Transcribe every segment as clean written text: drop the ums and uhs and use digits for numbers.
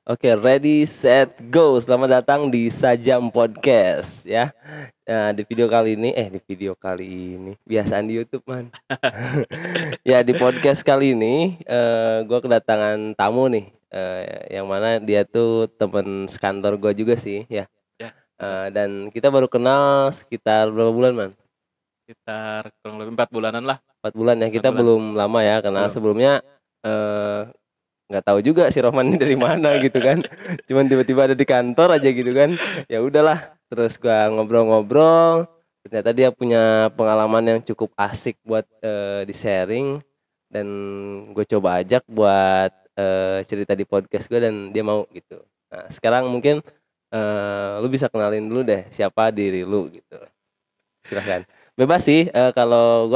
Oke, ready, set, go. Selamat datang di Sajam Podcast ya. Nah, di video kali ini biasaan di YouTube man. Ya di podcast kali ini gue kedatangan tamu nih, yang mana dia tuh temen sekantor gue juga sih ya. Ya, betul. Dan kita baru kenal sekitar berapa bulan man? Sekitar kurang lebih 4 bulanan lah. 4 bulan ya. 4 Kita bulan. belum lama ya kenal. Belum. Sebelumnya nggak tahu juga si Rohman ini dari mana gitu kan. Cuman tiba-tiba ada di kantor aja gitu kan. Ya udahlah, terus gua ngobrol-ngobrol, ternyata dia punya pengalaman yang cukup asik buat di sharing, dan gue coba ajak buat cerita di podcast gue dan dia mau gitu. Nah sekarang mungkin lu bisa kenalin dulu deh siapa diri lu gitu, silahkan. Bebas sih, kalau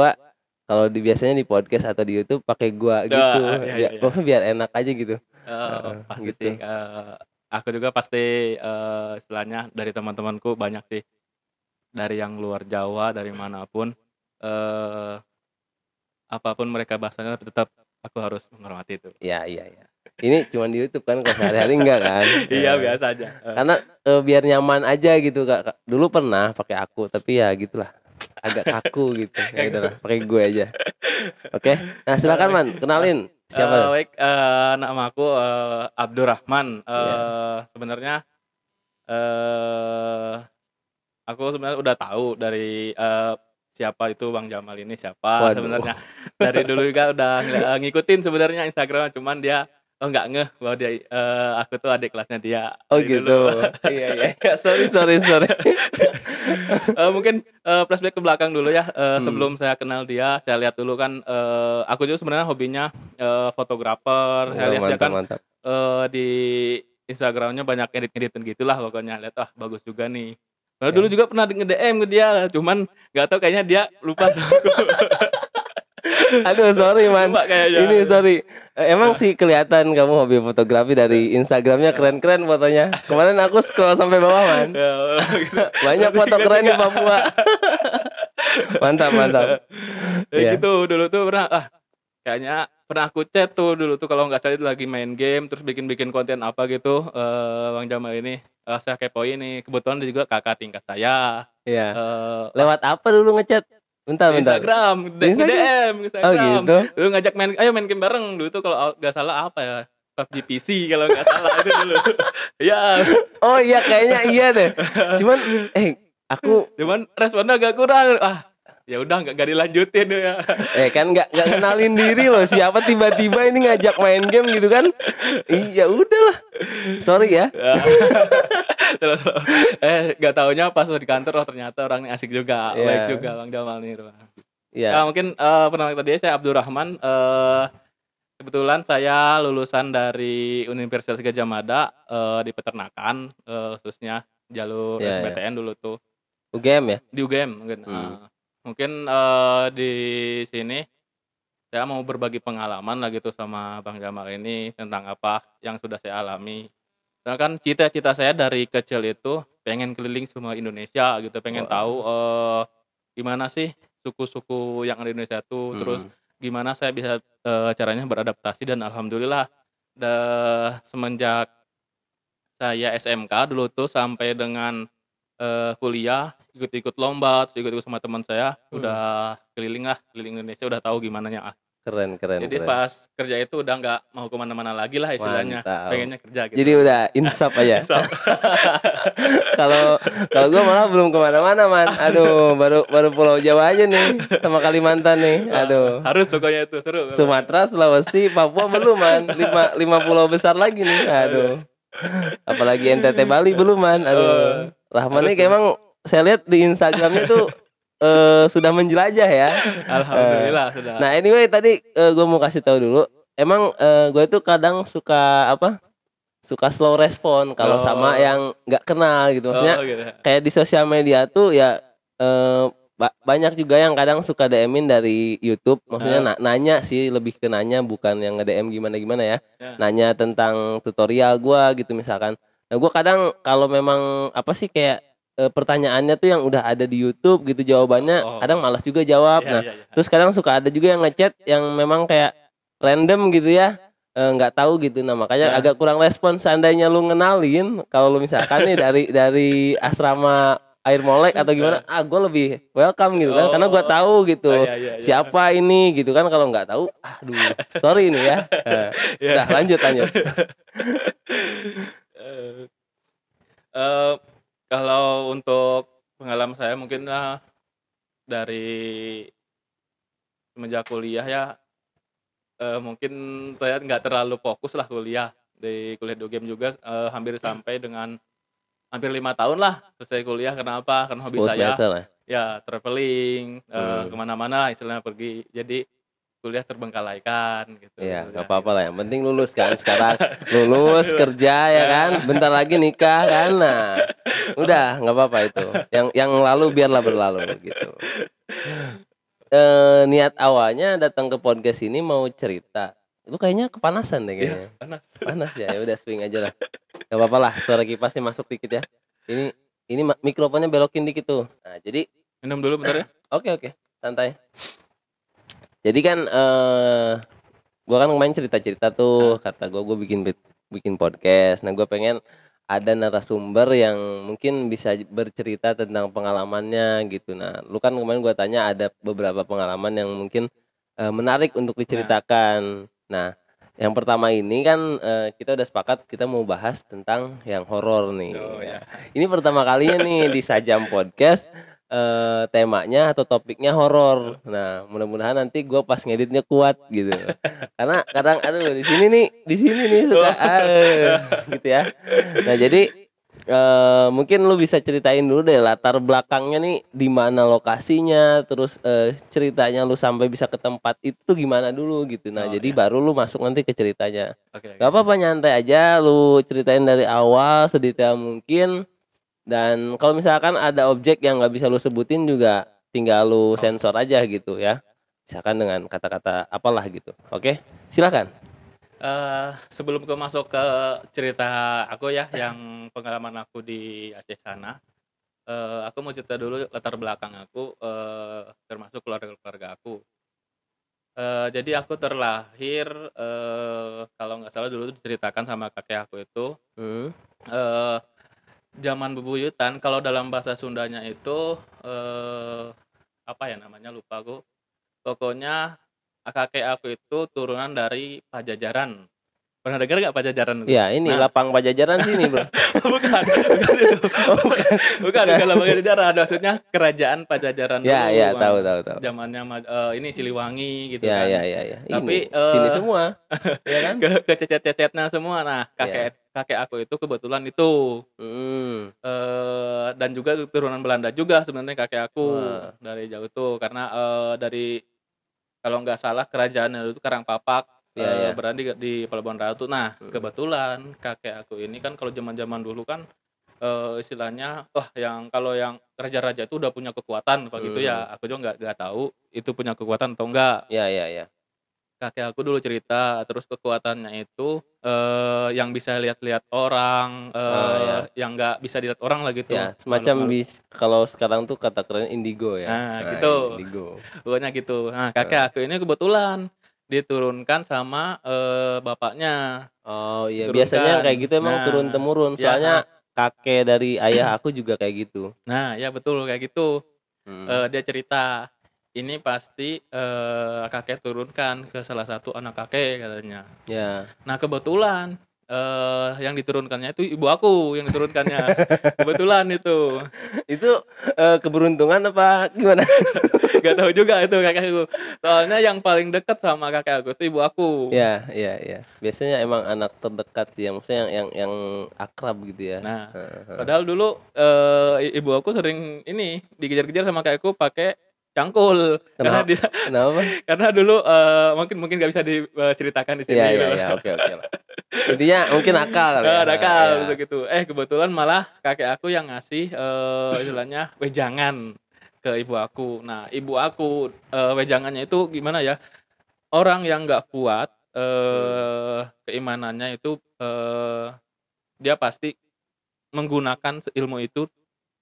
biasanya di podcast atau di YouTube pakai gua gitu, Iya, iya, biar iya. pokoknya biar enak aja gitu. Pasti Gitu. sih, aku juga pasti, istilahnya dari teman-temanku banyak sih, dari yang luar Jawa, dari manapun, eee, apapun mereka bahasanya tetap aku harus menghormati itu. Iya, iya, iya. Ini cuman di YouTube kan, kalau sehari-hari enggak kan? Iya, biasa aja, Karena biar nyaman aja gitu Kak. Dulu pernah pakai aku, tapi ya gitulah, agak kaku gitu. Ya kayak gitu. udahlah, pakai gue aja. Oke. Nah, silakan Man, kenalin siapa? Baik, nama aku, Abdurrahman, Iya. sebenarnya, eee aku sebenarnya udah tahu dari, siapa itu Bang Jamal ini siapa Waduh. sebenarnya. Dari dulu juga udah ngikutin sebenarnya Instagram, cuman dia, nggak ngeh bahwa dia, aku tuh adik kelasnya dia Oh dari gitu. dulu. Iya, iya, iya. Sorry. Mungkin, flashback ke belakang dulu ya, Hmm. sebelum saya kenal dia, saya lihat dulu kan, aku juga sebenarnya hobinya, fotografer. Saya Oh, lihat dia mantap, kan, mantap. di Instagram-nya banyak edit-editan gitulah pokoknya, lihat, "Wah bagus juga nih." Padahal dulu Ya. juga pernah nge-DM ke dia, cuman nggak tahu kayaknya dia lupa sama aku. Aduh, sorry Man. Lupa kayaknya. Ini sorry. Emang Heeh. sih kelihatan kamu hobi fotografi dari Instagramnya, Heeh. keren-keren fotonya. Kemarin aku scroll sampai bawah Man. Ya, gitu. Banyak Berarti foto ingat keren juga. di Papua. Mantap, mantap. Ya Iya. gitu, dulu tuh pernah, kayaknya pernah aku chat tuh dulu tuh kalau nggak salah itu lagi main game, terus bikin-bikin konten apa gitu, Bang Jamal ini, saya kepoin nih, kebetulan dia juga kakak tingkat saya, Iya. wah Lewat apa dulu ngechat? Bentar, di bentar. Instagram, Di Instagram? nge-DM Oh Instagram, gitu. dulu ngajak main, "Ayo main game bareng." Dulu tuh kalau nggak salah apa ya, PUBG PC kalau nggak salah itu dulu. Iya. Oh iya, kayaknya iya deh. Cuman aku Cuman responnya agak kurang, ya udah nggak dilanjutin ya. kan nggak kenalin diri loh, siapa tiba-tiba ini ngajak main game gitu kan. Iya udahlah. Sorry ya. Nggak taunya pas di kantor, oh ternyata orangnya asik juga, baik Iya. juga Bang Jamal nih. Iya. Ya mungkin, perkenalkan tadi saya Abdurrahman, kebetulan saya lulusan dari Universitas Gadjah Mada, di peternakan, khususnya jalur Iya, iya. SBTN dulu tuh, UGM ya? di UGM mungkin, Hmm. Mungkin, di sini saya mau berbagi pengalaman lah gitu sama Bang Jamal ini tentang apa yang sudah saya alami. Karena kan cita-cita saya dari kecil itu pengen keliling semua Indonesia gitu, pengen tahu, Wah. gimana sih suku-suku yang ada di Indonesia tuh, terus Mhm. gimana saya bisa, caranya beradaptasi, dan alhamdulillah semenjak saya SMK dulu tuh sampai dengan, kuliah, ikut-ikut lomba, terus ikut-ikut sama teman saya, Hmm. udah keliling Indonesia, udah tahu gimananya. Keren, keren, Jadi keren. pas kerja itu udah nggak mau ke mana-mana lagi lah istilahnya, Mantap. pengennya kerja Jadi gitu. udah insaf aja. Insaf. Kalau kalau gue malah belum kemana-mana Man. Aduh, baru baru Pulau Jawa aja nih, sama Kalimantan nih. Aduh. Harus pokoknya itu, seru kalau. Sumatera, Sulawesi, Papua belum Man. Lima pulau besar lagi nih. Aduh. Apalagi NTT, Bali belum Man. Aduh. Rahman Harus nih kayak tuh. emang saya lihat di Instagramnya tuh sudah menjelajah ya. Eh, Alhamdulillah sudah. Nah anyway tadi gue mau kasih tahu dulu. Emang gue tuh kadang suka apa? Suka slow respon kalau sama Oh, yang nggak kenal gitu. Maksudnya gitu ya. kayak di sosial media tuh ya banyak juga yang kadang suka DM-in dari YouTube. Maksudnya Heeh, nanya sih, lebih ke nanya, bukan yang nge-DM gimana-gimana ya. ya. Nanya tentang tutorial gua gitu misalkan. Nah, gua kadang kalau memang apa sih kayak pertanyaannya tuh yang udah ada di YouTube gitu jawabannya, Oh, kadang malas juga jawab. iya, Nah, iya, iya. terus kadang suka ada juga yang ngechat yang memang kayak random gitu ya. nggak tahu gitu. Nah, makanya Nah. agak kurang respon. Seandainya lu ngenalin, kalau lu misalkan nih dari asrama Air Molek atau gimana, gue lebih welcome gitu kan, karena gue Oh. tahu gitu Iya iya iya. siapa ini gitu kan. Kalau nggak tahu, aduh, sorry ini ya. Iya. Udah lanjut. Eee, eee, Kalau untuk pengalaman saya mungkin dari semenjak kuliah ya, mungkin saya nggak terlalu fokus lah kuliah. Di kuliah 2 game juga, hampir sampai dengan hampir 5 tahun lah selesai kuliah. Kenapa? Karena hobi 10 saya semester lah. ya travelling, Hmm. ke mana-mana istilahnya pergi. Jadi kuliah terbengkalaikan gitu Ya nggak ya apa-apa gitu. lah, yang penting lulus kan sekarang. Lulus kerja ya kan, bentar lagi nikah kan. Nah, udah nggak apa-apa itu, yang lalu biarlah berlalu gitu. Niat awalnya datang ke podcast ini mau cerita, lu kayaknya kepanasan deh Iya, kayaknya. panas. Panas ya? Ya udah swing aja lah, nggak apa-apa lah, suara kipasnya masuk dikit ya. Ini mikrofonnya belokin dikit tuh. Nah jadi Minum dulu bentar ya. oke, santai. Jadi kan gua kan kemarin cerita-cerita tuh, kata gua bikin podcast. Nah, gua pengen ada narasumber yang mungkin bisa bercerita tentang pengalamannya gitu. Nah, lu kan kemarin gua tanya ada beberapa pengalaman yang mungkin menarik untuk Nah. diceritakan. Nah, yang pertama ini kan kita udah sepakat kita mau bahas tentang yang horor nih Oh ya. ya. Ini pertama kalinya nih di Sajam Podcast temanya atau topiknya horor. Nah, mudah-mudahan nanti gua pas ngeditnya kuat gitu. Karena kadang aduh di sini nih suka gitu ya. Nah, jadi mungkin lu bisa ceritain dulu deh latar belakangnya nih, di mana lokasinya, terus ceritanya lu sampai bisa ke tempat itu tuh gimana dulu gitu. Nah, Oh jadi ya. baru lu masuk nanti ke ceritanya. Oke Gak oke. apa-apa, nyantai aja, lu ceritain dari awal sedetail mungkin. Dan kalau misalkan ada objek yang nggak bisa lu sebutin juga tinggal lu Oh. sensor aja gitu ya. Misalkan dengan kata-kata apalah gitu. Oke, silakan. Sebelum masuk ke cerita aku ya, yang pengalaman aku di Aceh sana, aku mau cerita dulu latar belakang aku, termasuk keluarga-keluarga aku. Jadi aku terlahir, kalau nggak salah dulu diceritakan sama kakek aku itu, Hmm. eee, zaman bebuyutan, kalau dalam bahasa Sundanya itu, apa ya namanya, lupa aku. Pokoknya kakek aku itu turunan dari Pajajaran. Pernah dengar nggak Pajajaran itu? Ya, ini Nah. lapang Pajajaran sini, Bro. Bukan itu. Oh, bukan. Bukan lapang Pajajaran, maksudnya kerajaan Pajajaran Ya, dulu, tahu tahu tahu. zamannya ini Siliwangi gitu Ya, kan. ya. Tapi, Ini sini semua, ya kan? kececet-cecetnya semua. Nah, Ya. kakek aku itu kebetulan itu, Hmm. dan juga keturunan Belanda juga sebenarnya kakek aku, Wah. dari jauh tuh. Karena, dari kalau nggak salah kerajaannya dulu itu Karangpapak, Ya. berada di Pelabuhan Ratu. Nah, Mm. kebetulan kakek aku ini kan kalau zaman-zaman dulu kan, istilahnya, wah kalau yang raja-raja itu udah punya kekuatan apa gitu ya, aku juga nggak tahu itu punya kekuatan atau enggak. Ya. Kakek aku dulu cerita, terus kekuatannya itu, yang bisa lihat-lihat orang, Ya. yang nggak bisa dilihat orang lah gitu, Ya, semacam makhluk-makhluk. kalau sekarang tuh kata keren indigo ya. Nah Nah, gitu, indigo. pokoknya gitu. Nah, Heeh. kakek aku ini kebetulan diturunkan sama, bapaknya, Oh iya, biasanya yang kayak diturunkan. gitu emang turun Nah, temurun. ya Soalnya kakek dari ayah aku juga kayak gitu. nah ya betul kayak gitu. Hmm. Dia cerita, "Ini pasti, kakek turunkan ke salah satu anak kakek," katanya. Ya. Nah kebetulan, yang diturunkannya itu ibu aku yang diturunkannya, kebetulan itu. Itu keberuntungan apa gimana? Nggak tahu juga itu kakekku, soalnya yang paling dekat sama kakek aku itu ibu aku. Ya. Biasanya emang anak terdekat sih, yang maksudnya yang akrab gitu ya. Nah, Heeh. padahal dulu, ibu aku sering ini, dikejar-kejar sama kakekku pakai cangkul, karena dia Kenapa? karena dulu, mungkin mungkin nggak bisa diceritakan di sini gitu loh. Ya. Oke lah. Intinya mungkin nakal kali ya. Nakal Ya. gitu. Kebetulan malah kakek aku yang ngasih, istilahnya wejangan ke ibu aku. Nah, ibu aku, wejangannya itu gimana ya, orang yang nggak kuat, keimanannya itu, dia pasti menggunakan ilmu itu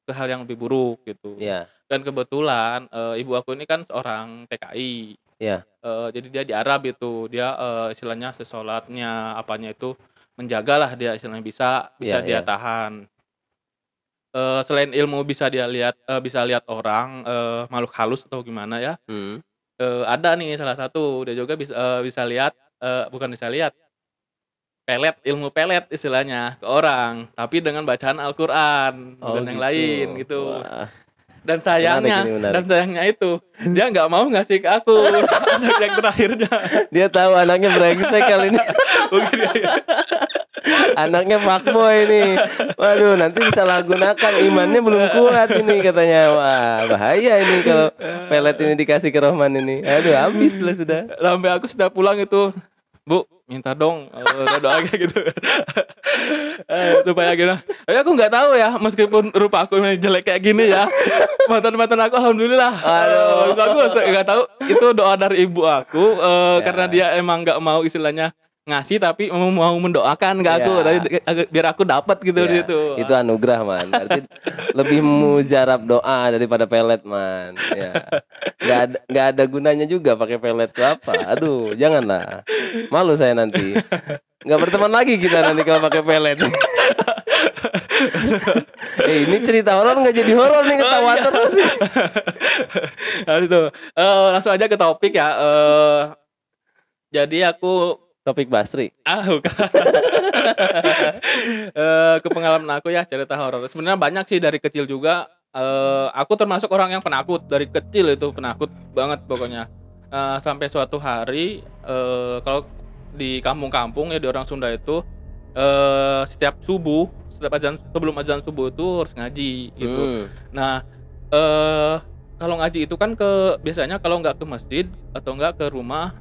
ke hal yang lebih buruk gitu. Ya. Dan kebetulan, ibu aku ini kan seorang TKI. Iya. Jadi dia di Arab itu, dia, istilahnya sholatnya, apanya itu menjagalah dia istilahnya, bisa Iya dia iya. tahan. Selain ilmu bisa lihat orang, makhluk halus atau gimana ya, Mhm. ada nih salah satu, dia juga bisa lihat, bukan bisa lihat, ilmu pelet istilahnya ke orang, tapi dengan bacaan Al-Qur'an, Oh bukan yang gitu. lain gitu. Wah, Dan menarik ini, sayangnya dan menarik. sayangnya itu, dia nggak mau ngasih ke aku, anak yang terakhirnya. Dia tahu anaknya brengsek kali ini. Mungkin ya. Anaknya fuckboy nih. Waduh, nanti disalahgunakan, imannya belum kuat ini katanya. Wah, bahaya ini kalau pelet ini dikasih ke Rohman ini. Aduh, habis lah sudah. Sampai aku sudah pulang itu, "Bu, minta dong, doa kayak gitu." Supaya gimana, tapi aku nggak tahu ya, meskipun rupa aku yang jelek kayak gini ya, mantan-mantan aku alhamdulillah, Aduh. maksud aku nggak tahu itu doa dari ibu aku, Ya. karena dia emang nggak mau istilahnya ngasih, tapi mau mendoakan ke aku, Ya. tapi biar aku dapat gitu di Ya, situ. itu anugerah man. Berarti lebih mujarab doa daripada pelet man. Ya, nggak ada gunanya juga pakai pelet tuh apa. Aduh, janganlah. Malu saya nanti. Nggak berteman lagi kita nanti kalau pakai pelet. Ini cerita horor nggak jadi horor nih, ketawa iya. terus. Nah itu, langsung aja ke topik ya, jadi aku Topik Basri. bukan. Ke pengalaman aku ya cerita horor. Sebenarnya banyak sih dari kecil juga. Aku termasuk orang yang penakut dari kecil, itu penakut banget pokoknya. Sampai suatu hari, kalau di kampung-kampung ya, di orang Sunda itu, setiap sebelum azan subuh itu harus ngaji gitu. Nah, kalau ngaji itu kan biasanya kalau nggak ke masjid atau nggak ke rumah,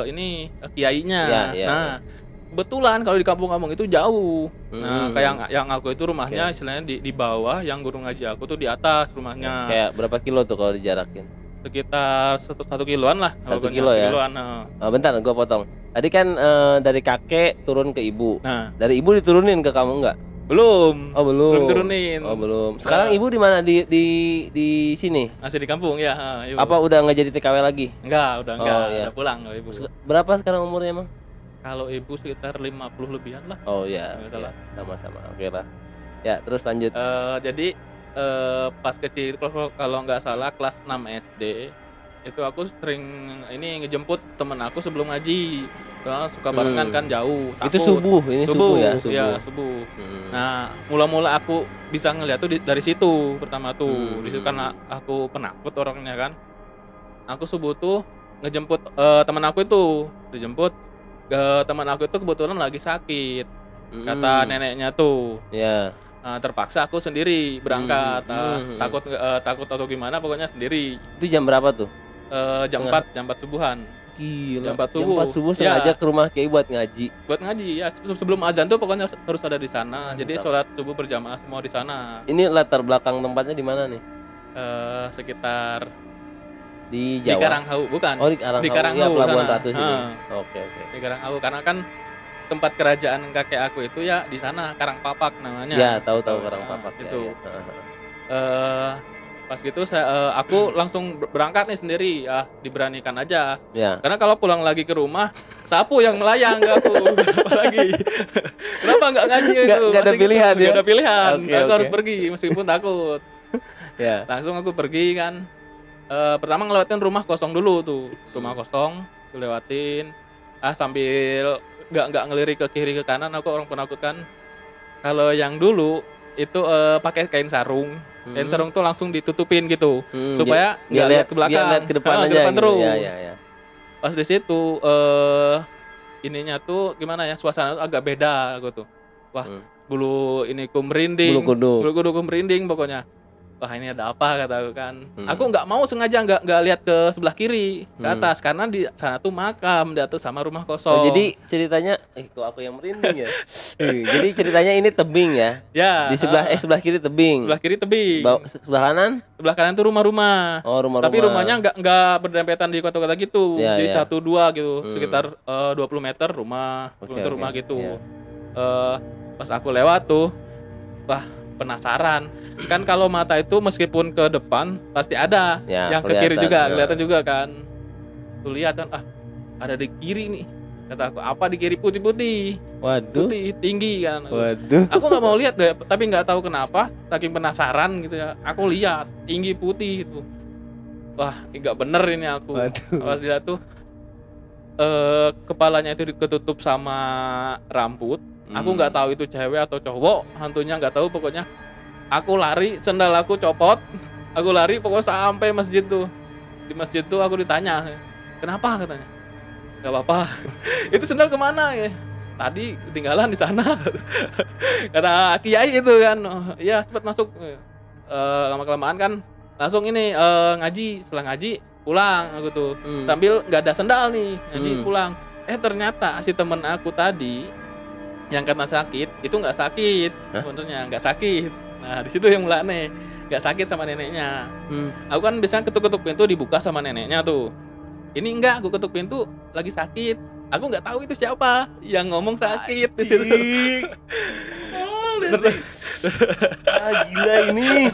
ini kiainya. Ya. Nah, kebetulan kalau di kampung-kampung itu jauh. Nah, kayak yang aku itu rumahnya istilahnya di bawah, yang guru ngaji aku tuh di atas rumahnya. Kayak berapa kilo tuh kalau dijarakin? Sekitar 1 kiloan lah. 1 pokoknya, kilo ya? Kiloan, Bentar, gua potong. Tadi kan dari kakek turun ke ibu. Nah, Dari ibu diturunin ke kamu nggak? belum. Oh belum. Belum turunin. Oh belum. Sekarang ibu di mana? Di sini? Masih di kampung ya, ibu. Apa udah nggak jadi TKW lagi? Enggak, udah enggak. Oh, iya. Udah pulang kalau ibu. Berapa sekarang umurnya emang? Kalau ibu sekitar 50 lebihan lah. Oh iya. Nggak salah. Iya, sama-sama. Oke lah. Ya terus lanjut. Jadi pas kecil kalau nggak salah kelas 6 SD itu aku sering ini ngejemput temen aku sebelum ngaji. Soalnya suka barengan kan jauh. Itu takut. subuh, ini subuh ya? Subuh. Iya, subuh. Nah, mula-mula aku bisa ngeliat tuh dari situ pertama tuh. Di situ karena aku penakut orangnya kan. Aku subuh tuh ngejemput teman aku itu, dijemput. Teman aku itu kebetulan lagi sakit. Kata neneknya tuh. Iya. Terpaksa aku sendiri berangkat. Takut atau gimana, pokoknya sendiri. Itu jam berapa tuh? Jam 4 subuhan. Gila. Jam 4 subuh. Jam 4 subuh sengaja Ya. ke rumah Kiai buat ngaji. Buat ngaji ya, sebelum azan tuh pokoknya harus ada di sana. Jadi Mantap. sholat subuh berjamaah semua di sana. Ini latar belakang tempatnya di mana nih? Sekitar Di di Jawa. Karanghau, bukan? Oh, di Karanghau. Di Karanghau Ya, Pelabuhan sana. Ratu sini. Ah. Oke. Di Karanghau, karena kan tempat kerajaan kakek aku itu ya di sana, Karangpapak namanya. Ya, tahu Karangpapak ya, Itu. ya. Pas gitu aku langsung berangkat nih sendiri, diberanikan aja. Ya. Karena kalau pulang lagi ke rumah, sapu yang melayang ke aku. Kenapa lagi? Kenapa nggak ngaji itu? Nggak ada pilihan ya? Nggak ada pilihan. Oke, Aku oke. harus pergi meskipun takut. Ya. Langsung aku pergi kan. Pertama ngelewatin rumah kosong dulu tuh. Rumah kosong, aku lewatin. Sambil nggak ngelirik ke kiri ke kanan, aku orang penakut kan. Kalau yang dulu itu pakai kain sarung. Kain sarung tuh langsung ditutupin gitu. Supaya nggak lihat ke belakang. Biar lihat ke depan Ke aja depan gitu. terus. Ya. Pas di situ ininya tuh gimana ya, suasana tuh agak beda aku tuh. Wah, bulu iniku merinding. Bulu kuduku merinding pokoknya. Wah, ini ada apa, kata aku kan. Aku nggak mau sengaja nggak lihat ke sebelah kiri, ke atas, karena di sana tuh makam, di atas sama rumah kosong. Oh, jadi ceritanya kok aku yang merinding ya. Jadi ceritanya ini tebing ya. Ya. Di sebelah kiri tebing. Sebelah kiri tebing. Sebelah kanan? Sebelah kanan tuh rumah-rumah. Oh, rumah-rumah. Tapi rumahnya nggak berdempetan di kota-kota gitu. Ya, Jadi ya. 1-2 gitu, sekitar 20 meter rumah, 20 meter rumah gitu. Ya. Pas aku lewat tuh, wah, penasaran. Kan kalau mata itu meskipun ke depan pasti ada, Ya, yang ke kiri kelihatan. juga Ya. kelihatan juga kan. Tuh lihat kan, ada di kiri nih. Kata aku, apa di kiri? Putih-putih. Waduh. Putih, tinggi kan. Waduh. Aku nggak mau lihat deh, tapi nggak tahu kenapa, saking penasaran gitu ya. Aku lihat tinggi putih itu. Wah, nggak bener ini aku. Waduh. Pas dilihat tuh kepalanya itu ketutup sama rambut. Aku nggak tahu itu cewek atau cowok, hantunya nggak tahu, pokoknya aku lari, sendal aku copot, aku lari pokoknya sampai masjid tuh. Di masjid tuh aku ditanya, kenapa katanya? Gak apa-apa. Itu sendal kemana ya? Tadi ketinggalan di sana. Kata kiai itu kan, oh, ya cepat masuk. Lama kelamaan kan langsung ini ngaji. Setelah ngaji pulang aku tuh sambil nggak ada sendal nih, ngaji pulang. Ternyata si temen aku tadi yang kena sakit itu nggak sakit sebenarnya, nggak sakit. Nah di situ yang mulai aneh, nggak sakit sama neneknya. Aku kan biasanya ketuk-ketuk pintu dibuka sama neneknya tuh. Ini enggak, aku ketuk pintu lagi sakit. Aku nggak tahu itu siapa yang ngomong sakit di situ. Gila ini.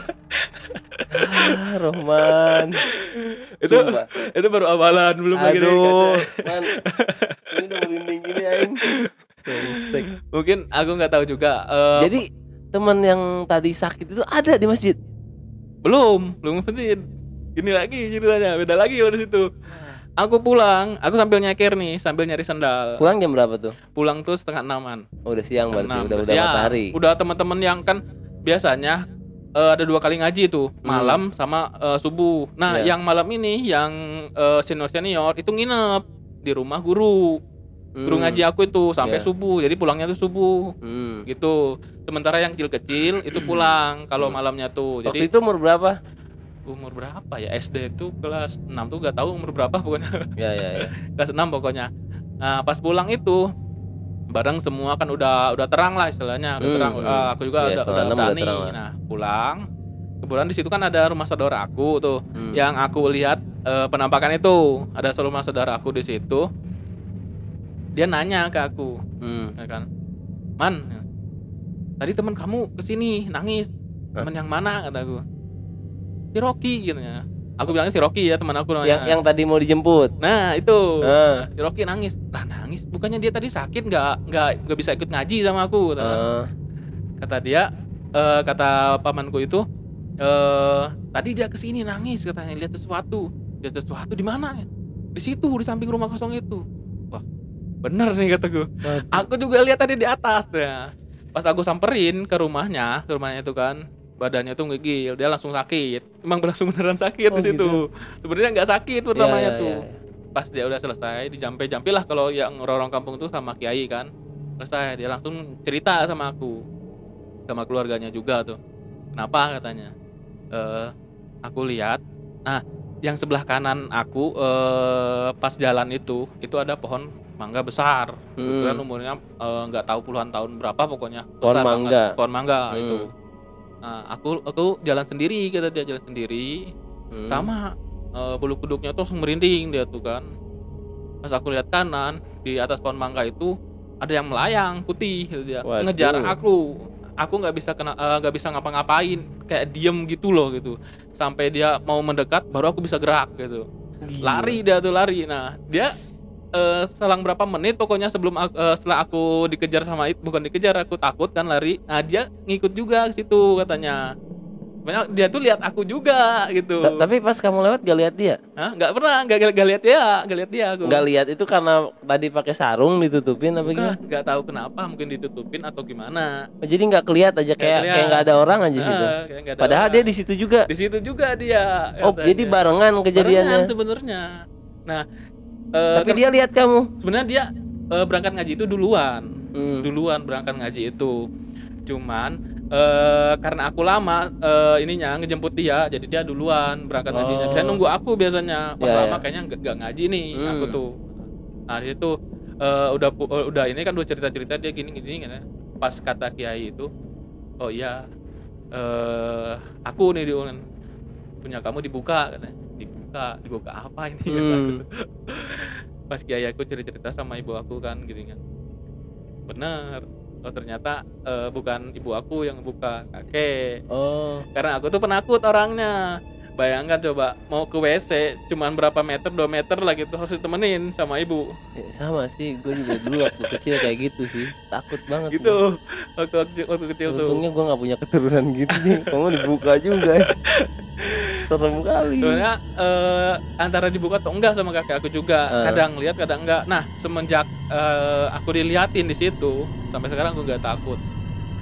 Rohman. Itu baru awalan, belum lagi deh. Man. Ini udah merinding gini aing. Mungkin aku nggak tahu juga. Jadi teman yang tadi sakit itu ada di masjid? Belum masjid. Gini lagi ceritanya, beda lagi dari situ. Aku pulang, aku sambil nyeker nih, sambil nyari sendal. Pulang jam berapa tuh? Pulang tuh 5:30. Oh, udah siang berarti, udah siang. matahari. Udah teman-teman yang kan biasanya ada 2 kali ngaji tuh, malam sama subuh. Nah, yang malam ini yang senior itu nginep di rumah guru. Guru ngaji aku itu sampai subuh. Jadi pulangnya tuh subuh. Gitu. Sementara yang kecil-kecil itu pulang kalau malamnya tuh. Waktu itu umur berapa? Umur berapa ya? SD tuh kelas 6 tuh gak tahu umur berapa pokoknya. Ya. Kelas 6 pokoknya. Nah, pas pulang itu bareng semua kan udah terang lah istilahnya, udah terang. Aku juga udah berani. Nah, pulang. Kebetulan di situ kan ada rumah saudara aku tuh. Yang aku lihat penampakan itu, ada rumah saudara aku di situ. Dia nanya ke aku. Ya kan. Man, tadi teman kamu kesini nangis. Teman yang mana kataku? Si Rocky gitu ya. Aku bilangnya si Rocky ya, teman aku namanya. Yang tadi mau dijemput. Nah, itu. Si Rocky nangis. Lah nangis, bukannya dia tadi sakit enggak bisa ikut ngaji sama aku. Kata dia, kata pamanku itu, tadi dia kesini nangis katanya, lihat sesuatu. Lihat sesuatu di mana ya? Di situ, di samping rumah kosong itu. Wah, bener nih kataku. Aku juga lihat tadi di atas ya. Pas aku samperin ke rumahnya itu kan, badannya tuh ngegil, dia langsung sakit. Emang langsung beneran sakit di situ. Gitu. Sebenarnya nggak sakit pertamanya tuh. Pas dia udah selesai, dijampe-jampe lah kalau yang orang-orang kampung tuh sama kiai kan. Selesai, dia langsung cerita sama aku, sama keluarganya juga tuh. Kenapa katanya? Aku lihat. Nah, yang sebelah kanan aku pas jalan itu ada pohon mangga besar. Kebetulan umurnya nggak tahu puluhan tahun berapa pokoknya. Besar banget. Pohon mangga itu. Nah, aku jalan sendiri, kata dia, jalan sendiri. Sama bulu kuduknya tuh langsung merinding dia tuh kan. Pas aku lihat kanan, di atas pohon mangga itu ada yang melayang putih gitu dia. Ngejar aku. Aku nggak bisa ngapa-ngapain, kayak diem gitu loh gitu. Sampai dia mau mendekat baru aku bisa gerak gitu. Lari dia tuh, lari. Nah, dia selang berapa menit pokoknya setelah aku dikejar sama itu, bukan dikejar, aku takut kan lari. Nah, dia ngikut juga ke situ katanya. Banyak dia tuh lihat aku juga gitu. Tapi pas kamu lewat gak lihat dia? Hah? Nggak pernah, nggak lihat dia aku. Nggak lihat itu karena tadi pakai sarung ditutupin apa gimana? Nggak tahu kenapa, mungkin ditutupin atau gimana. Jadi nggak kelihat aja, kayak nggak ada orang aja situ. Padahal dia di situ juga. Di situ juga dia. Oh, jadi barengan kejadiannya. Barengan sebenarnya. Nah, tapi dia lihat kamu. Sebenarnya dia berangkat ngaji itu duluan. Duluan berangkat ngaji itu. Cuman karena aku lama ngejemput dia, jadi dia duluan berangkat ngajinya. Saya nunggu aku biasanya. Pas lama kayaknya nggak ngaji nih aku tuh. Nah, di situ udah ini kan udah cerita-cerita dia gini kan. Pas kata kiai itu, oh iya, aku nih punya kamu dibuka katanya. Dibuka apa ini? Pas kiai aku cerita sama ibu aku kan gitu kan. Bener. Oh, ternyata bukan ibu aku yang buka, kakek. Oh. Karena aku tuh penakut orangnya. Bayangkan coba mau ke WC cuman berapa meter, 2 meter lah gitu harus ditemenin sama ibu. Ya, sama sih, gue juga dulu waktu kecil kayak gitu sih, takut banget gua. Gitu. Waktu kecil tuh. Untungnya gue nggak punya keturunan gitu nih, kamu dibuka juga. Serem kali. Sebenarnya antara dibuka atau enggak sama kakek aku juga. Kadang lihat, kadang enggak. Nah, semenjak aku diliatin di situ, sampai sekarang aku nggak takut.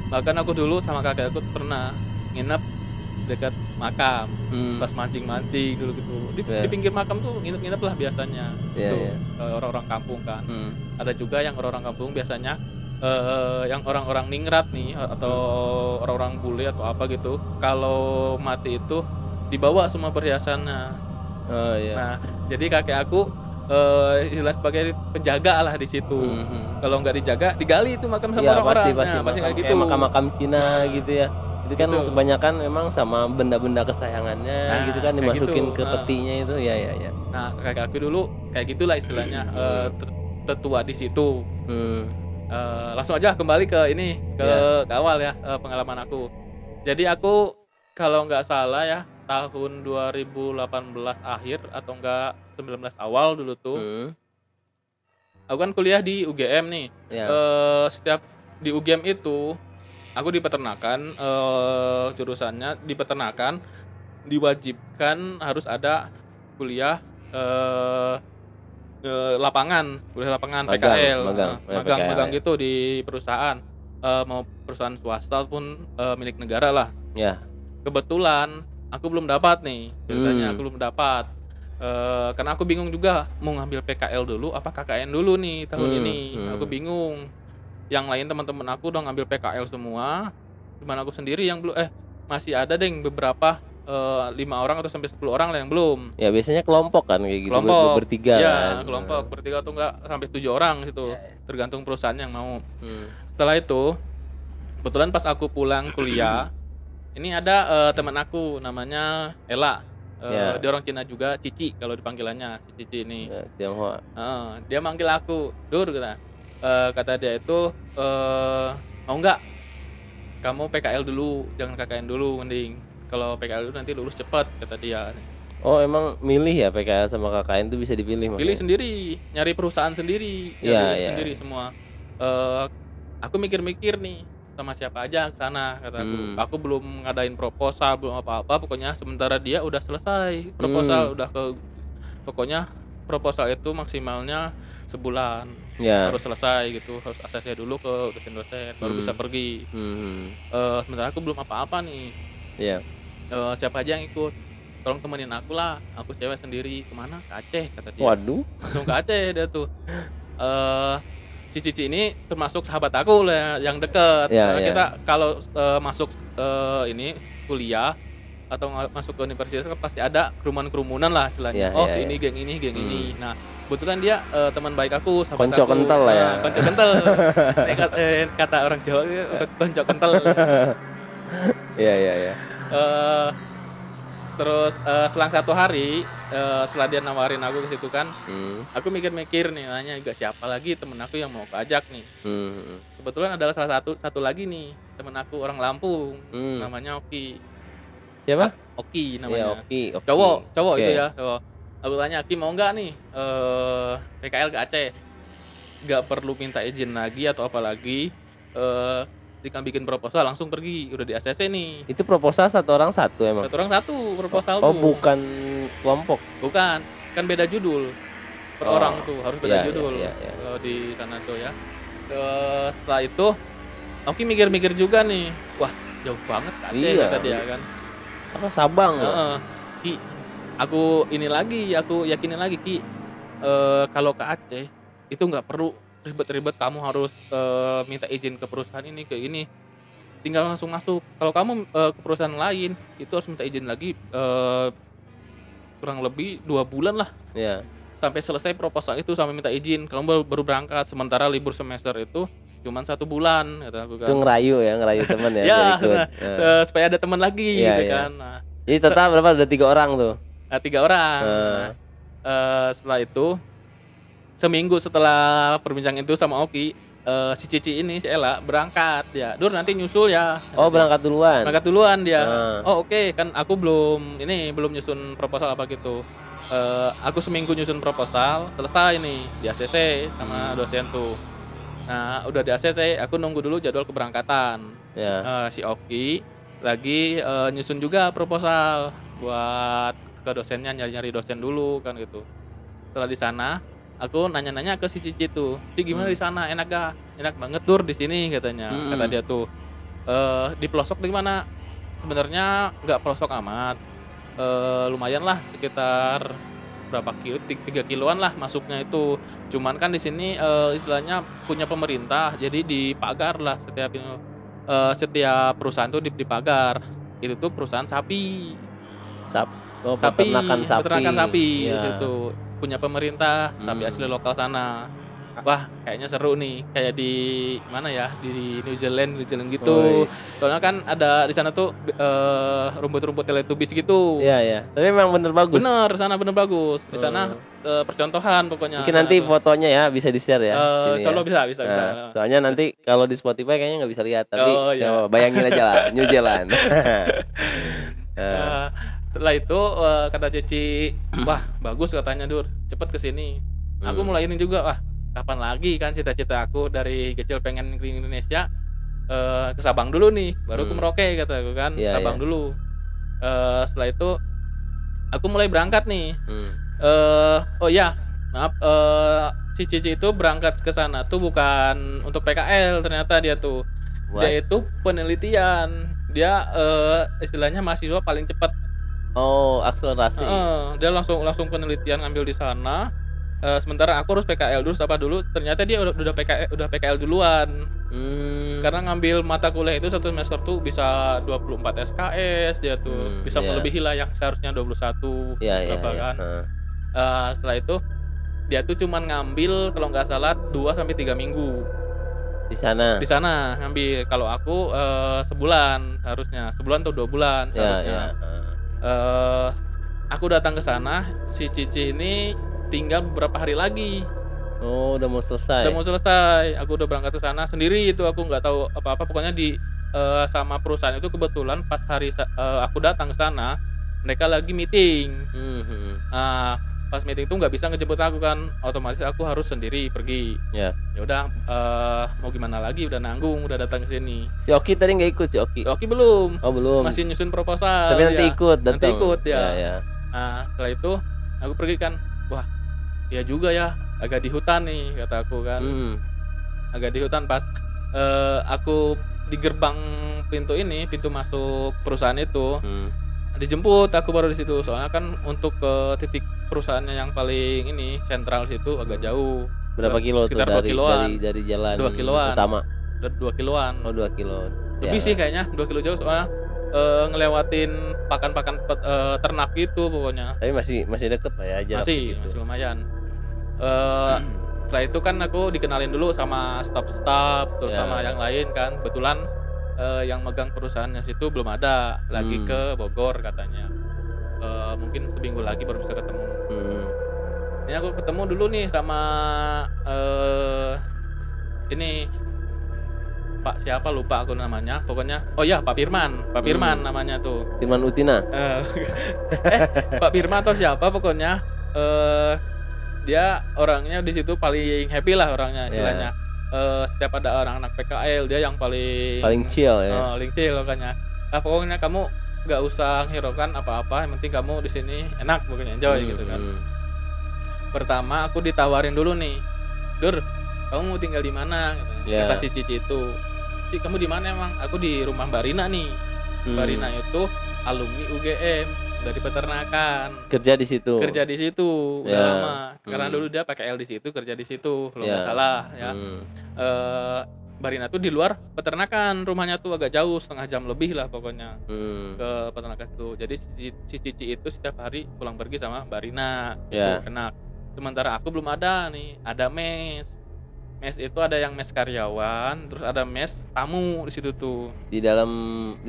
Bahkan aku dulu sama kakek aku pernah nginep dekat makam, pas mancing-mancing dulu gitu. Di pinggir makam tuh nginep-nginep lah biasanya. Itu orang-orang kampung kan. Ada juga yang orang-orang kampung biasanya yang orang-orang ningrat nih atau orang-orang bule atau apa gitu. Kalau mati itu dibawa semua perhiasannya. Oh iya. Nah, jadi kakek aku istilah sebagai penjaga lah di situ. Kalau nggak dijaga, digali itu makam sama orang-orang. Pasti Nah, pasti kayak gitu. Kayak makam-makam Cina gitu ya. Itu kan Gitu. kebanyakan memang sama benda-benda kesayangannya Nah, gitu kan kayak dimasukin gitu. ke petinya itu ya. Nah, kakek aku dulu kayak gitulah istilahnya tetua di situ. Langsung aja kembali ke ini ke awal ya, pengalaman aku. Jadi aku kalau nggak salah ya tahun 2018 akhir atau enggak 19 awal dulu tuh. Aku kan kuliah di UGM nih. Ya. Setiap di UGM itu aku di peternakan, jurusannya di peternakan diwajibkan harus ada kuliah lapangan, kuliah lapangan Magang, PKL, magang magang ya. gitu di perusahaan, mau perusahaan swasta pun milik negara lah. Ya. Kebetulan aku belum dapat nih ceritanya, aku belum dapat. Karena aku bingung juga mau ngambil PKL dulu apa KKN dulu nih tahun ini. Aku bingung. Yang lain teman-teman aku udah ngambil PKL semua, cuman aku sendiri yang belum masih ada deh beberapa 5 orang atau sampai 10 orang lah yang belum. Ya biasanya kelompok kan kayak gitu, Kelompok bertiga ya, kan. kelompok bertiga atau enggak sampai 7 orang gitu. Tergantung perusahaan yang mau. Setelah itu kebetulan pas aku pulang kuliah ini ada teman aku namanya Ella. Dia orang Cina juga, Cici kalau dipanggilannya, si Cici ini. Ya, Tionghoa. Dia manggil aku, Dur kata dia itu mau nggak kamu PKL dulu, jangan KKN dulu mending. Kalau PKL dulu nanti lulus cepat kata dia. Oh emang milih ya PKL sama KKN itu bisa dipilih makanya? Pilih sendiri, nyari perusahaan sendiri, nyari sendiri semua. Aku mikir-mikir nih sama siapa aja ke sana kata aku. Aku belum ngadain proposal, belum apa-apa, pokoknya sementara dia udah selesai proposal, udah pokoknya proposal itu maksimalnya sebulan. Harus selesai gitu, harus ACC dulu ke dosen-dosen baru bisa pergi. Sementara aku belum apa-apa nih. Siapa aja yang ikut? Tolong temenin aku lah, aku cewek sendiri. Kemana? Ke Aceh kata dia. Waduh. Langsung ke Aceh dia tuh. Cici ini termasuk sahabat aku lah yang deket. Soalnya kita kalau masuk ini kuliah atau masuk ke universitas kan pasti ada kerumunan lah istilahnya. Si ini geng ini, geng ini. Nah, kebetulan dia teman baik aku, sahabat konco aku. Kental lah ya. Konco kental. Kata orang Jawa konco kental. Iya. Terus selang 1 hari setelah dia nawarin aku ke situ kan, aku mikir-mikir nih nanya juga siapa lagi temen aku yang mau aku ajak nih. Kebetulan adalah salah satu lagi nih temen aku orang Lampung, namanya Oki. Siapa? Oki namanya. Oki. Cowok itu ya. Cowok. Aku tanya Oki mau nggak nih PKL ke Aceh? Nggak perlu minta izin lagi atau apa lagi. Tinggal bikin proposal langsung pergi, udah di ACC nih. Itu proposal satu orang satu emang? Satu orang satu proposal tuh. Oh bukan kelompok? Bukan, kan beda judul per orang tuh, harus beda judul kalau di sana tuh ya. Setelah itu Oki mikir-mikir juga nih, wah jauh banget ke Aceh kata dia kan. Apa Sabang Ki, aku yakinin lagi Ki, kalau ke Aceh itu nggak perlu ribet-ribet kamu harus minta izin ke perusahaan ini kayak gini, tinggal langsung masuk. Kalau kamu ke perusahaan lain itu harus minta izin lagi kurang lebih 2 bulan lah sampai selesai proposal itu, sampai minta izin kamu baru berangkat. Sementara libur semester itu cuman 1 bulan kata aku kan. Itu ngerayu teman ya. Supaya ada teman lagi gitu kan. Nah, jadi total berapa? Ada 3 orang tuh? 3 orang. Setelah itu seminggu setelah perbincangan itu sama Oki, si Cici ini, si Ella berangkat ya. Dur nanti nyusul ya. Oh, berangkat duluan. Berangkat duluan dia. Ah. Oh oke, kan aku belum nyusun proposal apa gitu. Aku seminggu nyusun proposal, selesai nih di ACC sama dosen tuh. Nah, udah di ACC, aku nunggu dulu jadwal keberangkatan. Ya. Si Oki lagi nyusun juga proposal buat ke dosennya, nyari-nyari dosen dulu kan gitu. Setelah di sana, aku nanya-nanya ke si Cici tuh, "Ci gimana di sana? Enak gak?" "Enak banget Dur di sini," katanya. Kata dia tuh. Di pelosok di mana? Sebenarnya nggak pelosok amat. Lumayan lah sekitar berapa kilo, 3 kiloan lah masuknya itu. Cuman kan di sini istilahnya punya pemerintah, jadi dipagar lah setiap perusahaan tuh dipagar. Itu tuh perusahaan sapi. Peternakan sapi. Peternakan sapi Ya. di situ. Punya pemerintah, sapi asli lokal sana. Wah, kayaknya seru nih, kayak di mana ya? Di New Zealand gitu. Soalnya kan ada di sana tuh rumput-rumput Teletubbies gitu. Iya. Tapi memang bener bagus. Bener, sana bener bagus. Di sana percontohan pokoknya. Mungkin nanti fotonya ya bisa di-share ya. Insya Allah bisa. Nah, soalnya nanti kalau di Spotify kayaknya nggak bisa lihat, tapi iya. bayangin aja lah, New Zealand. Setelah itu kata Cici, wah bagus katanya Dur, cepet kesini. Aku mulai ini juga, wah kapan lagi kan cita-cita aku dari kecil pengen ke Indonesia, ke Sabang dulu nih, baru ke Merauke kata aku kan, Sabang dulu. Setelah itu aku mulai berangkat nih. Oh ya, maaf, si Cici itu berangkat ke sana tuh bukan untuk PKL, ternyata dia tuh. Dia itu penelitian. Dia istilahnya mahasiswa paling cepat. Oh, akselerasi. Dia langsung penelitian ngambil di sana. Sementara aku harus PKL dulu. Ternyata dia udah PKL duluan. Karena ngambil mata kuliah itu satu semester tuh bisa 24 SKS dia tuh. Bisa melebihi lah yang seharusnya 21 berapa kan. Setelah itu dia tuh cuman ngambil kalau nggak salah 2 sampai 3 minggu. Di sana ngambil. Kalau aku sebulan harusnya. Sebulan atau 2 bulan seharusnya. Aku datang ke sana, si Cici ini tinggal beberapa hari lagi. Oh, udah mau selesai. Aku udah berangkat ke sana sendiri itu, aku nggak tahu apa-apa. Pokoknya di sama perusahaan itu kebetulan pas hari aku datang ke sana, mereka lagi meeting. Pas meeting itu nggak bisa ngejemput aku kan, otomatis aku harus sendiri pergi. Ya udah, mau gimana lagi, udah nanggung, udah datang ke sini. Si Oki tadi nggak ikut, si Oki belum. Oh, belum. Masih nyusun proposal. Tapi nanti ikut, Nanti ikut ya. Ya. Nah, setelah itu aku pergi kan, wah, ya juga ya, agak di hutan nih kata aku kan. Agak di hutan pas aku di gerbang pintu masuk perusahaan itu. Dijemput aku baru di situ, soalnya kan untuk ke titik perusahaannya yang paling ini sentral situ agak jauh. Berapa kilo sekitar tuh 2 kiloan. dari jalan 2 kiloan utama? 2 kiloan. Oh, 2 kilo. Lebih sih kayaknya 2 kilo jauh, soalnya ngelewatin pakan-pakan ternak gitu pokoknya. Tapi masih deket lah ya jarak masih lumayan. Setelah itu kan aku dikenalin dulu sama staf terus sama yang lain kan. Kebetulan yang megang perusahaannya situ belum ada, lagi ke Bogor katanya. Mungkin seminggu lagi baru bisa ketemu. Ini aku ketemu dulu nih sama ini Pak siapa lupa aku namanya, pokoknya oh ya Pak Firman namanya tuh. Firman Utina. Pak Firman atau siapa pokoknya, dia orangnya di situ paling happy lah orangnya istilahnya. Setiap ada orang anak PKL dia yang paling chill ya. Paling chill pokoknya. Pokoknya kamu nggak usah hiraukan apa-apa, yang penting kamu di sini enak pokoknya, enjoy gitu kan. Pertama aku ditawarin dulu nih, Dur, kamu mau tinggal di mana? Kata si Cici itu, Cici kamu di mana emang? Aku di rumah Mbak Rina nih. Mbak Rina itu alumni UGM dari peternakan. Kerja di situ udah lama. Karena dulu dia PKL di situ, kerja di situ kalau nggak salah ya. Mbak Rina tuh di luar peternakan, rumahnya tuh agak jauh, setengah jam lebih lah pokoknya ke peternakan itu. Jadi si Cici itu setiap hari pulang pergi sama Mbak Rina, itu enak. Sementara aku belum ada nih, ada mes itu ada yang mes karyawan, terus ada mes tamu di situ tuh. Di dalam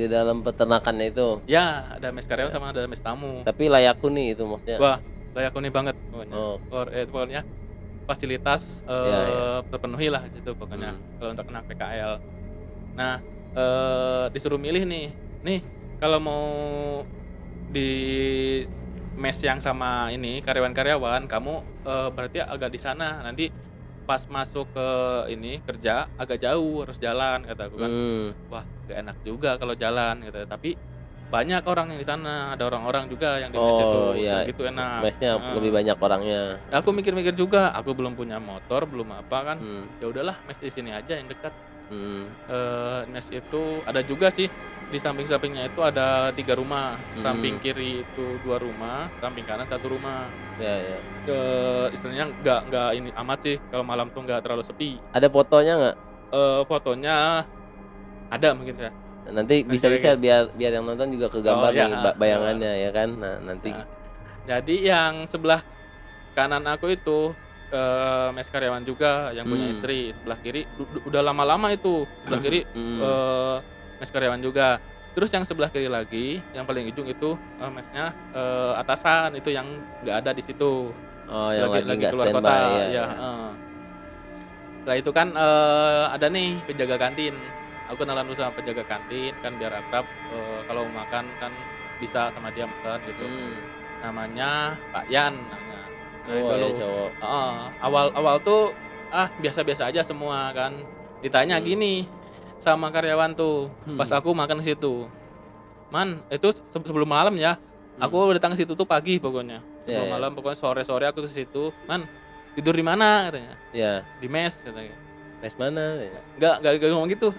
peternakannya itu. Ya, ada mes karyawan sama ada mes tamu. Tapi layak huni itu maksudnya. Wah, layak huni banget pokoknya. Pokoknya fasilitas Iya, iya. terpenuhi lah gitu pokoknya kalau untuk anak PKL. Nah, disuruh milih nih kalau mau di mes yang sama ini karyawan-karyawan kamu berarti agak di sana, nanti pas masuk ke ini kerja agak jauh harus jalan kata aku kan. Wah, gak enak juga kalau jalan gitu. Tapi banyak orang yang di sana, ada orang-orang juga yang di mes itu, Oh iya, gitu enak. mesnya lebih banyak orangnya. Aku mikir-mikir juga, aku belum punya motor, belum apa kan. Hmm. Ya udahlah, mes di sini aja yang dekat. Hmm. Mes itu ada juga sih di samping-sampingnya itu ada 3 rumah. Samping kiri itu 2 rumah, samping kanan 1 rumah. Ya, ya. Istilahnya nggak ini amat sih, kalau malam tuh nggak terlalu sepi. Ada fotonya nggak? Fotonya ada mungkin ya. Nanti bisa Nanti di-share biar yang nonton juga kegambar ya, nih bayangannya ya kan. Nah, nanti jadi yang sebelah kanan aku itu mes karyawan juga yang punya istri, sebelah kiri udah lama-lama itu sebelah kiri mes karyawan juga. Terus yang sebelah kiri lagi yang paling ujung itu mesnya atasan itu yang nggak ada di situ. Oh, yang lagi nggak keluar standby kota ya. Setelah itu kan ada nih penjaga kantin. Aku kenalan dulu sama penjaga kantin kan biar akrab, kalau makan kan bisa sama dia pesan gitu. Namanya Pak Yan namanya. Dari Oh, dulu. ya cowok. Awal tuh biasa-biasa aja semua kan. Ditanya gini sama karyawan tuh pas aku makan ke situ. Man, itu sebelum malam ya. Aku datang ke situ tuh pagi pokoknya. Sebelum malam pokoknya sore-sore aku ke situ. Man, tidur di mana katanya? Ya. Di mes katanya. Mes mana? Ya. Enggak ngomong gitu.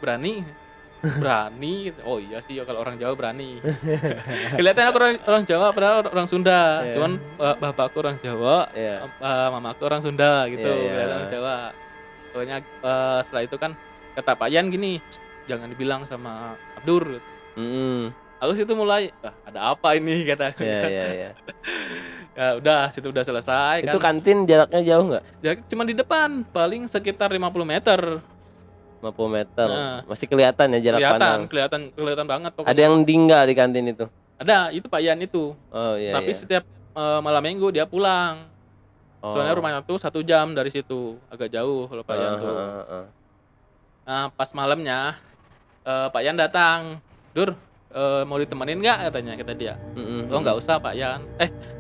Berani gitu. Oh iya sih kalau orang Jawa berani. Kelihatannya aku orang Jawa padahal orang Sunda. Yeah. Cuman bapakku orang Jawa, mamaku orang Sunda gitu. Kelihatan orang Jawa. Pokoknya setelah itu kan kata Pak Yan gini, jangan dibilang sama Abdur. Aku situ mulai ada apa ini kata. Ya. Ya udah, situ udah selesai. Itu kan. kantin jaraknya jauh nggak? Jarak cuma di depan, paling sekitar 50 meter. 50 meter. Masih kelihatan ya jarak pandang. Kelihatan banget pokoknya. Ada yang tinggal di kantin itu? Ada, itu Pak Yan itu. Oh iya. Tapi setiap malam minggu dia pulang. Soalnya rumahnya tuh 1 jam dari situ, agak jauh kalau Pak Yan tuh. Nah, pas malamnya Pak Yan datang, Dur, mau ditemenin nggak katanya kata dia. Oh nggak usah Pak Yan.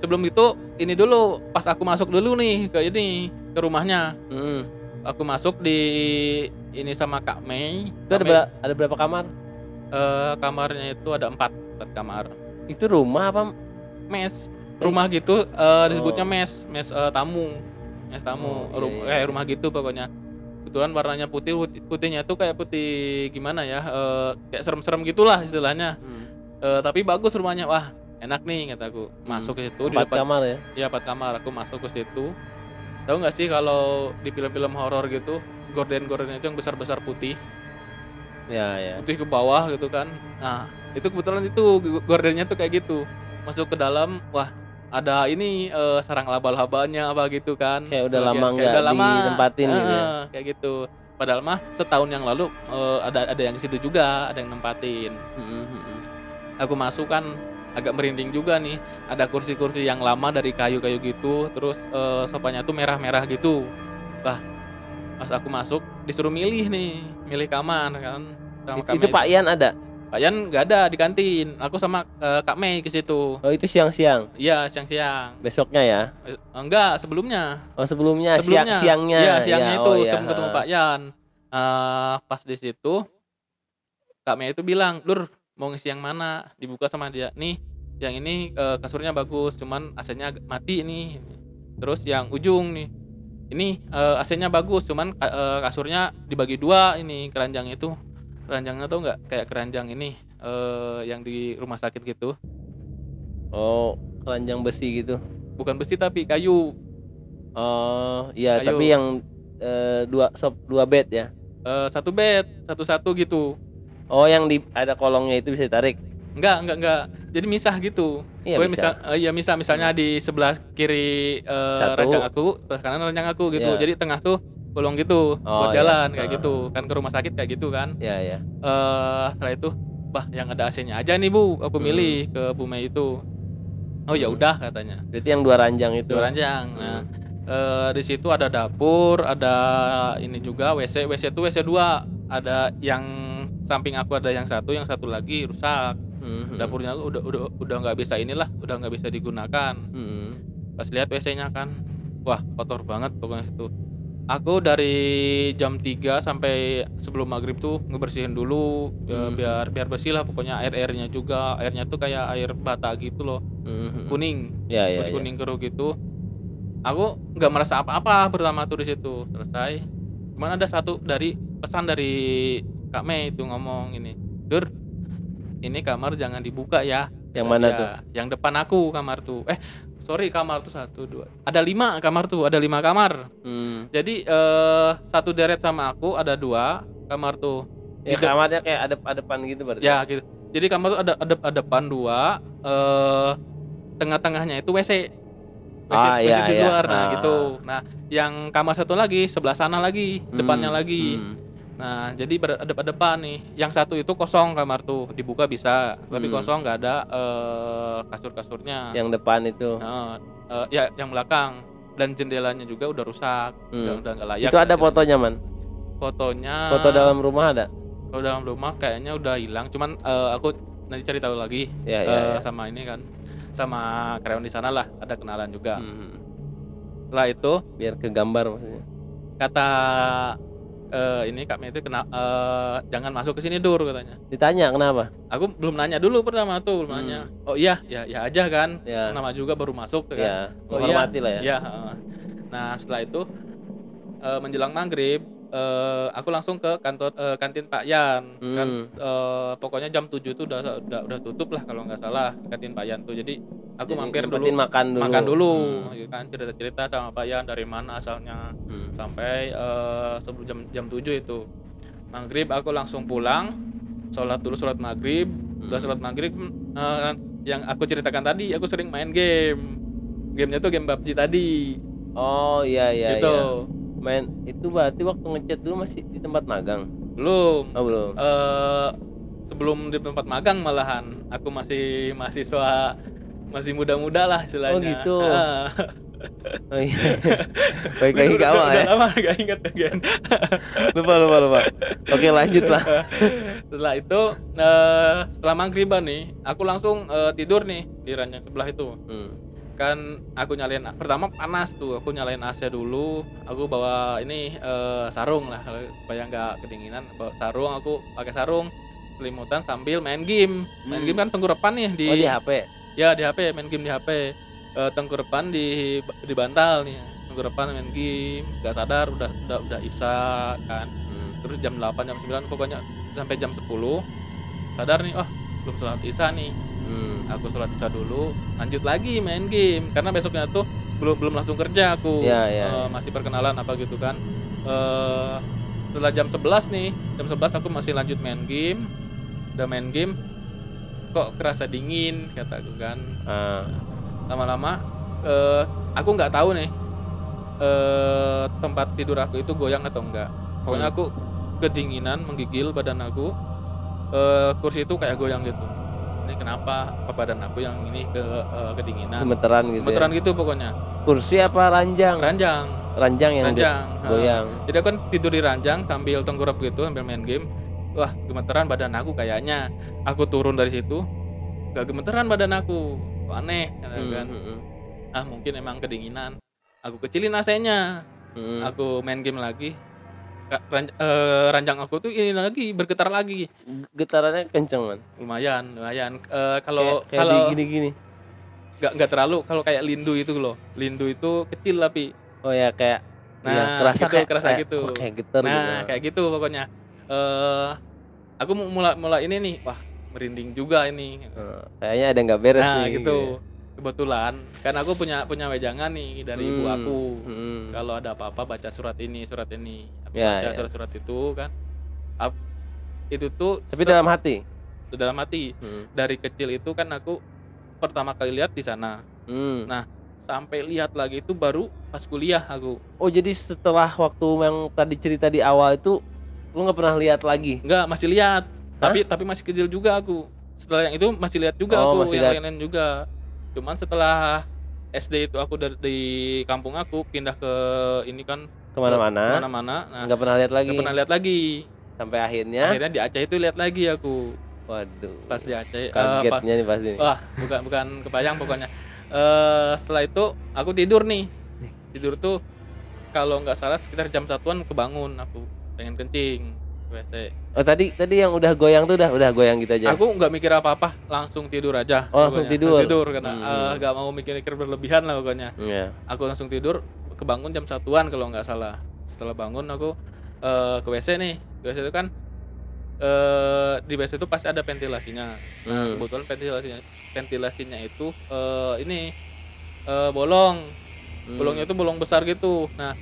Sebelum itu ini dulu, pas aku masuk dulu nih ke rumahnya. Aku masuk di ini sama Kak Mei. Itu ada berapa kamar? Kamarnya itu ada 4 kamar. Itu rumah apa? Mes. Rumah gitu disebutnya mes tamu. Mes tamu. Rumah gitu pokoknya. Kebetulan warnanya putihnya tuh kayak putih gimana ya? Kayak serem-serem gitulah istilahnya. Tapi bagus rumahnya. Wah, enak nih kataku. Masuk ke situ 4 kamar ya? Iya, 4 kamar. Aku masuk ke situ. Tahu nggak sih kalau di film-film horor gitu gorden-gordennya itu yang besar-besar putih, ya putih ke bawah gitu kan. Nah itu kebetulan itu gordennya tuh kayak gitu, masuk ke dalam, wah ada ini sarang laba-labanya apa gitu kan. Kayak udah lama nggak ditempatin gitu ya? Kayak gitu. Padahal mah setahun yang lalu ada yang ke situ juga, ada yang nempatin. Aku masuk kan agak merinding juga nih, ada kursi-kursi yang lama dari kayu-kayu gitu, terus sofanya tuh merah-merah gitu. Bah, pas aku masuk disuruh milih kamar kan. Itu Pak Yan ada? Pak Yan nggak ada di kantin, aku sama Kak Mei ke situ. Oh itu siang-siang? Iya siang-siang. Besoknya ya? Enggak, sebelumnya. Oh sebelumnya. Siangnya? Iya siangnya itu sebelum ketemu Pak Yan. Pas di situ Kak Mei itu bilang, Lur mau ngisi yang mana? Dibuka sama dia. Nih, yang ini kasurnya bagus, cuman AC-nya mati nih. Terus yang ujung nih. Ini AC-nya bagus, cuman kasurnya dibagi 2 ini keranjang itu. Keranjangnya tuh enggak kayak keranjang ini yang di rumah sakit gitu. Oh, keranjang besi gitu. Bukan besi tapi kayu. Oh, iya, kayu. Tapi yang 2 bed ya. 1 bed, satu-satu gitu. Oh, yang ada kolongnya itu bisa ditarik? Enggak. Jadi misah gitu. Iya, Misalnya di sebelah kiri ranjang aku, sebelah kanan ranjang aku gitu. Jadi tengah tuh bolong gitu buat jalan kayak gitu. Kan ke rumah sakit kayak gitu kan. Iya. Setelah itu, bah yang ada AC-nya aja nih Bu, aku milih ke Bu Mei itu. Oh ya udah katanya. Berarti yang 2 ranjang itu. 2 ranjang. Nah, Di situ ada dapur, ada ini juga WC. WC itu WC 2. Ada yang samping aku, ada yang satu lagi rusak. Dapurnya udah nggak bisa inilah, udah nggak bisa digunakan. Pas lihat WC-nya kan, wah kotor banget pokoknya itu. Aku dari jam 3 sampai sebelum maghrib tuh ngebersihin dulu, biar bersih lah pokoknya. Airnya juga, airnya tuh kayak air bata gitu loh, kuning, Ya, ya, ya. kuning keruh gitu. Aku nggak merasa apa-apa pertama tuh di situ. Selesai, cuman ada satu pesan dari Kak Mei itu ngomong ini, Dur, ini kamar jangan dibuka ya. Yang mana Ya, tuh? yang depan aku kamar tuh. Sorry, kamar tuh 1, 2. Ada 5 kamar tuh, ada 5 kamar. Jadi satu deret sama aku ada 2 kamar tuh. Ya kamarnya kayak adep-adepan gitu berarti. Ya gitu. Jadi kamar tuh ada depan 2, tengah-tengahnya itu WC. WC iya, di iya. luar, nah gitu. Nah, yang kamar satu lagi sebelah sana lagi, depannya lagi. Nah, jadi beradep-adepan nih. Yang satu itu kosong kamar tuh, dibuka bisa, tapi kosong, nggak ada kasur-kasurnya. Yang depan itu. Ya, yang belakang. Dan jendelanya juga udah rusak, udah nggak layak. Itu ada fotonya, Man? Fotonya. Foto dalam rumah ada? Kalau dalam rumah kayaknya udah hilang. Cuman aku nanti cari tahu lagi. Ya. Sama ini kan, sama karyawan di sana lah, ada kenalan juga. Setelah itu Biar ke gambar maksudnya. kata ini Kak Mei itu jangan masuk ke sini Dur, katanya. Ditanya kenapa? Aku belum nanya dulu pertama tuh, belum nanya. Oh iya, ya aja kan. Ya. Nama juga baru masuk kan. Ya, Oh menghormati lah ya. Iya, Nah, setelah itu menjelang maghrib, aku langsung ke kantin Pak Yan. Kan pokoknya jam 7 tuh udah tutup lah kalau nggak salah, kantin Pak Yan tuh. Jadi aku mampir dulu, makan dulu gitu kan, cerita-cerita sama Pak Yan dari mana asalnya. Sampai sebelum jam 7 itu maghrib aku langsung pulang, sholat maghrib. Udah sholat maghrib, yang aku ceritakan tadi, aku sering main gamenya tuh game PUBG tadi. Oh iya gitu. Main itu berarti waktu ngechat dulu masih di tempat magang? Belum. Oh belum. Sebelum di tempat magang malahan aku masih mahasiswa, masih muda-muda lah istilahnya. Oh gitu. Oh iya. Baik lagi ke awal ya. Udah lama gak inget kan. Lupa. Oke, lanjut lah. Setelah itu setelah maghriban nih, aku langsung tidur nih di ranjang sebelah itu. Kan aku nyalain, pertama panas tuh, aku nyalain AC dulu. Aku bawa ini sarung lah supaya nggak kedinginan. Bawa sarung, aku pakai sarung, selimutan sambil main game. Main game kan tenggorokan nih di. Oh di HP? Ya di HP, main game di HP. Tenggorokan di bantal nih, tenggorokan main game, nggak sadar udah isya kan. Terus jam 8 jam 9 pokoknya sampai jam 10 sadar nih, belum sholat isya nih. Aku sholat isya dulu, lanjut lagi main game karena besoknya tuh belum langsung kerja aku. Masih perkenalan apa gitu kan. Setelah jam 11 nih, jam 11 aku masih lanjut main game. Udah main game kok kerasa dingin kata aku kan. Lama-lama aku nggak tahu nih tempat tidur aku itu goyang atau enggak. Pokoknya aku kedinginan, menggigil badan aku. Kursi itu kayak goyang gitu. Ini kenapa badan aku yang ini kedinginan, gemeteran gitu pokoknya. Kursi apa ranjang? Ranjang yang goyang. Jadi aku kan tidur di ranjang sambil tengkurap gitu, sambil main game. Wah, gemeteran badan aku kayaknya. Aku turun dari situ, gak gemeteran badan aku. Aneh kan. Mungkin emang kedinginan. Aku kecilin AC-nya. Aku main game lagi. Ranjang aku tuh ini lagi bergetar lagi. Getarannya kenceng, Man? Lumayan. Kalau gini. Enggak terlalu. Kalau kayak lindu itu loh. Lindu itu kecil tapi. Oh ya kayak. Nah, kerasa gitu. Kayak getar nah, gitu. Kayak gitu pokoknya. Aku mulai ini nih. Wah, merinding juga ini. Kayaknya ada nggak beres nih. Nah, gitu. Kebetulan kan aku punya wejangan nih dari ibu aku. Kalau ada apa-apa baca surat ini. Aku baca surat-surat itu kan. Itu tuh tapi dalam hati. Dari kecil itu kan aku pertama kali lihat di sana. Nah, sampai lihat lagi itu baru pas kuliah aku. Oh, jadi setelah waktu yang tadi cerita di awal itu lu nggak pernah lihat lagi? Enggak, masih lihat. Tapi masih kecil juga aku. Setelah yang itu masih lihat juga aku, yang lain-lain juga. Cuman setelah SD itu aku dari kampung aku pindah ke ini kan Kemana-mana kemana-mana. Nah, nggak pernah lihat lagi. nggak pernah lihat lagi. Sampai akhirnya Akhirnya di Aceh itu lihat lagi aku. waduh, Pas di Aceh kagetnya nih pasti nih. wah, bukan kebayang pokoknya. Setelah itu aku tidur nih. Tidur tuh kalau nggak salah sekitar jam 1-an kebangun aku pengen kencing ke WC. Oh tadi yang udah goyang tuh udah goyang gitu aja. Aku nggak mikir apa-apa, langsung tidur aja. Oh, langsung pokoknya. tidur? Karena nggak mau mikir-mikir berlebihan lah pokoknya. Iya. Aku langsung tidur, kebangun jam 1-an kalau nggak salah. Setelah bangun aku ke WC nih. Ke WC itu kan di WC itu pasti ada ventilasinya. Nah, kebetulan ventilasinya itu bolong. Bolongnya itu bolong besar gitu. Nah,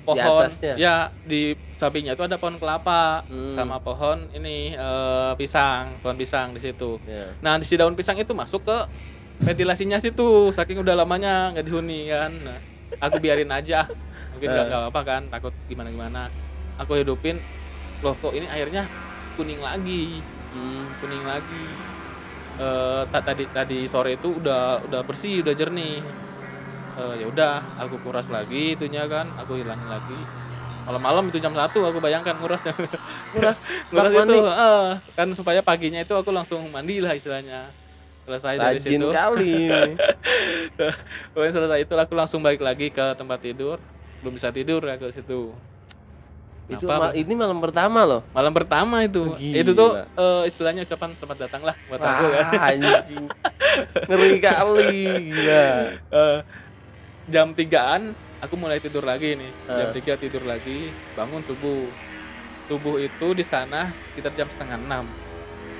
pohon atasnya? ya di sampingnya itu ada pohon kelapa sama pohon pohon pisang di situ. Yeah. Nah, di si daun pisang itu masuk ke ventilasinya situ, saking udah lamanya nggak dihuni kan. Nah, aku biarin aja, mungkin nggak apa-apa kan, takut gimana. Aku hidupin, loh kok ini airnya kuning lagi. Tadi sore itu udah bersih, udah jernih. Ya udah, aku kuras lagi itunya kan, aku hilangin lagi. Malam-malam itu jam 1 aku bayangkan ngurasnya. nguras itu kan supaya paginya itu aku langsung mandi lah istilahnya. Selesai dari situ. Rajin kali. Pokoknya selesai itu aku langsung balik lagi ke tempat tidur. Belum bisa tidur ya ke situ. Itu ini malam pertama loh. Malam pertama itu. Gila. Itu tuh istilahnya ucapan selamat datang lah buat aku kan. Anjing. Ngeri kali, gila. Jam 3-an aku mulai tidur lagi nih. Jam 3 tidur lagi, bangun subuh. Subuh itu di sana sekitar jam 5:30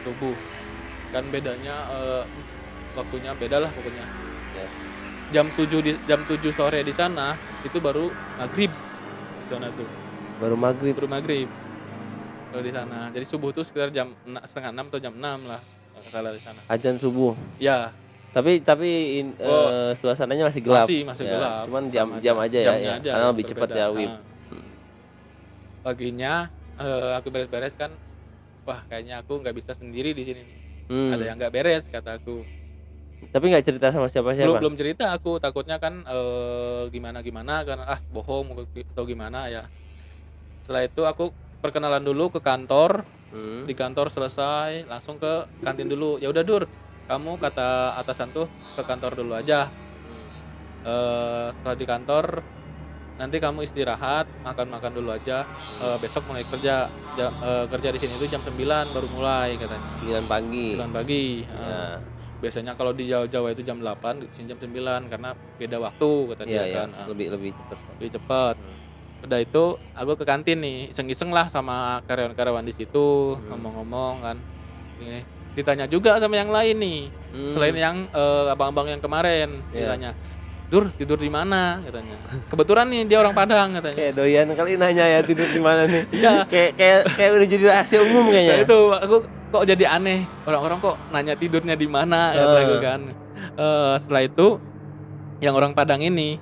subuh. Kan bedanya waktunya beda lah pokoknya. Ya. Jam 7 sore di sana itu baru maghrib di sana tuh. Baru maghrib Kalau di sana. Jadi subuh tuh sekitar jam 5:30 atau jam 6 lah. Enggak salah di sana. azan subuh. Ya, Tapi suasananya masih gelap. masih Ya, gelap. cuman Sama jam aja ya. jamnya aja Karena lebih berbeda. cepat ya, Wib. Paginya aku beres-beres kan. Wah, kayaknya aku nggak bisa sendiri di sini nih. Ada yang nggak beres kata aku. Tapi nggak cerita sama siapa-siapa. Belum cerita aku, takutnya kan gimana karena bohong atau gimana ya. Setelah itu aku perkenalan dulu ke kantor. Di kantor selesai langsung ke kantin dulu. Ya udah Dur, kamu kata atasan tuh ke kantor dulu aja. Setelah di kantor nanti kamu istirahat, makan dulu aja. Besok mulai kerja. Kerja di sini itu jam 9 baru mulai katanya. 9 pagi. 9 pagi. Ya. Biasanya kalau di Jawa itu jam 8, di sini jam 9 karena beda waktu katanya Iya, kan. lebih cepat. Lebih cepat. Udah itu aku ke kantin nih, iseng-iseng lah sama karyawan-karyawan di situ, ngomong-ngomong kan. Ini ditanya juga sama yang lain nih. Selain yang abang-abang yang kemarin, ditanya, "Dur, tidur di mana?" katanya. Kebetulan nih dia orang Padang katanya. Kayak doyan kali nanya ya tidur di mana nih. Iya. kayak udah jadi rahasia umum Nah, kayaknya. itu aku kok jadi aneh. Orang-orang kok nanya tidurnya di mana kata aku kan. Setelah itu yang orang Padang ini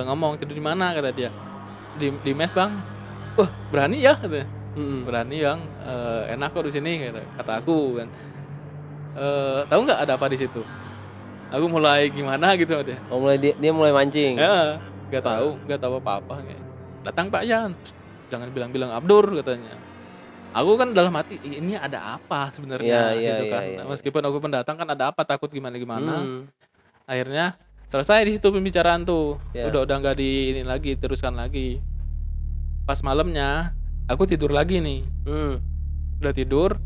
ngomong, "Tidur di mana?" kata dia. Di mes Bang. Wah, berani ya katanya. Berani Bang, enak kok di sini kata aku kan. Tahu nggak ada apa di situ? Aku mulai gimana gitu dia. Oh, dia mulai mancing. Ya, nggak tahu apa-apa. Datang Pak Yan, jangan bilang-bilang Abdur katanya. Aku kan dalam hati ini ada apa sebenarnya gitu kan. Iya. Meskipun aku pendatang kan ada apa, takut gimana. Akhirnya selesai di situ pembicaraan tuh. Ya. Udah nggak teruskan lagi. Pas malamnya aku tidur lagi nih. Udah tidur.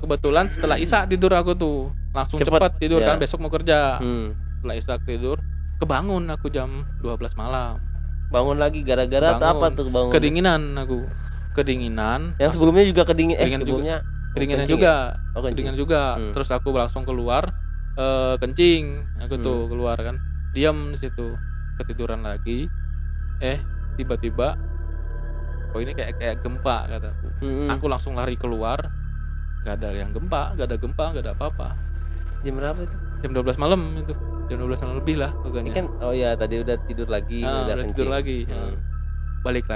Kebetulan setelah Isya tidur aku tuh langsung cepat tidur kan besok mau kerja. Setelah Isya tidur, kebangun aku jam 12 malam. Bangun lagi gara-gara apa tuh bangun? Kedinginan. Yang sebelumnya juga kedinginan juga. Oh, Kedinginan juga. Terus aku langsung keluar kencing. Aku tuh keluar kan. Diam di situ. Ketiduran lagi. Tiba-tiba kok ini kayak gempa kataku. Aku langsung lari keluar. Gak ada yang gempa, gak ada apa-apa. Jam berapa itu? Jam 12 malam itu. Jam 12 malam lebih lah pokoknya. Kan tadi udah tidur lagi, udah kencing. Tidur lagi. Balik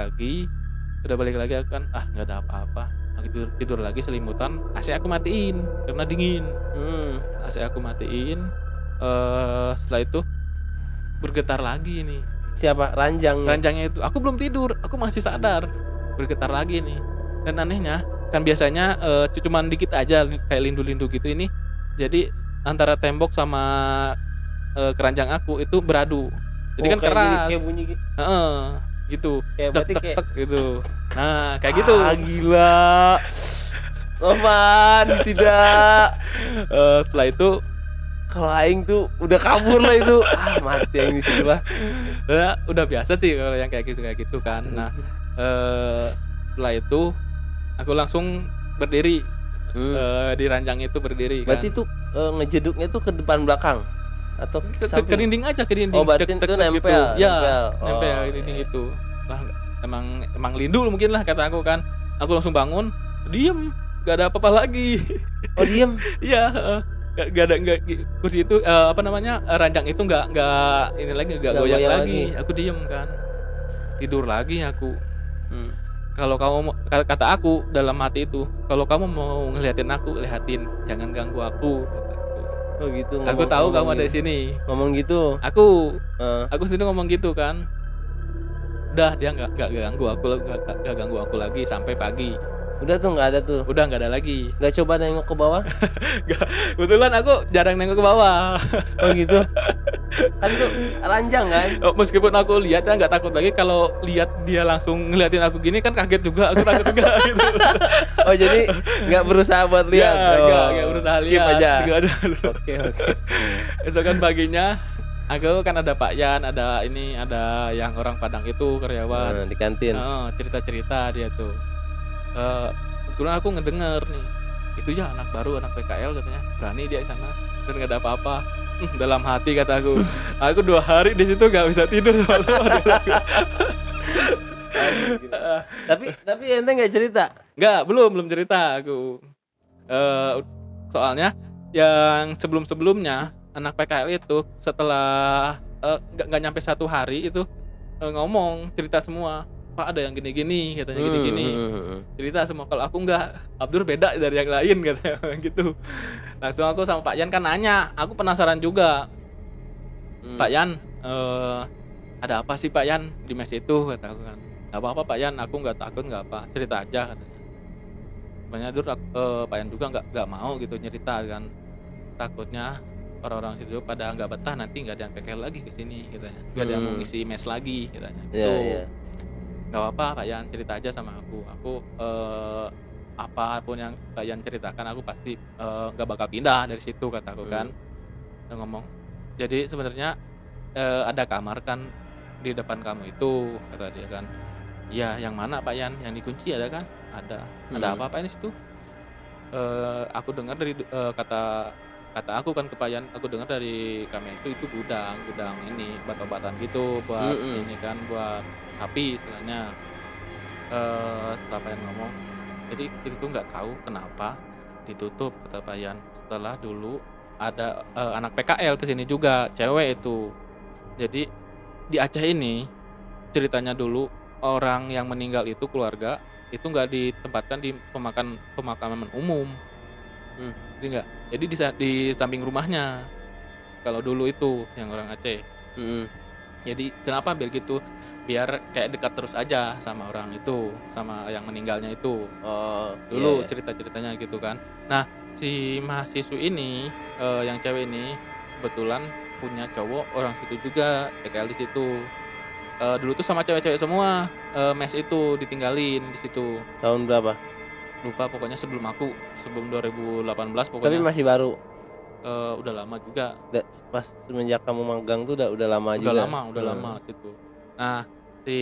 lagi aku kan nggak ada apa-apa. Aku tidur lagi selimutan, AC aku matiin karena dingin. AC aku matiin. Setelah itu bergetar lagi nih. Siapa? Ranjang. Ranjangnya itu, aku belum tidur, aku masih sadar, bergetar lagi nih. Dan anehnya, kan biasanya cuman dikit aja kayak lindu-lindu gitu, ini jadi antara tembok sama keranjang aku itu beradu. Jadi kan keras. Kayak bunyi gitu. Heeh, gitu. Kayak Tek berarti tek kayak tek gitu. Nah, kayak gitu. Gila. Roman, tidak. Setelah itu Kalau aing tuh udah kabur lah itu. Mati aing di situ lah. udah biasa sih kalau yang kayak gitu kan. Nah, setelah itu aku langsung berdiri di ranjang itu berdiri kan. Berarti tuh ngejeduknya tuh ke depan belakang atau ke dinding aja, ke dinding. Oh, berarti itu nempel. Gitu. Ya, nempel ke dinding itu. Lah, emang lindu mungkin lah kata aku kan. Aku langsung bangun, diem, gak ada apa-apa lagi. Oh, diem. Iya, gak ada kursi itu ranjang itu nggak ini lagi nggak goyang lagi. Aku diem kan, tidur lagi aku. Kalau kamu kata aku dalam hati itu, kalau kamu mau ngeliatin aku, lihatin, jangan ganggu aku. Oh gitu. Aku tahu kamu ada di sini. Ngomong gitu. Aku sendiri ngomong gitu kan. Udah, dia nggak ganggu aku, nggak ganggu aku lagi sampai pagi. Udah tuh nggak ada tuh. Udah nggak ada lagi. Nggak coba nengok ke bawah? Kebetulan aku jarang nengok ke bawah. Oh gitu. Kan tuh ranjang kan. Oh, meskipun aku lihat ya nggak takut lagi, kalau lihat dia langsung ngeliatin aku gini kan kaget juga. Aku takut juga gitu. Oh jadi nggak berusaha buat lihat? Nggak berusaha skip lihat. aja. Skip aja. Oke. Esokan paginya aku kan ada Pak Yan, ada yang orang Padang itu karyawan. Di kantin. Cerita-cerita dia tuh. Kebetulan aku ngedenger nih, itu ya anak baru, anak PKL katanya, berani dia di sana dan nggak ada apa-apa. Dalam hati kataku, aku 2 hari di situ nggak bisa tidur malam. Tapi ente nggak cerita? Nggak, belum cerita aku. Soalnya yang sebelumnya anak PKL itu setelah nggak nyampe 1 hari itu ngomong cerita semua. Pak, ada yang gini-gini katanya, gini-gini. Cerita semua. Kalau aku enggak, Abdur beda dari yang lain katanya gitu. Langsung aku sama Pak Yan kan nanya, aku penasaran juga. Pak Yan, ada apa sih Pak Yan di mes itu, kata aku kan. Gak apa-apa Pak Yan, aku nggak takut, nggak apa, cerita aja katanya. Sebenarnya Pak Yan juga nggak mau gitu cerita kan. Takutnya orang-orang situ pada nggak betah, nanti nggak ada yang PKL lagi ke sini katanya. Nggak ada yang mau ngisi mes lagi katanya. Iya. Gak apa-apa Pak Yan, cerita aja sama aku apapun yang Pak Yan ceritakan aku pasti gak bakal pindah dari situ, kataku kan. Dia ngomong, jadi sebenarnya ada kamar kan di depan kamu itu, kata dia kan. Iya, yang mana Pak Yan? Yang dikunci ada kan? Ada apa ini situ? Aku dengar dari kata aku kan ke Pak Yan, aku dengar dari kami itu gudang ini obat-obatan gitu buat ini kan, buat sapi istilahnya. Setelah Pak Yan ngomong, jadi itu nggak tahu kenapa ditutup, kata Pak Yan. Setelah dulu ada anak PKL kesini juga, cewek itu. Jadi di Aceh ini ceritanya dulu orang yang meninggal itu keluarga itu nggak ditempatkan di pemakaman umum. Jadi nggak. Jadi di samping rumahnya. Kalau dulu itu yang orang Aceh. Jadi kenapa biar gitu? Biar kayak dekat terus aja sama orang itu, sama yang meninggalnya itu. Dulu cerita-ceritanya gitu kan. Nah, si mahasiswi ini yang cewek ini kebetulan punya cowok orang situ juga, PKL di situ. Dulu tuh sama cewek-cewek semua, mes itu ditinggalin di situ. Tahun berapa? Lupa pokoknya sebelum 2018 pokoknya. Tapi masih baru. Udah lama juga. Pas semenjak kamu magang tuh udah lama juga. Udah lama gitu. Nah, si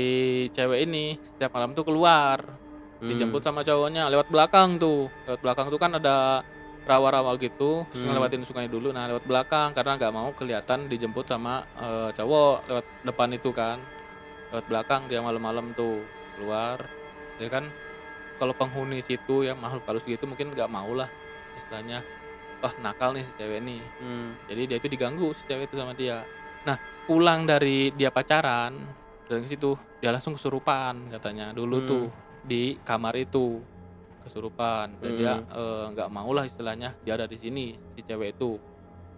cewek ini setiap malam tuh keluar, dijemput sama cowoknya lewat belakang tuh. Lewat belakang tuh kan ada rawa-rawa gitu, terus ngelewatin sungai dulu. Nah, lewat belakang karena nggak mau kelihatan dijemput sama cowok lewat depan itu kan. Lewat belakang dia malam-malam tuh keluar. Ya kan kalau penghuni situ yang makhluk halus gitu mungkin nggak mau lah istilahnya. Wah, nakal nih si cewek ini. Jadi dia itu diganggu si cewek itu sama dia. Nah, pulang dari dia pacaran dari situ dia langsung kesurupan katanya dulu tuh di kamar itu kesurupan. Dan dia nggak mau lah istilahnya dia ada di sini si cewek itu.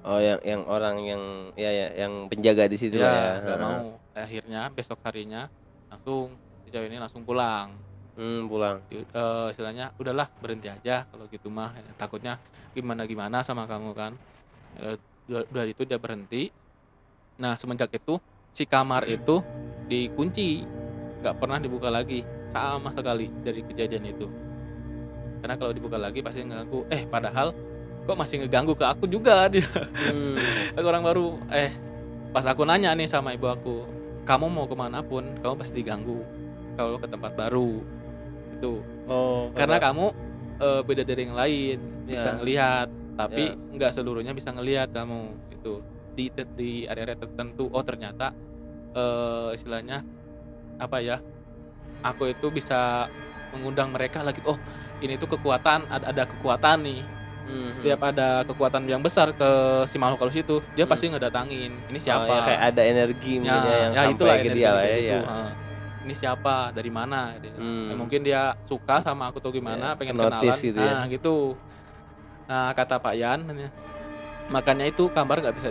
Oh, yang orang yang yang penjaga di situ lah ya. Ya nggak mau. Akhirnya besok harinya langsung si cewek ini langsung pulang. Pulang. Istilahnya udahlah berhenti aja kalau gitu mah, takutnya gimana sama kamu kan. Dari itu dia berhenti. Nah semenjak itu si kamar itu dikunci, nggak pernah dibuka lagi sama sekali dari kejadian itu. Karena kalau dibuka lagi pasti ngeganggu. Padahal kok masih ngeganggu ke aku juga dia. Aku orang baru. Pas aku nanya nih sama ibu aku, kamu mau kemana pun kamu pasti diganggu kalau ke tempat baru itu. Karena kamu beda dari yang lain, bisa Ya. ngelihat, tapi nggak seluruhnya bisa ngelihat kamu itu di area-area tertentu. Oh ternyata istilahnya apa ya? Aku itu bisa mengundang mereka lagi. Oh ini tuh kekuatan, ada kekuatan nih. Setiap ada kekuatan yang besar ke si makhluk halus itu, dia pasti ngedatangin. Ini siapa? Oh, ya, kayak ada energi mungkin yang itulah sampai ke dia lah energi ya. itu. Ini siapa? Dari mana? Mungkin dia suka sama aku tuh gimana, pengen kenalan. Gitu ya. Gitu. Nah kata Pak Yan, makanya itu kamar nggak bisa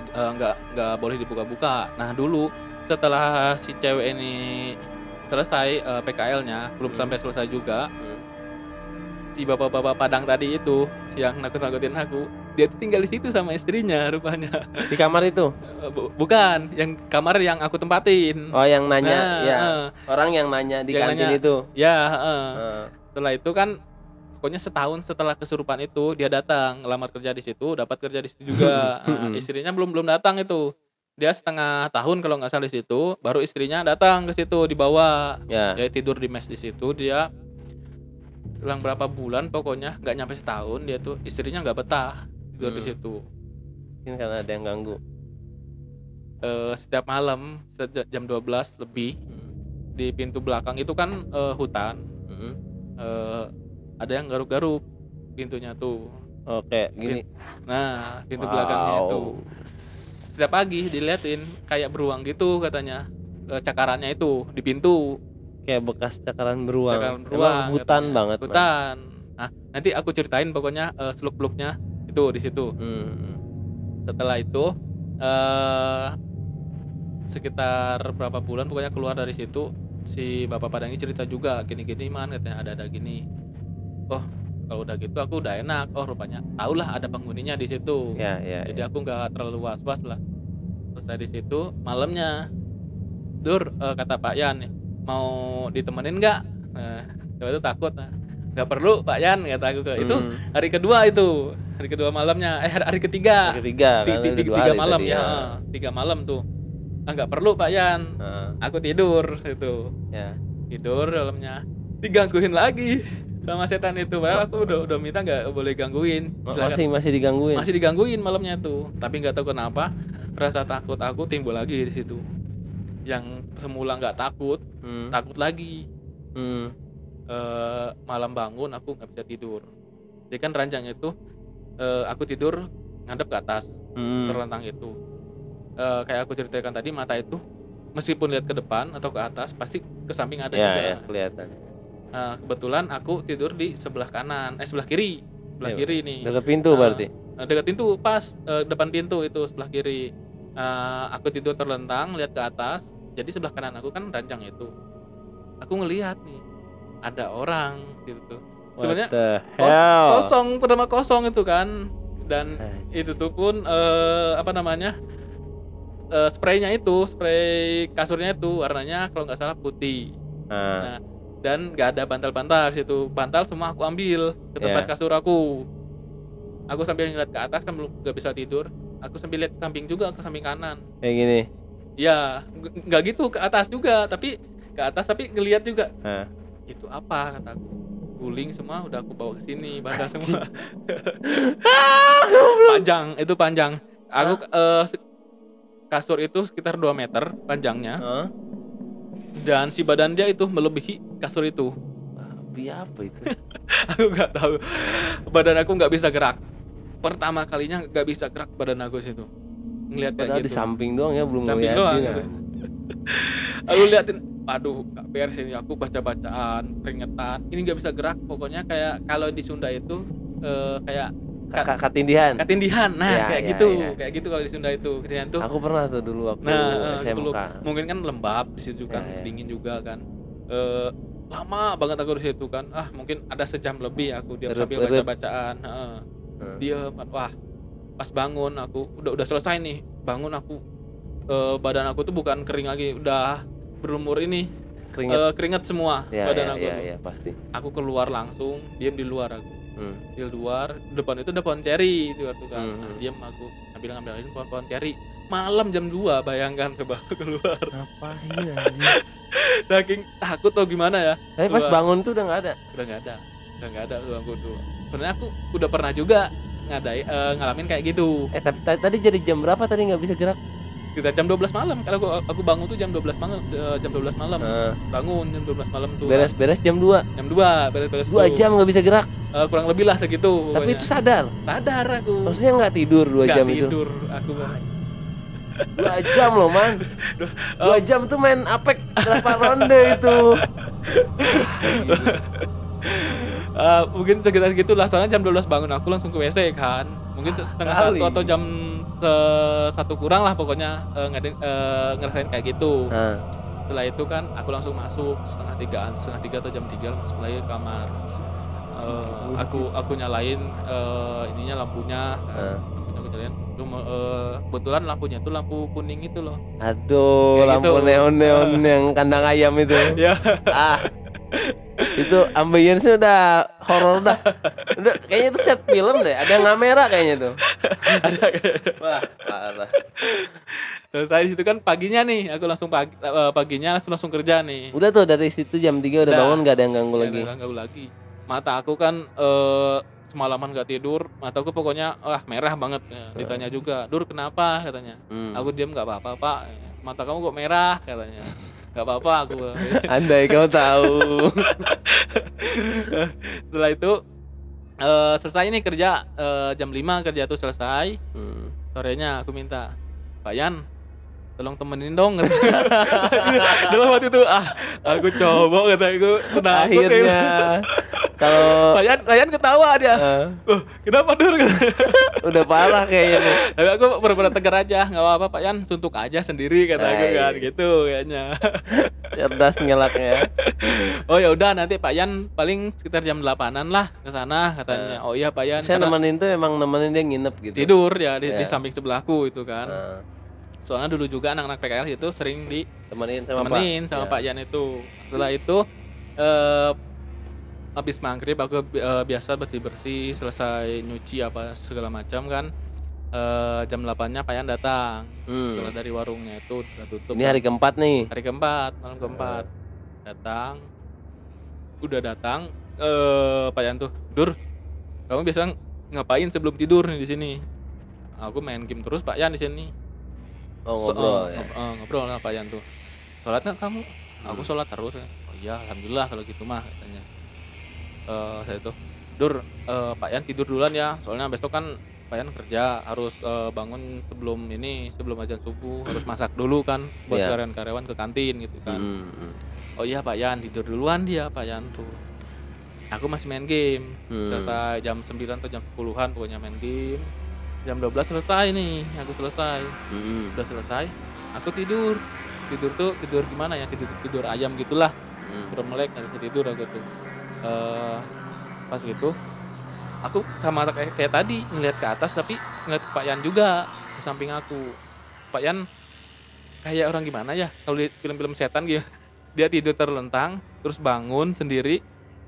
nggak boleh dibuka-buka. Nah dulu setelah si cewek ini selesai PKL-nya, belum sampai selesai juga, si bapak-bapak Padang tadi itu yang nakut-nakutin aku, dia tuh tinggal di situ sama istrinya rupanya. Di kamar itu? Bukan, yang kamar yang aku tempatin. Oh, yang nanya, Nah, orang yang nanya di yang kantin nanya. itu. Ya, setelah itu kan pokoknya setahun setelah kesurupan itu dia datang ngelamar kerja di situ, dapat kerja di situ juga. Istrinya belum datang itu. Dia setengah tahun kalau nggak salah di situ, baru istrinya datang ke situ dibawa. Dia tidur di mes di situ. Dia selang berapa bulan pokoknya nggak nyampe setahun dia tuh istrinya nggak betah tidur di situ. Mungkin karena ada yang ganggu. Setiap malam jam 12 lebih di pintu belakang itu kan hutan. Ada yang garuk-garuk pintunya tuh. Oke, gini. Nah, pintu belakangnya itu. Setiap pagi diliatin kayak beruang gitu katanya. Cakarannya itu di pintu. Kayak bekas cakaran beruang. Emang hutan katanya. banget. Hutan. Nah, nanti aku ceritain pokoknya seluk-beluknya itu di situ. Setelah itu sekitar berapa bulan pokoknya keluar dari situ, si Bapak Padang ini cerita juga gini-gini man katanya ada gini. Oh, kalau udah gitu aku udah enak. Oh, rupanya tahulah ada penghuninya di situ. Jadi aku nggak terlalu was-was lah. Selesai di situ malamnya, Dur kata Pak Yan nih, mau ditemenin nggak? Nah, coba itu takut. Nggak perlu Pak Yan kata aku ke. Itu hari kedua malamnya. Hari ketiga. Tiga malam ya. 3 malam tuh. Nggak perlu Pak Yan. Aku tidur itu. Tidur dalamnya. Digangguin lagi sama setan itu. Padahal aku udah minta nggak boleh gangguin. Masih digangguin. Masih digangguin malamnya tuh. Tapi nggak tahu kenapa rasa takut aku timbul lagi di situ. Yang semula nggak takut, takut lagi. Malam bangun aku nggak bisa tidur. Jadi kan ranjang itu aku tidur ngadep ke atas terlentang itu. Kayak aku ceritakan tadi, mata itu meskipun lihat ke depan atau ke atas pasti ke samping ada juga. Ya, kelihatan. Kebetulan aku tidur di sebelah kiri nih. Dekat pintu berarti. Dekat pintu pas depan pintu itu sebelah kiri. Aku tidur terlentang lihat ke atas. Jadi sebelah kanan aku kan ranjang itu. Aku ngelihat nih ada orang gitu. Sebenarnya pertama kosong itu kan. Dan itu tuh pun spraynya itu, spray kasurnya itu warnanya kalau nggak salah putih. Nah, dan nggak ada bantal-bantal situ. Bantal semua aku ambil ke tempat kasur aku. Aku sambil ngeliat ke atas kan belum nggak bisa tidur. Aku sambil lihat ke samping juga, ke samping kanan. Kayak gini. Ya, nggak gitu ke atas juga, tapi ke atas tapi ngelihat juga. Itu apa kataku? Guling semua udah aku bawa ke sini, bantal semua. Panjang. Aku kasur itu sekitar 2 meter panjangnya. Dan si badan dia itu melebihi kasur itu. Apa itu? Aku nggak tahu. Badan aku nggak bisa gerak. Pertama kalinya nggak bisa gerak badan aku situ. Ngeliat kayak gitu. Di samping doang ya, belum samping ngeliatin. Doang, gitu. Aku liatin, aduh gak beres ini, aku baca-bacaan, keringetan. Ini nggak bisa gerak. Pokoknya kayak kalau di Sunda itu kayak Katindihan. Katindihan. Nah, Ya, kayak ya, gitu. ya. Kayak gitu kalau di Sunda itu. Katindihan tuh. Aku pernah tuh dulu waktu Nah, gitu SMK. loh. Mungkin kan lembab di situ kan, Ya, ya. dingin juga kan. Lama banget aku di situ kan. Mungkin ada sejam lebih aku diam sambil Erup-erup. baca-bacaan. Diam. Wah, pas bangun aku udah selesai nih. Bangun aku badan aku tuh bukan kering lagi, udah berlumur ini. Keringat semua badan aku. Iya, pasti. Aku keluar langsung, diam di luar aku. Di luar, depan itu ada pohon ceri di luar tuh kan. Nah, diam aku sambil ngambilin pohon ceri. Malam jam 2 bayangkan coba keluar. Ngapain anjing? Saking takut atau gimana ya. Tapi pas bangun tuh udah nggak ada. Udah nggak ada tuh aku tuh. Sebenarnya aku udah pernah juga ngalamin kayak gitu. Tapi tadi jadi jam berapa tadi nggak bisa gerak? Kita jam 12 malam. Kalau aku bangun tuh jam 12 malam, Bangun jam 12 malam tuh. Beres-beres jam 2. Jam 2 beres-beres 2 jam nggak bisa gerak. Kurang lebih lah segitu. Tapi pokoknya. itu sadar aku. Maksudnya nggak tidur 2 jam itu. Nggak tidur aku. 2 jam loh man. 2 jam tuh main Apex berapa ronde itu. Mungkin sekitar gitulah, soalnya jam 12 bangun aku langsung ke WC kan. Mungkin setengah Kali. 1 atau jam 1 kurang lah pokoknya ngerasain kayak gitu. Setelah itu kan aku langsung masuk setengah 3 atau jam 3 masuk lagi ke kamar. Aku nyalain ininya lampunya. Aku nyalain. Kebetulan lampunya tuh lampu kuning itu loh. Aduh, Kayak lampu gitu. neon yang kandang ayam itu. Ya. Itu ambience-nya udah horor dah. Udah kayaknya itu set film deh. Ada kamera kayaknya tuh. Ada Wah, parah. Terus saya di situ kan paginya nih, aku langsung paginya langsung kerja nih. Udah tuh dari situ jam 3 udah Udah. bangun nggak ada yang ganggu Nggak lagi. ada ganggu lagi. Mata aku kan semalaman gak tidur, mata aku pokoknya merah banget. Ditanya juga, "Dur kenapa?" katanya. Aku diam, "Nggak apa-apa Pak, mata kamu kok merah?" katanya. "Nggak apa-apa aku." Andai kau tahu. Setelah itu selesai nih kerja, jam 5 kerja tuh selesai. Sorenya aku minta, "Pak Yan, tolong temenin dong." Dalam waktu itu aku coba kata aku penakut. Akhirnya kalau Pak Yan ketawa dia. Kenapa Dur? udah parah kayaknya nih. Tapi aku bener-bener tegar aja, nggak apa-apa Pak Yan, suntuk aja sendiri kata aku kan, Nice. gitu kayaknya. Cerdas ngelaknya. Oh ya udah, nanti Pak Yan paling sekitar jam 8-an lah ke sana katanya. Oh iya Pak Yan. Saya karena nemenin tuh emang nemenin dia nginep gitu. tidur ya di Ya. samping sebelahku itu kan. Soalnya dulu juga anak-anak PKL itu sering Temenin sama ditemenin Pak. sama Ya. Pak Yan itu. Setelah itu habis maghrib aku biasa bersih-bersih, selesai nyuci apa segala macam kan. Jam 8-nya Pak Yan datang. Setelah dari warungnya itu udah tutup. Ini hari keempat nih. Hari keempat, malam keempat. Datang. Udah datang Pak Yan tuh, "Dur, kamu biasa ngapain sebelum tidur nih di sini?" Aku main game terus Pak Yan di sini. Oh, ngobrol ya. Ngobrol lah Pak Yan tuh. "Sholat nggak kamu?" "Aku sholat terus." "Oh iya, alhamdulillah kalau gitu mah," katanya. Saya tuh, "Dur, Pak Yan tidur duluan ya, soalnya besok kan Pak Yan kerja, harus bangun sebelum azan subuh, harus masak dulu kan buat Iya. karyawan-karyawan ke kantin gitu kan." "Oh iya Pak Yan, tidur duluan dia Pak Yan tuh." Aku masih main game. Selesai jam 9 atau jam 10-an pokoknya main game. Jam 12 selesai nih, aku selesai. Udah selesai, aku tidur. Tidur gimana ya? Tidur ayam gitulah. Udah melek, nggak bisa tidur aku tuh. Pas gitu, aku sama kayak tadi ngeliat ke atas tapi ngeliat Pak Yan juga di samping aku. Pak Yan kayak orang gimana ya? Kalau di film-film setan gitu, dia tidur terlentang, terus bangun sendiri,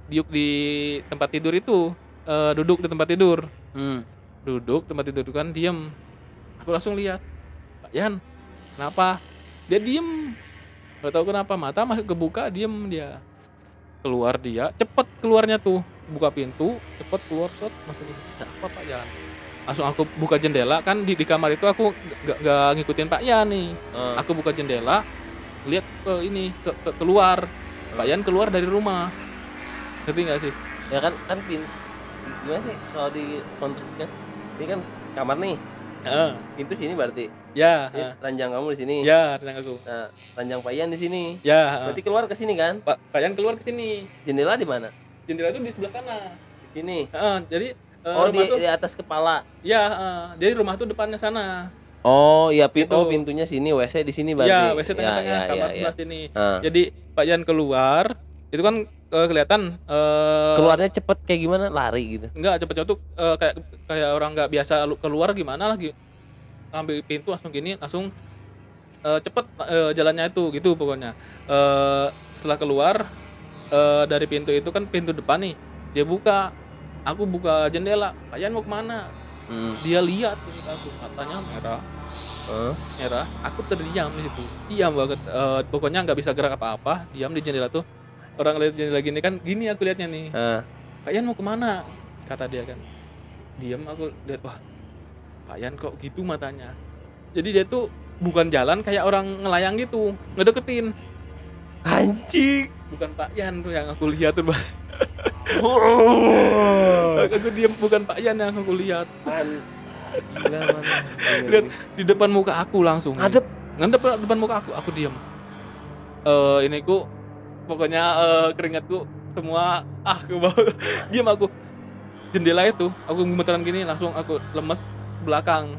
duduk di tempat tidur itu, duduk di tempat tidur. Duduk tempat tidur kan diem. Aku langsung lihat, "Pak Yan, kenapa?" Dia diem, nggak tahu kenapa, mata masih kebuka, diem dia. Keluar dia, cepet keluarnya tuh, buka pintu, cepet keluar, masuk. "Apa Pak Yan?" Langsung aku buka jendela kan di kamar itu aku nggak ngikutin Pak Yan nih. Aku buka jendela, lihat ke keluar. Pak Yan keluar dari rumah. Ngerti nggak sih? Ya kan gimana sih kalau di konstruksinya? Ini kan kamar nih. Pintu sini berarti. Ya. Ini ranjang kamu di sini. Ya, tenang aku. Nah, ranjang Pak Yan di sini. Ya. Berarti keluar ke sini kan? Pak Yan keluar ke sini. Jendela di mana? Jendela itu di sebelah sana. Di sini. Jadi Oh, rumah tuh di atas kepala. ya, jadi rumah tuh depannya sana. Oh, iya Gitu. pintunya sini, WC di sini Iya, berarti. WC tengah-tengah, kamar sebelah sini. Heeh. Jadi Pak Yan keluar, itu kan kelihatan Keluarnya cepet kayak gimana? Lari gitu. enggak cepet-cepet tuh kayak kayak orang nggak biasa keluar gimana lagi. Ambil pintu langsung gini, langsung cepet jalannya itu gitu pokoknya. Setelah keluar dari pintu itu kan pintu depan nih, dia buka. Aku buka jendela, Pak Yan mau kemana? Dia lihat aku, matanya merah. Merah, aku terdiam di situ, diam banget, pokoknya nggak bisa gerak apa-apa, diam di jendela tuh. Orang lihat jendela gini kan, gini aku lihatnya nih. Pak Yan mau kemana? Kata dia kan. Diam aku lihat, wah Pak Yan kok gitu matanya. Jadi dia tuh bukan jalan kayak orang ngelayang gitu, ngedeketin. Anjing. Bukan Pak Yan tuh yang aku lihat tuh, Bang. Oh. Aku diam, bukan Pak Yan yang aku lihat. Gila man. Lihat di depan muka aku langsung. Ngadep. Ngadep depan muka aku diam. Ini ku pokoknya keringatku semua ke bawah. Diam aku. Jendela itu aku gemeteran gini, langsung aku lemes belakang.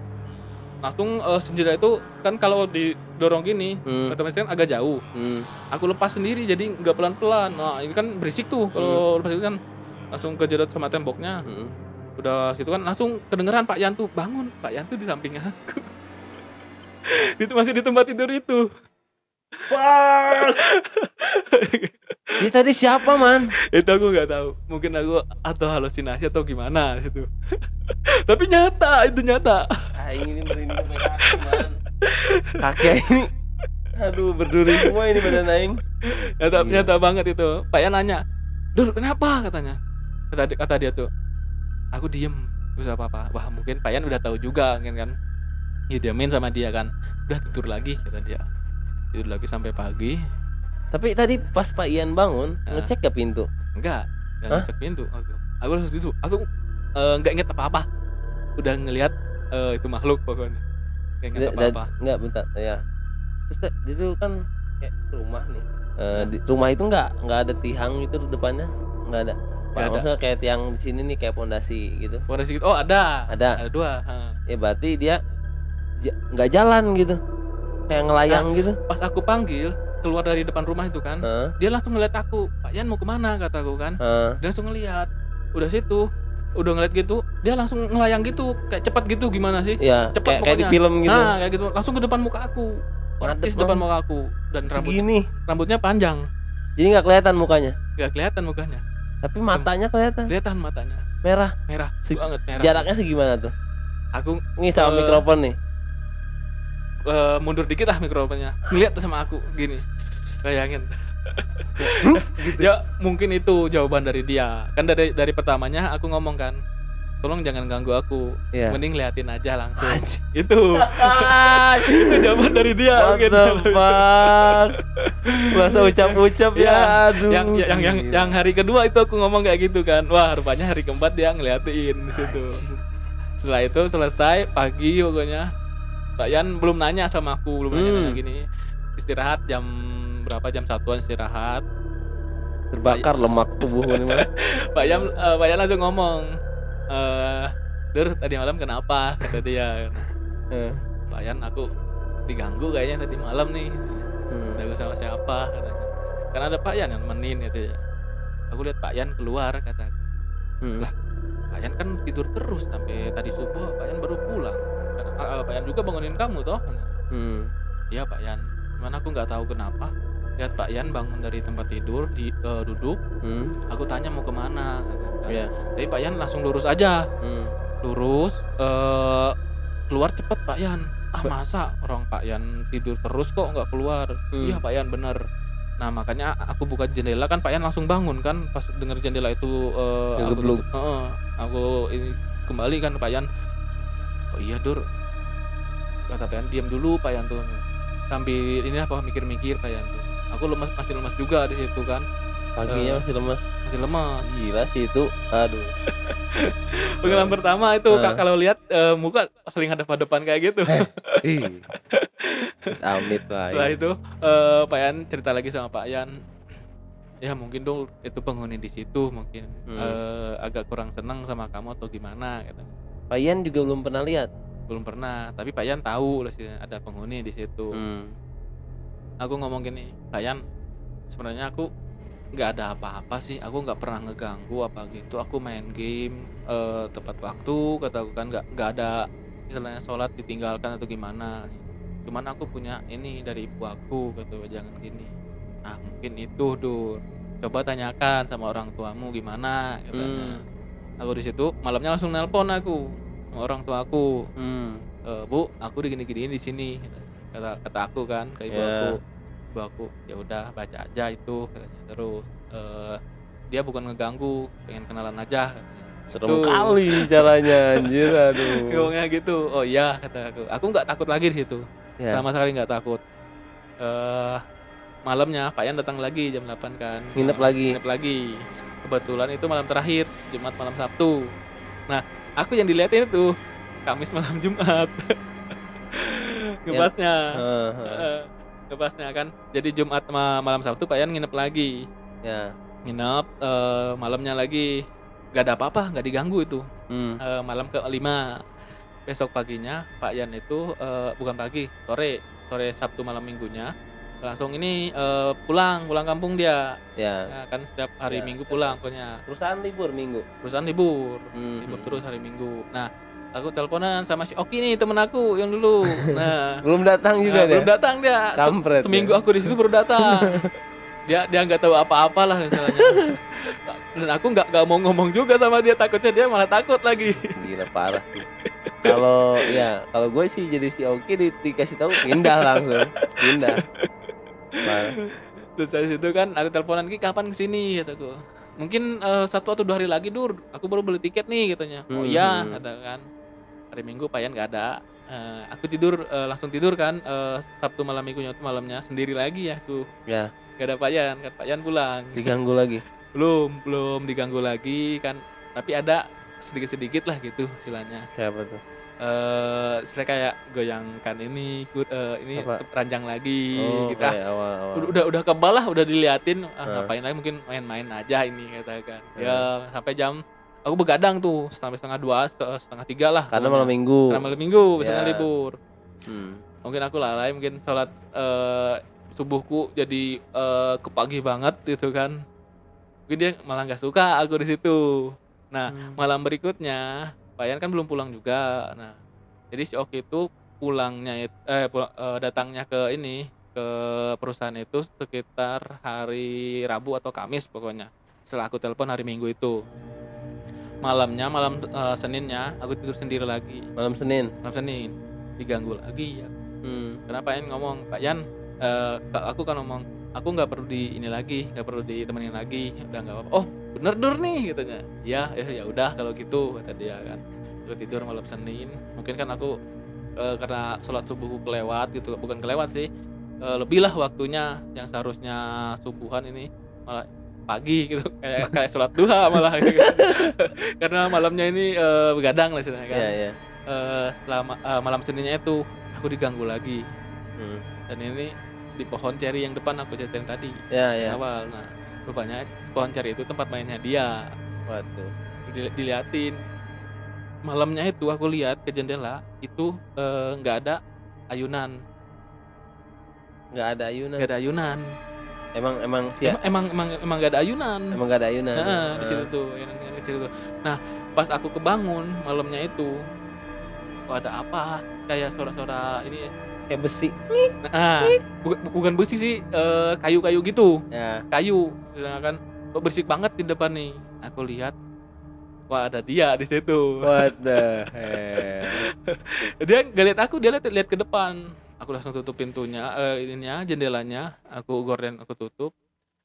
Langsung jendela itu kan kalau didorong gini, otomatis kan agak jauh. Aku lepas sendiri jadi nggak pelan-pelan. Nah, ini kan berisik tuh kalau lepas itu kan langsung kejedot sama temboknya. Udah situ kan langsung kedengeran Pak Yan tuh, bangun. Pak Yan tuh di samping aku. Itu masih di tempat tidur itu. Fuck. Ini tadi siapa man? Itu aku nggak tahu. Mungkin aku atau halusinasi atau gimana situ. Tapi nyata, itu nyata. Ini merinding sampai kaki man. Kaki ini. Aduh, berduri semua ini badan aing. Nyata banget itu. Pak Yan nanya, "Dur, kenapa?" katanya. Kata dia tuh. Aku diem, gak usah apa-apa. Wah, mungkin Pak Yan udah tahu juga kan. Ya diamin sama dia kan. Udah tidur lagi kata dia. Tidur lagi sampai pagi. Tapi tadi pas Pak Ian bangun, ngecek ke pintu? Enggak ngecek pintu aku langsung tidur. Aku enggak inget apa-apa. Udah ngelihat itu makhluk pokoknya. Enggak inget apa-apa. Enggak, bentar. Ya. Terus itu kan kayak rumah nih. Di rumah itu enggak ada tiang gitu di depannya? Enggak ada. Maksudnya kayak tiang di sini nih kayak pondasi gitu. Pondasi gitu. Oh, ada. Ada 2. Ya berarti dia enggak jalan gitu. Kayak ngelayang gitu. Pas aku panggil keluar dari depan rumah itu kan, dia langsung ngeliat aku. Pak Yan mau kemana kataku kan. Dia langsung ngeliat. Udah situ, udah ngeliat gitu, dia langsung ngelayang gitu, kayak cepat gitu gimana sih? Ya, cepat kayak di film gitu. Nah, kayak gitu, langsung ke depan muka aku. Persis depan muka aku dan rambutnya panjang. Jadi nggak kelihatan mukanya? Nggak kelihatan mukanya. Tapi matanya kelihatan. Kelihatan matanya. Merah Banget merah. Jaraknya segimana tuh? Aku ini sama mikrofon nih. Mundur dikit lah mikrofonnya. Ngeliat sama aku gini. Bayangin. Gitu. Ya mungkin itu jawaban dari dia. Kan dari pertamanya aku ngomong kan, tolong jangan ganggu aku. Mending liatin aja langsung. Itu jawaban dari dia. What the fuck. Masa ucap-ucap ya. Aduh. Yang hari kedua itu aku ngomong kayak gitu kan. Wah, rupanya hari keempat dia ngeliatin di situ. Setelah itu selesai pagi pokoknya. Pak Yan belum nanya sama aku, belum nanya gini. Istirahat jam berapa, jam 1-an istirahat. Terbakar lemak tubuh ini. Pak Yan langsung ngomong, "Dur, tadi malam kenapa?" kata dia. Pak Yan, aku diganggu kayaknya tadi malam nih. Udah sama siapa katanya. Kan ada Pak Yan yang nemenin gitu ya. Aku lihat Pak Yan keluar kata. Lah, Pak Yan kan tidur terus sampai tadi subuh. Pak Yan baru pulang. Pak Yan juga bangunin kamu toh? Iya Pak Yan. Cuman aku nggak tahu kenapa. Lihat Pak Yan bangun dari tempat tidur, duduk. Aku tanya mau kemana. Tapi Pak Yan langsung lurus aja. Lurus. Keluar cepet Pak Yan. Masa orang Pak Yan tidur terus kok nggak keluar? Iya Pak Yan bener. Nah makanya aku buka jendela kan Pak Yan langsung bangun kan pas denger jendela itu aku ini kembali kan Pak Yan. Oh iya Dur, kata Pak Yan, diam dulu Pak Yan tuh sambil ini apa mikir-mikir Pak Yan tuh. Aku masih lemas juga di situ kan. Paginya masih lemas. Gila sih itu. Aduh. Pengalaman pertama itu kalau lihat muka saling hadap-hadapan kayak gitu. Amit lah. Setelah itu Pak Yan cerita lagi sama Pak Yan. ya mungkin dong itu penghuni di situ mungkin Hmm. agak kurang senang sama kamu atau gimana gitu. Pak Ian juga belum pernah lihat. Belum pernah, tapi Pak Yan tahu lah sih ada penghuni di situ. Aku ngomong gini, Pak Yan, sebenarnya aku nggak ada apa-apa sih, aku nggak pernah ngeganggu apa gitu, aku main game tepat waktu, kata aku kan nggak ada istilahnya sholat ditinggalkan atau gimana. Cuman aku punya ini dari ibu aku, kata jangan gini. Nah mungkin itu Dur, coba tanyakan sama orang tuamu gimana, katanya. Aku di situ malamnya langsung nelpon aku sama orang tua aku. Bu, aku digini-giniin di sini, kata aku kan ke ibu aku. Ibu aku, ya udah baca aja itu, katanya. Terus dia bukan ngeganggu, pengen kenalan aja, katanya. Serem Tuh. kali caranya, anjir, aduh. Ngomongnya gitu. Oh iya, kata aku. Aku nggak takut lagi di situ. Ya. Sama sekali nggak takut. Malamnya Pak Yan datang lagi jam 8 kan. Nginep lagi. Nginep lagi. Kebetulan itu malam terakhir, Jumat malam Sabtu. Nah, aku yang dilihatin itu Kamis malam Jumat. Ngepasnya. Ngepasnya kan. Jadi Jumat malam Sabtu Pak Yan nginep lagi. Ya. Nginep malamnya lagi nggak ada apa-apa, nggak diganggu itu. Malam ke-5. Besok paginya Pak Yan itu bukan pagi, sore Sabtu malam minggunya langsung ini pulang kampung dia. Ya. Nah, kan setiap hari Ya, Minggu setiap pulang pokoknya. Perusahaan libur Minggu. Perusahaan libur. Libur terus hari Minggu. Nah, aku teleponan sama si Oki nih temen aku yang dulu. Nah, Belum datang juga dia. belum datang dia. Kampret. Seminggu aku di situ baru datang. dia nggak tahu apa-apa lah misalnya. Dan aku nggak mau ngomong juga sama dia, takutnya dia malah takut lagi. Gila parah sih. Kalau gue sih jadi si Oki dikasih tahu pindah langsung. Pindah. Parah. Terus dari situ kan aku teleponan, Ki kapan kesini, kataku. Mungkin 1 atau 2 hari lagi Dur, aku baru beli tiket nih, katanya. Oh iya, katakan. Hari Minggu Pak Yan nggak ada. Aku tidur langsung tidur kan. Sabtu malam Minggunya itu malamnya sendiri lagi ya aku. Ya. Gak ada Pak Yan, kan Pak Yan pulang. Diganggu lagi. Belum diganggu lagi kan. Tapi ada sedikit-sedikit lah gitu istilahnya. Siapa tuh? Saya kayak goyangkan ini Apa? ranjang lagi gitu. Kayak awal-awal. Udah kebal lah, udah diliatin. Ngapain lagi, mungkin main-main aja ini, katakan. Ya sampai jam aku begadang tuh sampai setengah 2, setengah 3 lah. Karena malam Minggu. Karena malam Minggu, besoknya Ya. libur. Mungkin aku lalai, mungkin sholat subuhku jadi ke pagi banget gitu kan. Mungkin dia malah nggak suka aku di situ. Nah, malam berikutnya Pak Yan kan belum pulang juga. Nah, jadi si Oki itu pulangnya datangnya ke perusahaan itu sekitar hari Rabu atau Kamis pokoknya. Setelah aku telepon hari Minggu itu. Malam Seninnya aku tidur sendiri lagi. Malam Senin. Diganggu lagi ya. Kenapa Yan ngomong, Pak Yan, aku kan ngomong, aku nggak perlu nggak perlu ditemenin lagi, udah nggak apa-apa. Oh bener Dur nih, katanya. Ya udah kalau gitu, kata dia kan. Aku tidur malam Senin, mungkin kan aku karena sholat subuhku kelewat gitu, bukan kelewat sih, lebih lah waktunya yang seharusnya subuhan ini malah pagi gitu, kayak sholat duha malah gitu. Karena malamnya ini begadang lah istilahnya kan. Iya. Setelah malam Seninnya itu aku diganggu lagi. Dan ini di pohon ceri yang depan aku ceritain tadi. Ya. Awal. Nah, rupanya pohon ceri itu tempat mainnya dia. Waduh. Diliatin. Malamnya itu aku lihat ke jendela itu nggak ada ayunan. Nggak ada ayunan. Nggak ada ayunan. Emang siap. Emang nggak ada ayunan. Emang nggak ada ayunan. Nah, di situ tuh, yang kecil itu. Nah, pas aku kebangun malamnya itu, kok ada apa? Kayak suara-suara ini. Kayak besi. Nah, bukan besi sih, kayu-kayu gitu. Ya. Kayu, misalkan kok berisik banget di depan nih. Aku lihat, wah ada dia di situ. What the hell? Dia nggak lihat aku, dia lihat ke depan. Aku langsung tutup pintunya, jendelanya, aku gorden, aku tutup.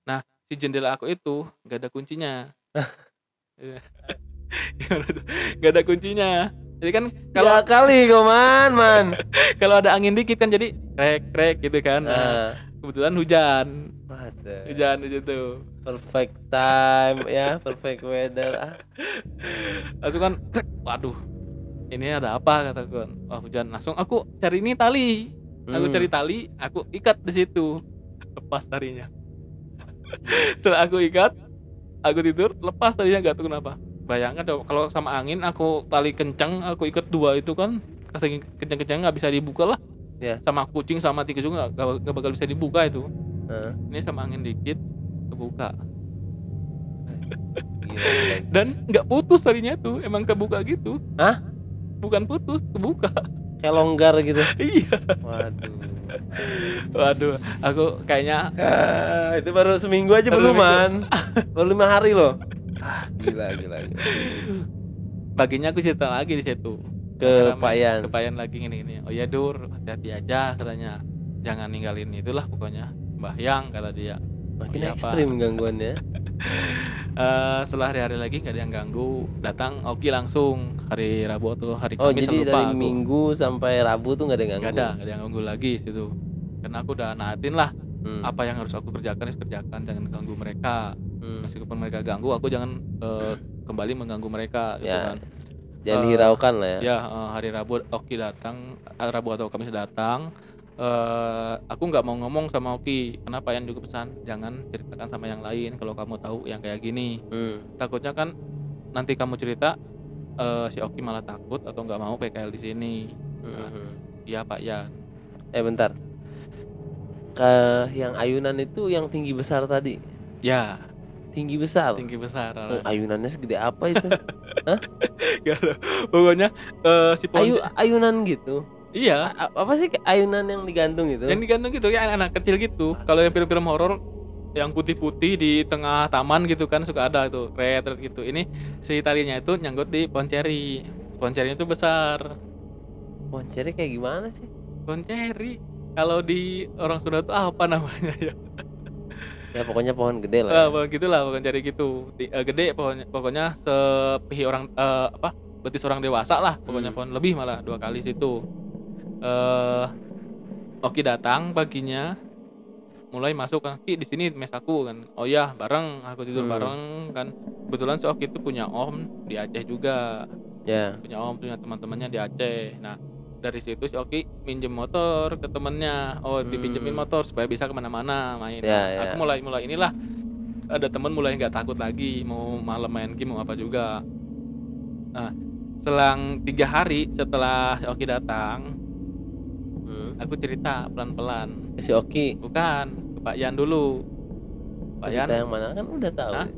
Nah, si jendela aku itu nggak ada kuncinya. Nggak ada kuncinya. Jadi kan kalau Ya kali kok man. kalau ada angin dikit kan jadi krek gitu kan. Nah, kebetulan hujan. Waduh. Hujan di situ. Perfect time ya, perfect weather. Langsung kan, waduh, ini ada apa, kataku. Wah hujan. Langsung aku cari ini tali. Aku cari tali, aku ikat di situ. Lepas talinya. Setelah aku ikat, aku tidur, lepas tadinya nggak tahu kenapa. Bayangkan coba kalau sama angin aku tali kencang, aku ikat 2 itu kan saking kencang-kencangnya nggak bisa dibuka lah. Ya. Sama kucing sama tikus juga nggak bakal bisa dibuka itu. Heeh. Ini sama angin dikit kebuka. Gila. Dan nggak putus talinya tuh, emang kebuka gitu. Hah? Bukan putus, kebuka. Kayak longgar gitu. Iya. Waduh. Waduh, aku kayaknya Itu baru seminggu aja Baru belum, Man. Baru 5 hari loh. Gila. paginya aku cerita lagi di situ. Ke Rame-rame. Pak Yan. Ke Pak Yan lagi gini. Oh ya Dur, hati-hati aja katanya. Jangan ninggalin itulah pokoknya. Sembahyang kata dia. Makin Iya, Pak. ekstrim gangguannya. Setelah hari-hari lagi gak ada yang ganggu, datang Oki langsung hari Rabu atau hari Oh, Kamis jadi lupa dari aku. Minggu sampai Rabu tuh nggak ada yang Gak ganggu. ada yang ganggu lagi situ. Karena aku udah naatin lah Hmm. apa yang harus aku kerjakan, jangan ganggu mereka. Hmm. Meskipun mereka ganggu, aku jangan kembali mengganggu mereka gitu Ya. kan. Jangan dihiraukan lah ya. Ya, hari Rabu Oki datang, Rabu atau Kamis datang. Aku nggak mau ngomong sama Oki, kenapa Yan juga pesan jangan ceritakan sama yang lain kalau kamu tahu yang kayak gini. Takutnya kan nanti kamu cerita si Oki malah takut atau nggak mau PKL di sini. Iya Pak Yan. Bentar. Yang ayunan itu yang tinggi besar tadi. Ya, Tinggi besar. tinggi besar. Ayunannya segede apa itu? Gak ada. Pokoknya si Ponce. Ayunan gitu. Iya. Apa sih ayunan yang digantung itu? Yang digantung gitu ya, anak kecil gitu. Kalau yang film-film horor yang putih-putih di tengah taman gitu kan suka ada itu red gitu. Ini si talinya itu nyangkut di pohon ceri. Pohon cerinya itu besar. Pohon ceri kayak gimana sih? Pohon ceri. Kalau di orang Sunda tuh apa namanya ya? Ya pokoknya pohon gede lah. Pohon gitulah, pohon ceri gitu. Gede pokoknya sepihi orang betis orang dewasa lah. Pokoknya pohon lebih malah 2 kali situ. Oki datang paginya, mulai masuk kan, Ki di sini mes aku kan. Oh ya bareng, aku tidur bareng kan. Kebetulan si Oki itu punya om di Aceh juga. Ya. Punya om, punya teman-temannya di Aceh. Nah dari situ si Oki minjem motor ke temennya. Oh dipinjemin motor supaya bisa kemana-mana main. Ya, Aku mulai inilah ada teman mulai nggak takut lagi mau malam main game mau apa juga. Nah selang 3 hari setelah si Oki datang, aku cerita pelan-pelan. Si Oki? Bukan, ke Pak Yan dulu. Pak Cerita Yan yang mana kan udah tahu. Hah?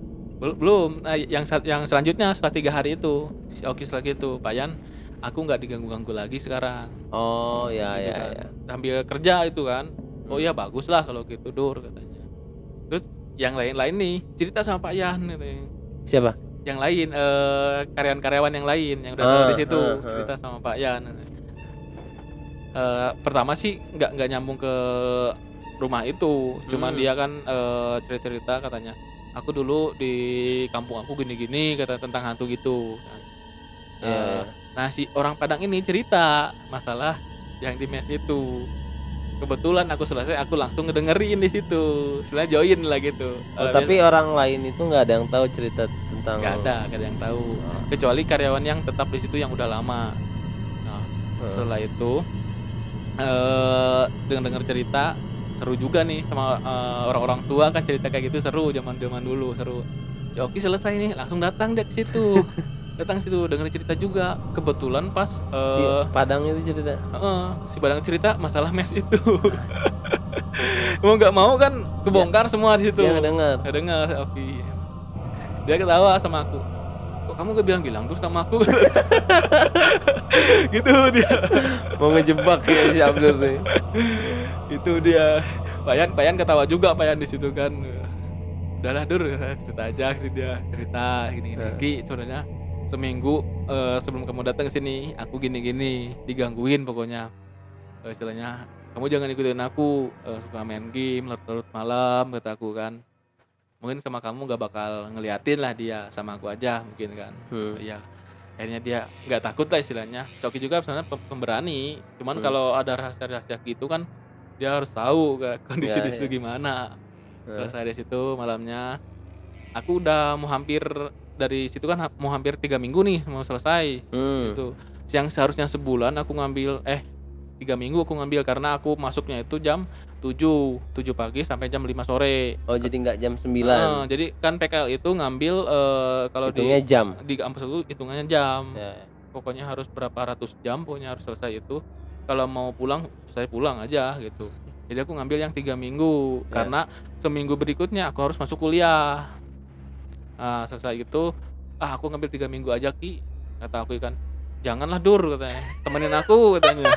Belum. Nah, yang selanjutnya setelah 3 hari itu si Oki setelah itu, Pak Yan, aku nggak diganggu-ganggu lagi sekarang. Oh ya Gitu ya kan. ya. Sambil kerja itu kan. Oh iya bagus lah kalau gitu Dur katanya. Terus yang lain-lain nih cerita sama Pak Yan gitu. Siapa? Yang lain karyawan-karyawan yang lain yang udah tahu di situ cerita sama Pak Yan. Pertama sih nggak nyambung ke rumah itu, cuman dia kan cerita katanya, aku dulu di kampung aku gini-gini kata tentang hantu gitu. Nah si orang Padang ini cerita masalah yang di mes itu. Kebetulan aku selesai, aku langsung ngedengerin di situ, setelah join lah gitu. Tapi orang lain itu nggak ada yang tahu cerita tentang. Nggak ada yang tahu, kecuali karyawan yang tetap di situ yang udah lama. Nah setelah itu dengar cerita seru juga nih sama orang-orang tua kan cerita kayak gitu seru zaman dulu seru. Si Oki selesai nih langsung datang deh ke situ. Datang situ denger cerita juga. Kebetulan pas si Padang itu cerita. Si Padang cerita masalah mes itu. Mau nggak mau kan kebongkar semua di situ. Dia ngedengar Oki. Dia ketawa sama aku. Kok kamu gak bilang terus sama aku? Gitu dia. Mau ngejebak ya si Abdur nih. Itu dia. Pak Yan ketawa juga Pak Yan di situ kan. Udahlah Dur, cerita aja sih dia. Cerita gini. Ki sebenarnya seminggu sebelum kamu datang ke sini, aku gini-gini, digangguin pokoknya. Istilahnya, kamu jangan ikutin aku, suka main game larut-larut malam kata aku kan. Mungkin sama kamu gak bakal ngeliatin lah dia, sama aku aja mungkin kan. Iya. Akhirnya dia nggak takut lah istilahnya. Coki juga sebenarnya pemberani, cuman kalau ada rahasia-rahasia gitu kan dia harus tahu kondisi di situ gimana. Selesai di situ malamnya, aku udah mau hampir dari situ kan mau hampir 3 minggu nih mau selesai. Gitu. Yang seharusnya sebulan aku ngambil 3 minggu aku ngambil karena aku masuknya itu jam 7 pagi sampai jam 5 sore. Oh, jadi nggak jam 9. Jadi kan PKL itu ngambil kalau Hitungnya jam. di kampus itu hitungannya jam. Ya. Pokoknya harus berapa ratus jam, pokoknya harus selesai itu. Kalau mau pulang, saya pulang aja gitu. Jadi aku ngambil yang 3 minggu Ya. karena seminggu berikutnya aku harus masuk kuliah. Selesai itu, aku ngambil 3 minggu aja Ki, kata aku kan. Janganlah Dur katanya, temenin aku katanya.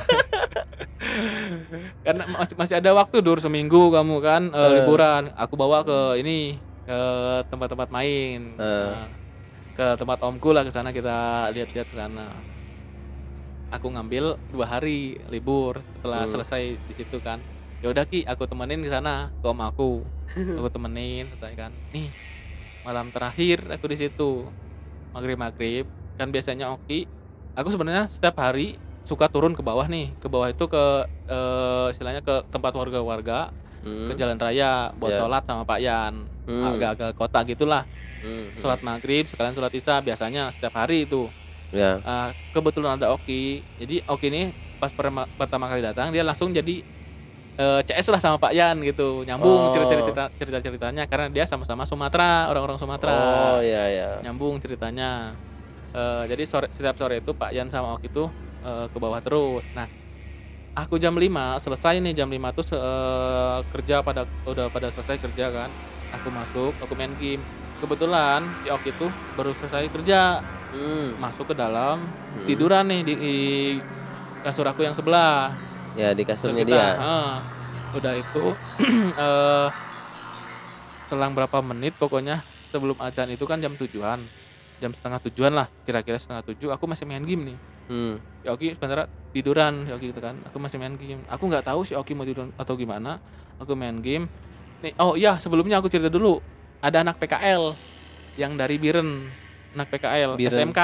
Karena masih ada waktu Dur, seminggu kamu kan liburan. Aku bawa ke ini, ke tempat-tempat main. Ke tempat omku lah, ke sana kita lihat-lihat ke sana. Aku ngambil 2 hari libur setelah selesai di situ kan. Ya udah Ki, aku temenin ke sana ke om aku. Aku temenin selesai kan. Nih, malam terakhir aku di situ. Maghrib kan biasanya Oki. Aku sebenarnya setiap hari suka turun ke bawah nih. Ke bawah itu ke istilahnya ke tempat warga-warga, ke jalan raya buat sholat sama Pak Yan. Agak-agak kota gitulah. Sholat maghrib sekalian sholat isya biasanya setiap hari itu. Ya. Kebetulan ada Oki. Jadi Oki ini pas pertama kali datang dia langsung jadi CS lah sama Pak Yan gitu, nyambung cerita-ceritanya karena dia sama-sama Sumatera, orang-orang Sumatera. Oh iya. Nyambung ceritanya. Jadi setiap sore itu Pak Yan sama Oki itu ke bawah terus. Nah, aku jam 5 selesai nih, jam 5 tuh kerja udah pada selesai kerja kan. Aku masuk, aku main game. Kebetulan si Oki itu baru selesai kerja. Masuk ke dalam, tiduran nih di kasur aku yang sebelah. Ya, di kasurnya kita, dia. Udah itu selang berapa menit pokoknya sebelum azan itu kan jam 7-an. Jam setengah 7-an lah, kira-kira setengah 7 aku masih main game nih. Si Oki sebenarnya tiduran, si Oki gitu kan. Aku masih main game. Aku nggak tahu si Oki mau tidur atau gimana. Aku main game. Nih, oh iya, sebelumnya aku cerita dulu. Ada anak PKL yang dari Biren. Anak PKL, Biren. SMK.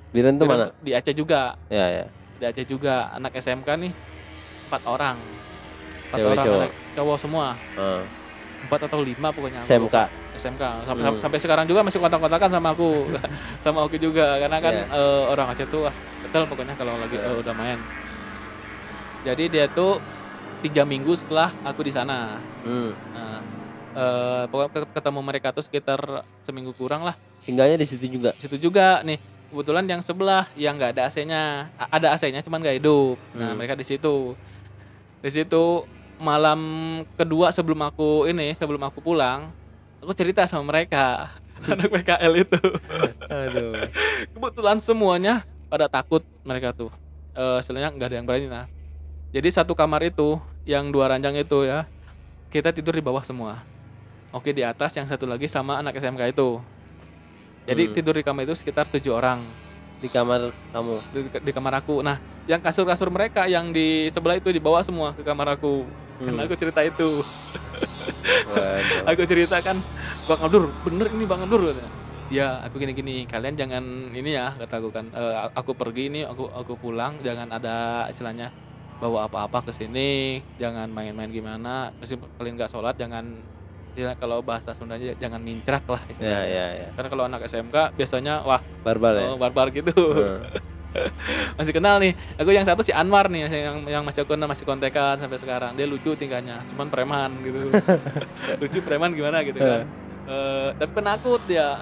Biren tuh mana? Di Aceh juga. Ya. Di Aceh juga, anak SMK nih 4 orang. 4 Cewek, orang cowok. anak cowok semua. 4 atau 5 pokoknya. SMK. Sampai sekarang juga masih kontak-kontakan sama aku. Sama Oki juga karena kan orang Aceh tuh betul pokoknya kalau lagi udah main. Jadi dia tuh 3 minggu setelah aku di sana. Nah, pokoknya ketemu mereka tuh sekitar seminggu kurang lah. Tinggalnya di situ juga. Situ juga nih. Kebetulan yang sebelah yang nggak ada AC-nya, ada AC-nya cuman nggak hidup. Nah mereka di situ. Di situ malam kedua sebelum aku pulang, aku cerita sama mereka anak PKL itu. Aduh. Kebetulan semuanya pada takut mereka tuh. Istilahnya nggak ada yang berani lah. Jadi satu kamar itu yang 2 ranjang itu ya, kita tidur di bawah semua. Oke, di atas, yang satu lagi sama anak SMK itu. Jadi tidur di kamar itu sekitar 7 orang. Di kamar kamu? Di kamar aku. Nah, yang kasur-kasur mereka yang di sebelah itu dibawa semua ke kamar aku. Karena aku cerita itu. Aku cerita kan, Bang Abdur, bener ini Bang Abdur. Ya, aku gini-gini. Kalian jangan ini ya, kata aku kan. Aku pergi ini, aku pulang. Jangan ada istilahnya bawa apa-apa ke sini. Jangan main-main gimana. Meskipun kalian nggak sholat, jangan. Kalau bahasa Sundanya jangan mincrak lah. Ya. Karena kalau anak SMK biasanya wah barbar ya. Barbar gitu. Masih kenal nih. Aku yang satu si Anwar nih yang masih kontekan sampai sekarang. Dia lucu tingkahnya, cuman preman gitu. Lucu preman gimana gitu kan. Tapi penakut dia.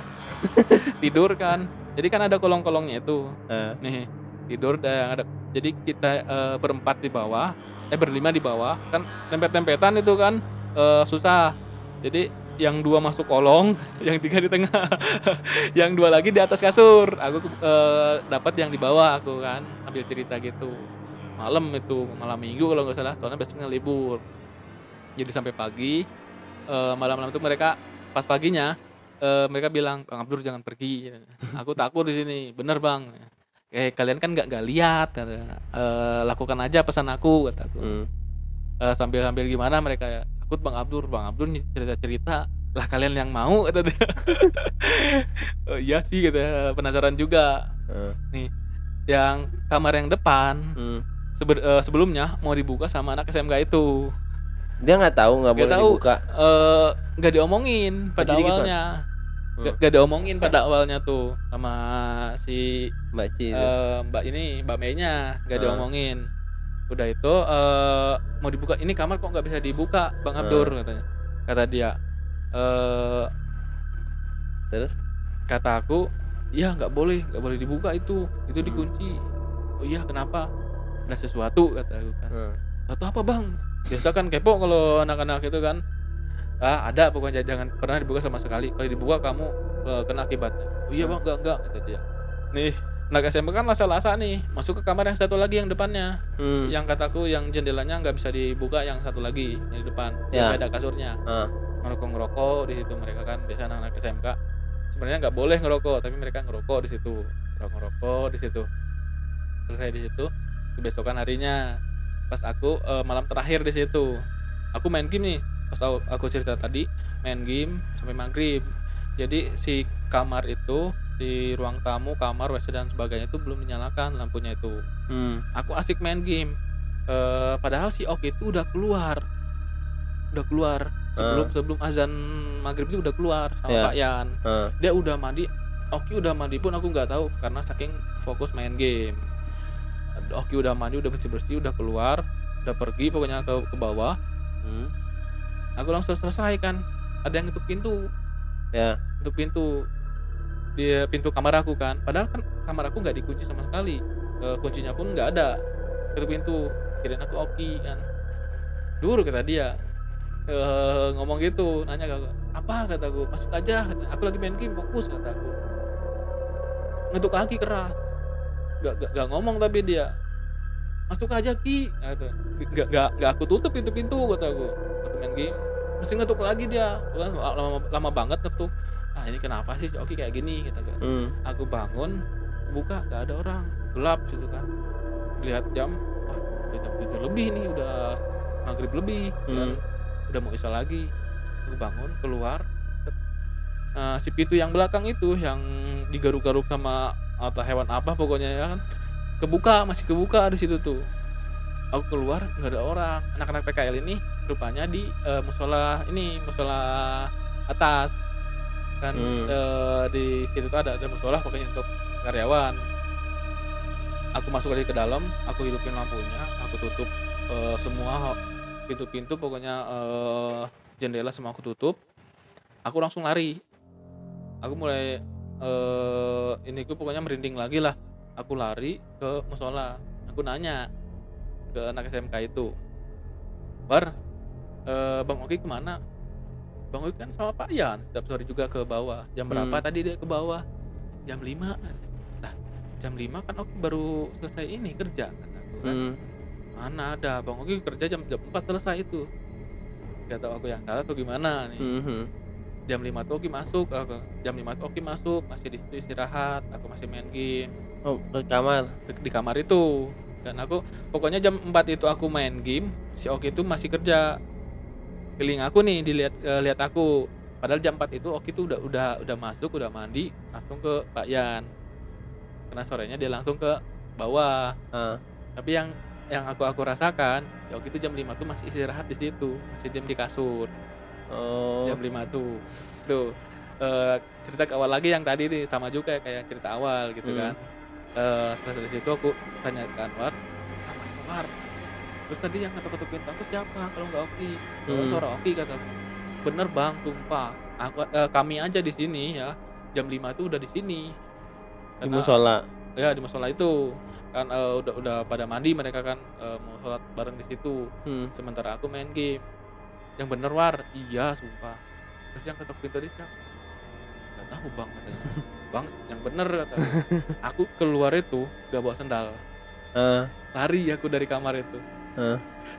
Tidur kan. Jadi kan ada kolong-kolongnya itu. Nih, tidur ada. Jadi kita berempat di bawah, berlima di bawah kan tempet-tempetan itu kan susah. Jadi yang 2 masuk kolong, yang 3 di tengah, yang 2 lagi di atas kasur. Aku dapat yang di bawah aku kan, ambil cerita gitu. Malam minggu kalau nggak salah, soalnya besoknya libur. Jadi sampai pagi, malam-malam itu mereka pas paginya mereka bilang, Bang Abdur jangan pergi. Aku takut di sini, bener Bang. Kalian kan nggak lihat, lakukan aja pesan aku, kataku. Sambil gimana mereka takut Bang Abdur cerita lah kalian yang mau, kata dia. Oh, iya sih, kata, penasaran juga. Nih yang kamar yang depan sebelumnya mau dibuka sama anak SMK itu. Dia nggak tahu, nggak boleh dibuka. Nggak diomongin pada awalnya. Gak diomongin pada awalnya tuh sama si Mbak Ci, Mbak Mei-nya, gak diomongin. Udah itu mau dibuka, "Ini kamar kok nggak bisa dibuka Bang Abdur," katanya. Kata dia. Eh Terus? Kata aku, "Iya nggak boleh dibuka itu dikunci." "Oh iya kenapa?" "Ada sesuatu," kata aku kan. "Sesuatu apa Bang?" Biasa kan kepo kalau anak-anak itu kan. "Ah ada pokoknya, jangan pernah dibuka sama sekali. Kalau dibuka kamu kena akibatnya." "Oh iya Bang, enggak," kata dia. Nih, anak SMP kan lasa-lasa nih, masuk ke kamar yang satu lagi yang depannya. Yang kataku yang jendelanya nggak bisa dibuka yang satu lagi, yang di depan, yang Ya. nggak ada kasurnya. Heeh. Ngerokok-ngerokok di situ mereka kan, biasa anak-anak SMK. Sebenarnya nggak boleh ngerokok, tapi mereka ngerokok di situ. Ngerokok di situ. Selesai di situ, kebesokan harinya pas aku malam terakhir di situ. Aku main game nih, pas aku cerita tadi, main game sampai maghrib. Jadi si kamar itu, si ruang tamu, kamar, WC dan sebagainya itu belum dinyalakan lampunya itu. Aku asik main game. Padahal si Ok itu udah keluar sebelum azan maghrib itu udah keluar sama Ya. Pak Yan. Dia udah mandi, Oki udah mandi pun aku nggak tahu karena saking fokus main game. Oki udah mandi, udah bersih-bersih, udah keluar, udah pergi pokoknya ke bawah. Aku langsung selesai kan. Ada yang ngetuk pintu, Ya. ngetuk pintu. Dia pintu kamar aku kan. Padahal kan kamar aku nggak dikunci sama sekali. Kuncinya pun nggak ada. Ketuk pintu, kirain aku Oki kan. Dur kata dia. Ngomong gitu, nanya ke aku, "Apa?" kataku, "Masuk aja," katanya, "aku lagi main game, fokus," kataku. Ngetuk kaki keras, nggak ngomong tapi dia, "Masuk aja Ki," kata. Nggak aku tutup pintu-pintu kataku. Aku main game, masih ngetuk lagi dia, kan lama banget ngetuk. "Ah ini kenapa sih si Oki kayak gini?" kataku. Aku bangun, buka nggak ada orang, gelap situ kan. Lihat jam, wah udah jam 7 lebih nih, udah maghrib lebih kan. Udah mau isya lagi. Aku bangun, keluar, si pintu yang belakang itu yang digaruk-garuk sama atau hewan apa pokoknya ya kan, masih kebuka di situ tuh. Aku keluar nggak ada orang. Anak-anak PKL ini rupanya di musola atas kan. Di situ tuh ada musola pokoknya untuk karyawan. Aku masuk lagi ke dalam, aku hidupin lampunya, aku tutup semua pintu-pintu pokoknya, jendela semua aku tutup. Aku langsung lari. Aku mulai pokoknya merinding lagi lah. Aku lari ke musola. Aku nanya ke anak SMK itu, "Bar, Bang Oki kemana?" "Bang Oki kan sama Pak Yan setiap sore juga ke bawah." "Jam berapa tadi dia ke bawah?" "Jam 5." "Lah, jam 5 kan Oki baru selesai ini kerja," kataku kan. "Mana ada, Bang Oki kerja jam 4 selesai itu." Gak tahu aku yang salah atau gimana nih. Jam 5 tuh Oki masuk, jam 5 tuh Oki masuk, masih di situ istirahat, aku masih main game. Oh, ke kamar. Di kamar itu. Dan aku pokoknya jam 4 itu aku main game, si Oki itu masih kerja. Feeling aku nih lihat aku. Padahal jam 4 itu Oki tuh udah masuk, udah mandi, langsung ke Pak Yan. Karena sorenya dia langsung ke bawah. Tapi yang aku rasakan, si Oki itu jam 5 tuh masih istirahat di situ, masih diam di kasur. Jam 5 tuh. Tuh, cerita ke awal lagi yang tadi nih sama juga kayak cerita awal gitu kan. Setelah dari situ aku tanya ke Anwar, "Anwar, terus tadi yang ngetok-ngetok pintu aku siapa kalau nggak Oki?" "Oh, suara Oki," kataku. "Bener Bang, sumpah. Kami aja di sini ya, jam 5 tuh udah di sini." Di musola. Ya di musola itu kan, udah pada mandi mereka kan, mau sholat bareng di situ. Sementara aku main game. "Yang bener War." "Iya sumpah." "Terus yang ketok pintu tadi siapa?" "Nggak tahu Bang," katanya. "Bang yang bener," kataku. Aku keluar itu gak bawa sendal. Lari aku dari kamar itu.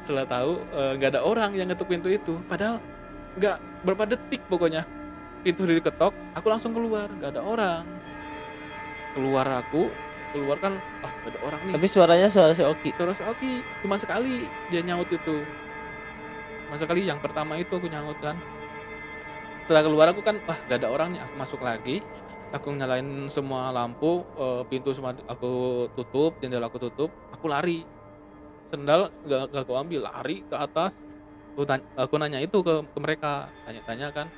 Setelah tahu nggak ada orang yang ngetuk pintu itu. Padahal nggak berapa detik pokoknya pintu diketok, aku langsung keluar, nggak ada orang. Keluar kan, nggak ada orang nih. Tapi suaranya suara si Oki. Suara si Oki cuma sekali dia nyaut itu. Cuma sekali, yang pertama itu aku nyaut kan. Setelah keluar aku kan, nggak ada orang nih. Aku masuk lagi, aku nyalain semua lampu, pintu semua aku tutup, jendela aku tutup, aku lari. Sendal nggak aku ambil, lari ke atas. Aku nanya itu ke mereka, tanya-tanya kan,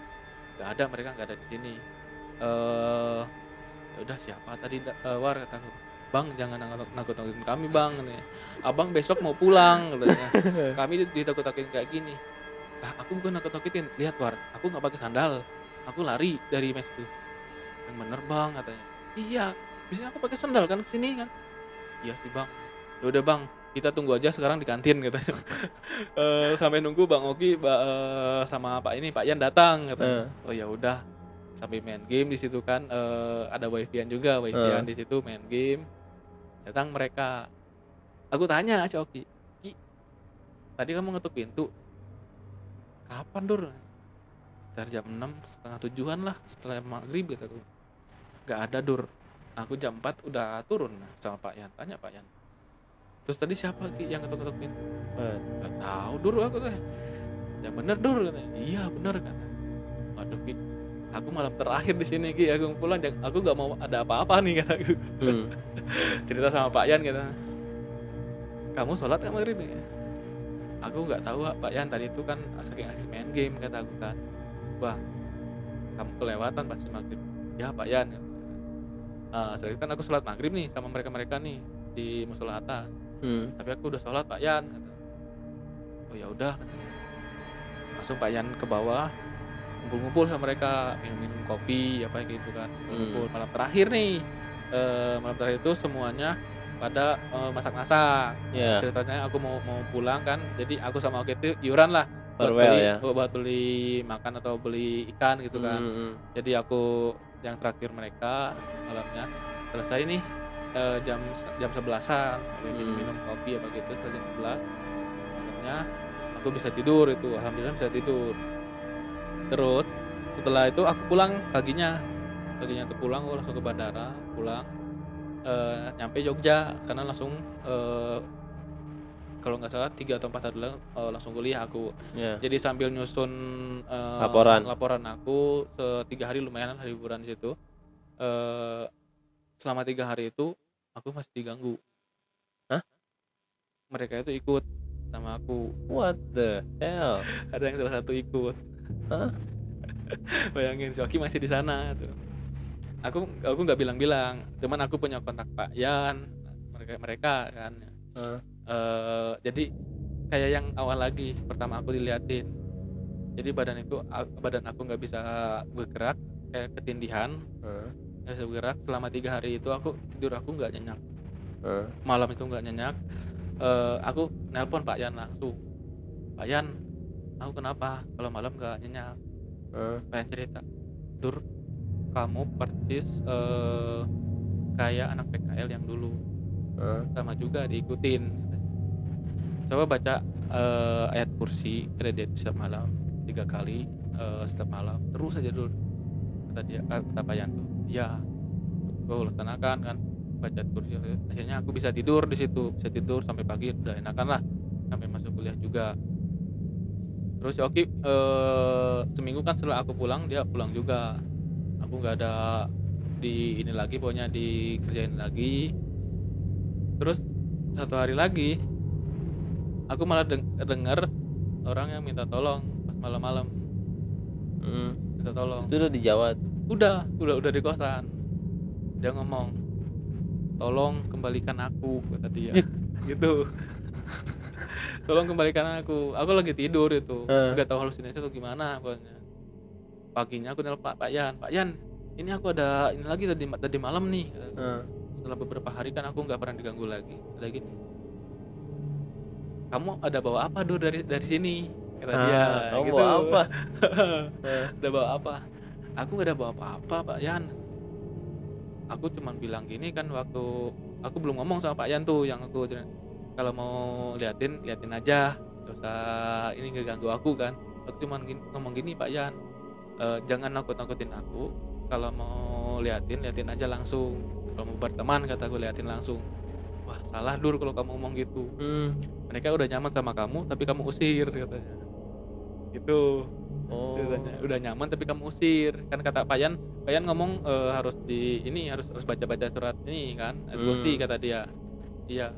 nggak ada, mereka nggak ada di sini. Ya udah siapa tadi War, kataku. "Bang, jangan nakut-nakutin kami bang, katanya. Abang besok mau pulang, katanya. Kami ditakut-takutin kayak gini. Lah aku bukan nakut-nakutin, lihat War, aku nggak pakai sandal, aku lari dari mes itu. Yang bener bang, katanya. Iya, biasanya aku pakai sandal kan kesini kan. Iya sih bang. Ya udah bang, kita tunggu aja sekarang di kantin, katanya. Sampai nunggu Bang Oki sama Pak Yan datang, katanya. Oh ya udah, sampai main game di situ kan, ada wifi-an juga, wifi-an di situ main game. Datang mereka. Aku tanya si Oki, "Ki, tadi kamu ngetuk pintu. Kapan, Dur?" Sekitar jam 6, setengah 7-an lah, setelah maghrib gitu. Gak ada, Dur. Aku jam 4 udah turun sama Pak Yan. Tanya Pak Yan. Terus tadi siapa Ki yang ngetuk-ngetuk pintu? Gak tahu, Dur, aku tanya. Ya bener, Dur, katanya. Iya bener, katanya. Waduh Ki, aku malam terakhir di sini Ki, aku pulang, aku gak mau ada apa-apa nih, kataku. Cerita sama Pak Yan, kata. Kamu sholat gak maghrib nih? Aku nggak tahu Pak Yan, tadi itu kan saking asik main game, kata aku kan. Wah, kamu kelewatan pasti maghrib. Ya Pak Yan. Setelah itu kan aku sholat maghrib nih sama mereka nih di musola atas. Tapi aku udah sholat Pak Yan, kata. Oh ya udah, katanya. Langsung Pak Yan ke bawah, ngumpul-ngumpul sama mereka, minum-minum kopi apa gitu kan. Ngumpul malam terakhir nih. Malam terakhir itu semuanya pada masak-masak. Ceritanya aku mau pulang kan, jadi aku sama Oki itu iuran lah buat beli makan atau beli ikan gitu kan. Jadi aku yang traktir mereka malamnya. Selesai nih jam 11-an minum kopi apa gitu, setelah jam 11 malamnya aku bisa tidur itu, alhamdulillah bisa tidur. Terus setelah itu aku pulang paginya tuh pulang, aku langsung ke bandara pulang. Nyampe Jogja karena langsung kalau nggak salah 3 atau 4 hari langsung kuliah aku. Jadi sambil nyusun laporan aku 3 hari lumayan liburan di situ. Selama 3 hari itu aku masih diganggu. Hah? Mereka itu ikut sama aku. What the hell? Ada yang salah satu ikut. Hah? Bayangin si Oki masih di sana tuh. Aku nggak bilang, cuman aku punya kontak Pak Yan, mereka kan. Jadi kayak yang awal lagi, pertama aku diliatin. Jadi badan aku nggak bisa bergerak, kayak ketindihan, nggak bisa bergerak. Selama 3 hari itu tidur aku nggak nyenyak. Malam itu nggak nyenyak. Aku nelpon Pak Yan langsung. Pak Yan, aku kenapa? Kalau malam nggak nyenyak. Pak Yan cerita, Dur, kamu persis kayak anak PKL yang dulu, sama juga diikutin. Coba baca ayat kursi kredit setiap malam 3 kali setiap malam, terus aja dulu, kata Pak Yan tuh. Ya, aku laksanakan kan, baca ayat kursi. Akhirnya aku bisa tidur di situ, bisa tidur sampai pagi, udah enakan lah, sampai masuk kuliah juga. Terus Oki seminggu kan setelah aku pulang, dia pulang juga. Aku nggak ada di ini lagi, pokoknya dikerjain lagi. Terus 1 hari lagi aku malah dengar orang yang minta tolong pas malam-malam. Minta tolong. Itu udah di Jawa? Udah di kosan. Dia ngomong, tolong kembalikan aku, kata dia. Gitu. Tolong kembalikan aku lagi tidur itu, nggak tahu halusinasi atau gimana pokoknya. Paginya aku nelpon Pak Yan, ini aku ada ini lagi tadi malam nih. Setelah beberapa hari kan aku nggak pernah diganggu lagi. Ada gini, kamu ada bawa apa Dur dari sini, kata dia. Kamu gitu. bawa apa? Ada bawa apa? Aku nggak ada bawa apa-apa Pak Yan. Aku cuma bilang gini kan, waktu aku belum ngomong sama Pak Yan tuh, yang aku kalau mau liatin aja, gak usah ini ngeganggu aku kan. Aku cuma ngomong gini, Pak Yan, jangan nakut-nakutin aku. Kalau mau liatin aja langsung. Kalau mau berteman, kata aku, liatin langsung. Wah, salah Dur kalau kamu ngomong gitu. Mereka udah nyaman sama kamu tapi kamu usir, katanya. Gitu. Katanya, udah nyaman tapi kamu usir. Kan kata Pak Yan ngomong harus baca-baca surat ini kan, kursi, kata dia. Iya.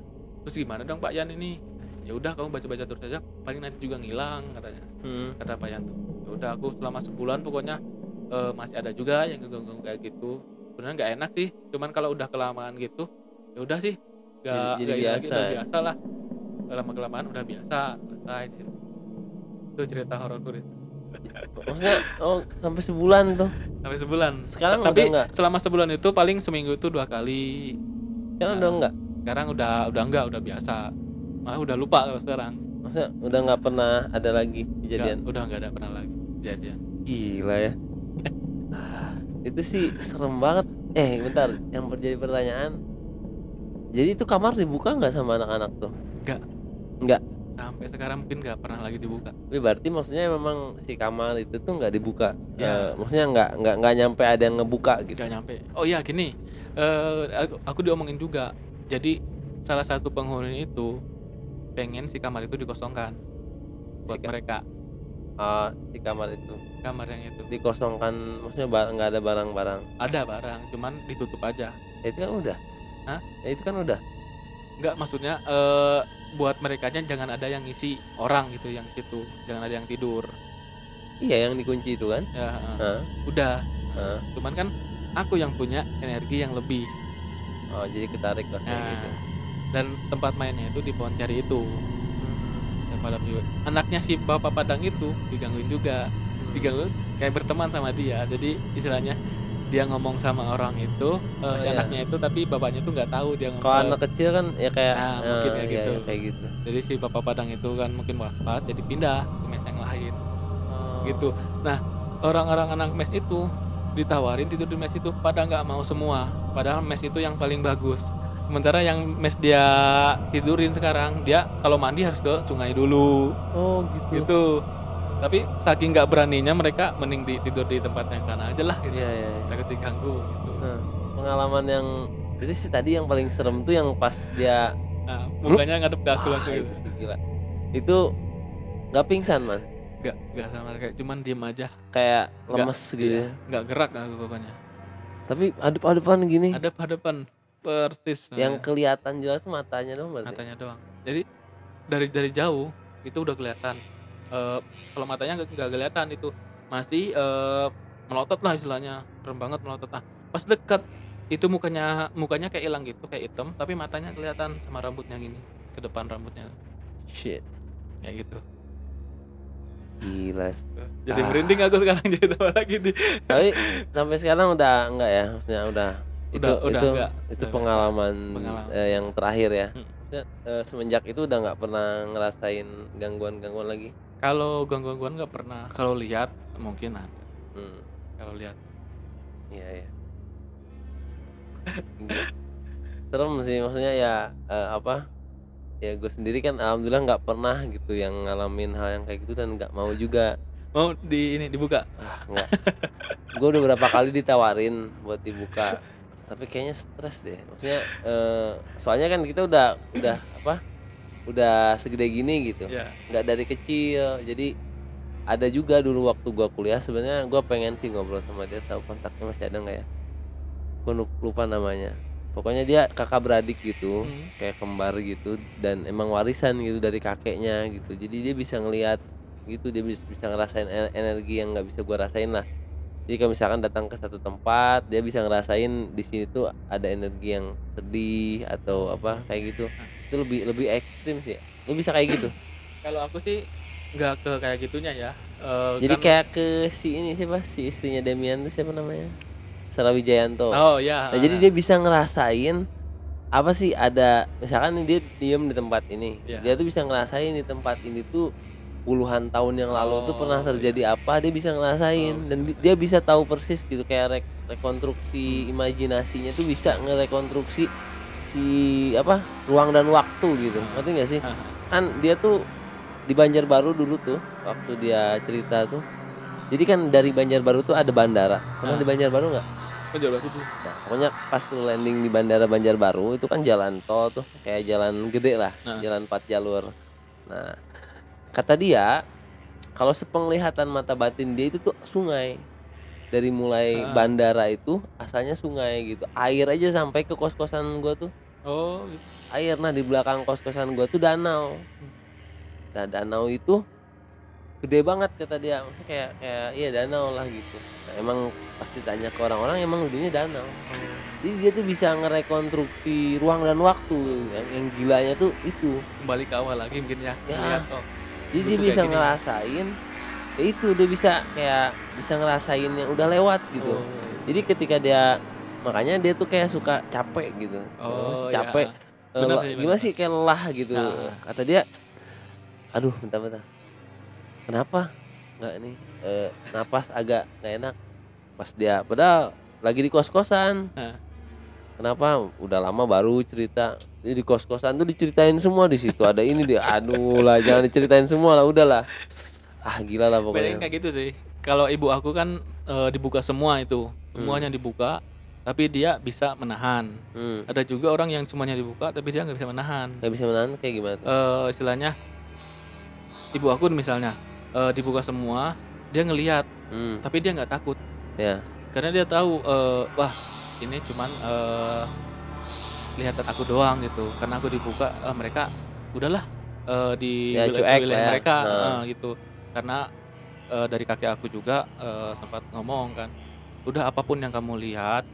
Terus gimana dong Pak Yan ini? Ya udah kamu baca-baca terus aja, paling nanti juga ngilang, katanya. Kata Pak Yan tuh. Ya udah, aku selama sebulan pokoknya masih ada juga yang ganggu kayak gitu. Sebenarnya nggak enak sih, cuman kalau udah kelamaan gitu ya udah sih Jadi nggak ini lagi, biasa udah ya? biasa lah, lama kelamaan udah biasa, selesai gitu. Itu cerita hororku deh. Maksudnya sampai sebulan tuh. Sampai sebulan. Sekarang udah Tapi enggak? selama sebulan itu paling seminggu itu 2 kali. Sekarang udah enggak? Sekarang udah enggak, udah biasa. Malah udah lupa kalau sekarang. Maksudnya udah nggak pernah ada lagi kejadian? Udah enggak ada pernah lagi kejadian. Gila ya. Itu sih serem banget. Bentar, yang jadi pertanyaan. Jadi itu kamar dibuka nggak sama anak-anak tuh? Nggak. Sampai sekarang mungkin nggak pernah lagi dibuka. Tapi berarti maksudnya memang si kamar itu tuh nggak dibuka. Ya. Maksudnya nggak nyampe ada yang ngebuka gitu. Nggak nyampe. Oh iya gini, aku diomongin juga. Jadi salah satu penghuni itu pengen si kamar itu dikosongkan buat mereka. Si kamar itu. Kamar yang itu Dikosongkan, maksudnya nggak ada barang-barang. ada barang, cuman ditutup aja. Itu kan udah. Hah? Itu kan udah. Enggak, maksudnya buat merekanya jangan ada yang ngisi orang gitu yang situ, jangan ada yang tidur. Iya, yang dikunci itu kan. Ya, Udah. cuman kan aku yang punya energi yang lebih. Jadi ketarik lah kayak gitu. Dan tempat mainnya itu di pohon ceri itu. Yang malam juga. Anaknya si Bapak Padang itu digangguin juga. Digangguin kayak berteman sama dia. Jadi istilahnya dia ngomong sama orang itu, si anaknya itu, tapi bapaknya tuh nggak tahu dia ngomong. Kalau anak kecil kan ya kayak mungkin kayak gitu. Ya, kayak gitu. Jadi si Bapak Padang itu kan mungkin was-was, jadi pindah ke mes yang lain. Gitu. Nah, orang-orang anak mes itu ditawarin tidur di mes itu, pada nggak mau semua. Padahal mes itu yang paling bagus. Sementara yang mes dia tidurin sekarang, dia kalau mandi harus ke sungai dulu. Oh gitu. Tapi saking nggak beraninya mereka mending tidur di tempat yang sana aja lah gitu. Iya. Takut diganggu gitu. Pengalaman yang itu sih tadi yang paling serem tuh yang pas dia mukanya ngadep ke aku langsung gitu. Itu sih gila. Itu nggak pingsan man? Nggak sama, kayak cuman diem aja. Kayak lemes gitu ya? Nggak gerak aku pokoknya. Tapi hadap-hadapan gini? Hadap-hadapan persis. Yang kelihatan jelas matanya doang berarti? Matanya doang. Jadi dari jauh itu udah kelihatan. Kalau matanya nggak kelihatan itu masih melotot lah istilahnya, serem banget melotot. Pas dekat itu mukanya kayak hilang gitu, kayak hitam, tapi matanya kelihatan sama rambutnya gini ke depan rambutnya. Shit. Kayak gitu. Gila. Jadi merinding aku sekarang jadi tahu lagi nih. Tapi sampai sekarang udah enggak ya? Maksudnya udah enggak. Itu pengalaman yang terakhir ya. Semenjak itu udah nggak pernah ngerasain gangguan-gangguan lagi. Kalau gangguan nggak pernah. Kalau lihat mungkin ada. Kalau lihat. Iya. Serem sih, maksudnya ya ya gue sendiri kan alhamdulillah nggak pernah gitu yang ngalamin hal yang kayak gitu, dan nggak mau juga. Mau dibuka? Nggak. Gue udah berapa kali ditawarin buat dibuka, tapi kayaknya stres deh. Maksudnya soalnya kan kita udah segede gini gitu. Nggak dari kecil. Jadi ada juga dulu waktu gue kuliah, sebenarnya gue pengen sih ngobrol sama dia, tahu kontaknya masih ada nggak ya? Gue lupa namanya. Pokoknya dia kakak beradik gitu, kayak kembar gitu, dan emang warisan gitu dari kakeknya gitu. Jadi dia bisa ngelihat gitu, dia bisa ngerasain energi yang nggak bisa gue rasain lah. Jadi kalau misalkan datang ke satu tempat, dia bisa ngerasain di sini tuh ada energi yang sedih atau apa kayak gitu. Itu lebih ekstrim sih. Lu bisa kayak gitu? Kalau aku sih nggak ke kayak gitunya ya. Jadi kan kayak ke si istrinya Demian tuh siapa namanya? Sarah Wijayanto. Oh ya. Nah, jadi dia bisa ngerasain apa sih, ada misalkan nih dia diem di tempat ini, dia tuh bisa ngerasain di tempat ini tuh puluhan tahun yang lalu tuh pernah terjadi apa, dia bisa ngerasain dan dia bisa tahu persis gitu, kayak rekonstruksi imajinasinya tuh bisa ngerekonstruksi si ruang dan waktu gitu. Ngerti nggak sih? Kan dia tuh di Banjarbaru dulu tuh waktu dia cerita tuh. Jadi kan dari Banjarbaru tuh ada bandara. Pernah di Banjarbaru nggak? Banjarbaru tuh. Nah, pokoknya pas tuh landing di bandara Banjarbaru itu kan jalan tol tuh, kayak jalan gede lah, jalan 4 jalur. Nah, kata dia kalau sepenglihatan mata batin dia itu tuh sungai. Dari mulai bandara itu asalnya sungai gitu. Air aja sampai ke kos-kosan gua tuh. Oh, gitu. Air. Nah, di belakang kos-kosan gua tuh danau. Nah, danau itu gede banget kata dia, maksudnya kayak iya danau lah gitu. Nah, emang pasti tanya ke orang-orang emang gedenya danau. Jadi dia tuh bisa ngerekonstruksi ruang dan waktu. Yang gilanya tuh itu. Kembali ke awal lagi mungkin ya. Ya. Lihat, oh, Jadi dulu dia tuh bisa kayak gini. ngerasain ya itu, dia bisa kayak bisa ngerasain yang udah lewat gitu. Oh. Jadi ketika dia makanya dia tuh kayak suka capek gitu. Oh, Capek. ya. Benar sih, Gimana benar. sih kayak lelah gitu. Nah. Kata dia, aduh bentar. Kenapa nggak nih napas agak nggak enak pas dia padahal lagi di kos-kosan. Nah. Kenapa udah lama baru cerita. Jadi di kos-kosan tuh diceritain semua di situ. Ada ini dia. Aduh lah, jangan diceritain semua lah, udahlah. Ah gila lah Bayangin pokoknya. kayak gitu sih. Kalau ibu aku kan dibuka semua itu, semuanya dibuka, tapi dia bisa menahan. Ada juga orang yang semuanya dibuka, tapi dia nggak bisa menahan. Nggak bisa menahan kayak gimana tuh? Istilahnya, ibu aku misalnya dibuka semua, dia ngelihat, tapi dia nggak takut, Ya. karena dia tahu wah ini cuman lihatan aku doang gitu, karena aku dibuka mereka udahlah di Ya, wilayah, cuek wilayah lah ya. mereka Nah. gitu, karena dari kakek aku juga sempat ngomong kan, udah apapun yang kamu lihat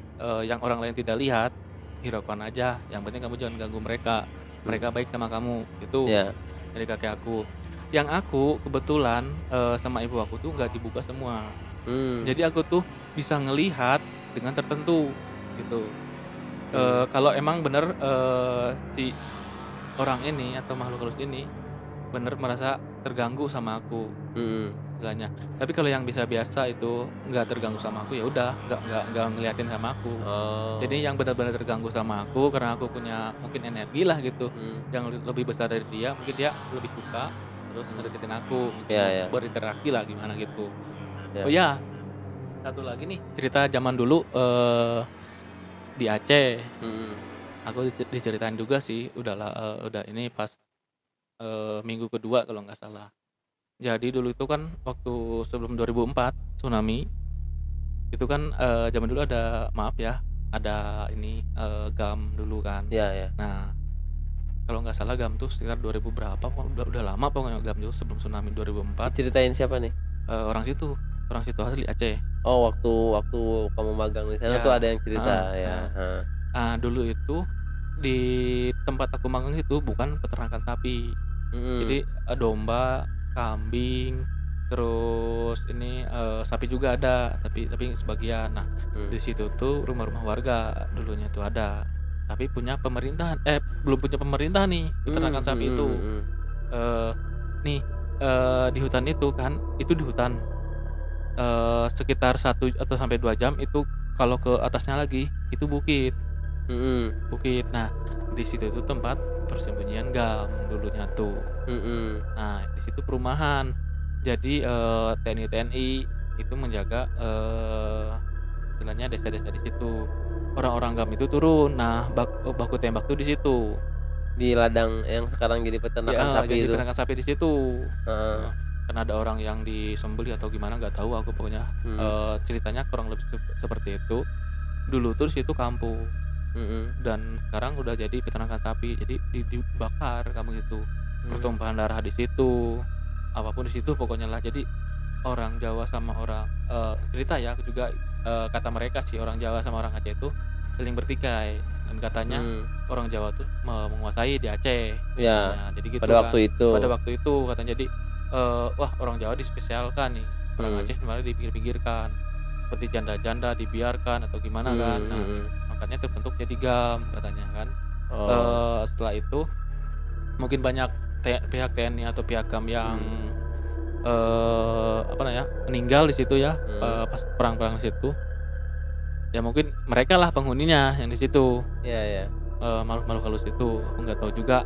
yang orang lain tidak lihat, hiraukan aja, yang penting kamu jangan ganggu mereka, mereka baik sama kamu, itu Ya. dari kakek aku. Yang aku kebetulan sama ibu aku tuh nggak dibuka semua, jadi aku tuh bisa ngelihat dengan tertentu gitu. Kalau emang bener si orang ini atau makhluk halus ini bener merasa terganggu sama aku istilahnya. Tapi kalau yang biasa itu nggak terganggu sama aku, ya udah nggak ngeliatin sama aku. Oh. Jadi yang benar-benar terganggu sama aku karena aku punya mungkin energi lah gitu, yang lebih besar dari dia, mungkin dia lebih suka terus ngedeketin aku gitu, Ya. berinteraksi lah gimana gitu. Ya. Oh ya, satu lagi nih cerita zaman dulu di Aceh. Aku diceritain juga sih, udah ini pas minggu kedua kalau nggak salah. Jadi dulu itu kan waktu sebelum 2004 tsunami, itu kan zaman dulu ada maaf ya, ada ini GAM dulu kan. Ya. Nah kalau nggak salah GAM tuh sekitar 2000 berapa, udah lama pokoknya GAM itu sebelum tsunami 2004. Diceritain siapa nih? Orang situ asli Aceh. Oh, waktu kamu magang di sana Ya. tuh ada yang cerita ya. Dulu itu di tempat aku magang itu bukan peternakan sapi. Jadi domba, kambing, terus ini sapi juga ada, tapi sebagian. Nah, di situ tuh rumah-rumah warga dulunya tuh ada. Tapi punya pemerintahan, belum punya pemerintah nih peternakan sapi itu. Di hutan itu kan, itu di hutan sekitar 1 atau sampai 2 jam itu kalau ke atasnya lagi itu bukit. Bukit. Nah, di situ tuh tempat persembunyian GAM dulunya tuh. Nah, di situ perumahan. Jadi TNI itu menjaga istilahnya desa-desa di situ. Orang-orang GAM itu turun. Nah, baku tembak tuh di situ. Di ladang yang sekarang jadi peternakan sapi jadi itu. peternakan sapi di situ. Heeh. Karena ada orang yang disembelih atau gimana nggak tahu aku pokoknya. Ceritanya kurang lebih seperti itu. Dulu tuh di situ kampung. Dan sekarang udah jadi peternakan sapi, jadi dibakar kamu itu, pertumpahan darah di situ, apapun di situ pokoknya lah. Jadi orang Jawa sama orang cerita ya juga kata mereka sih, orang Jawa sama orang Aceh itu saling bertikai, dan katanya orang Jawa tuh menguasai di Aceh. Ya. Nah, jadi gitu Pada kan. waktu itu Katanya jadi wah orang Jawa dispesialkan nih, orang Aceh malah dipinggir-pinggirkan, seperti janda-janda dibiarkan atau gimana kan. Nah, makanya terbentuk jadi GAM katanya kan. Setelah itu mungkin banyak pihak TNI atau pihak GAM yang meninggal di situ ya, pas perang-perang di situ. Ya mungkin mereka lah penghuninya yang di situ. Ya. Makhluk-makhluk halus itu aku nggak tahu juga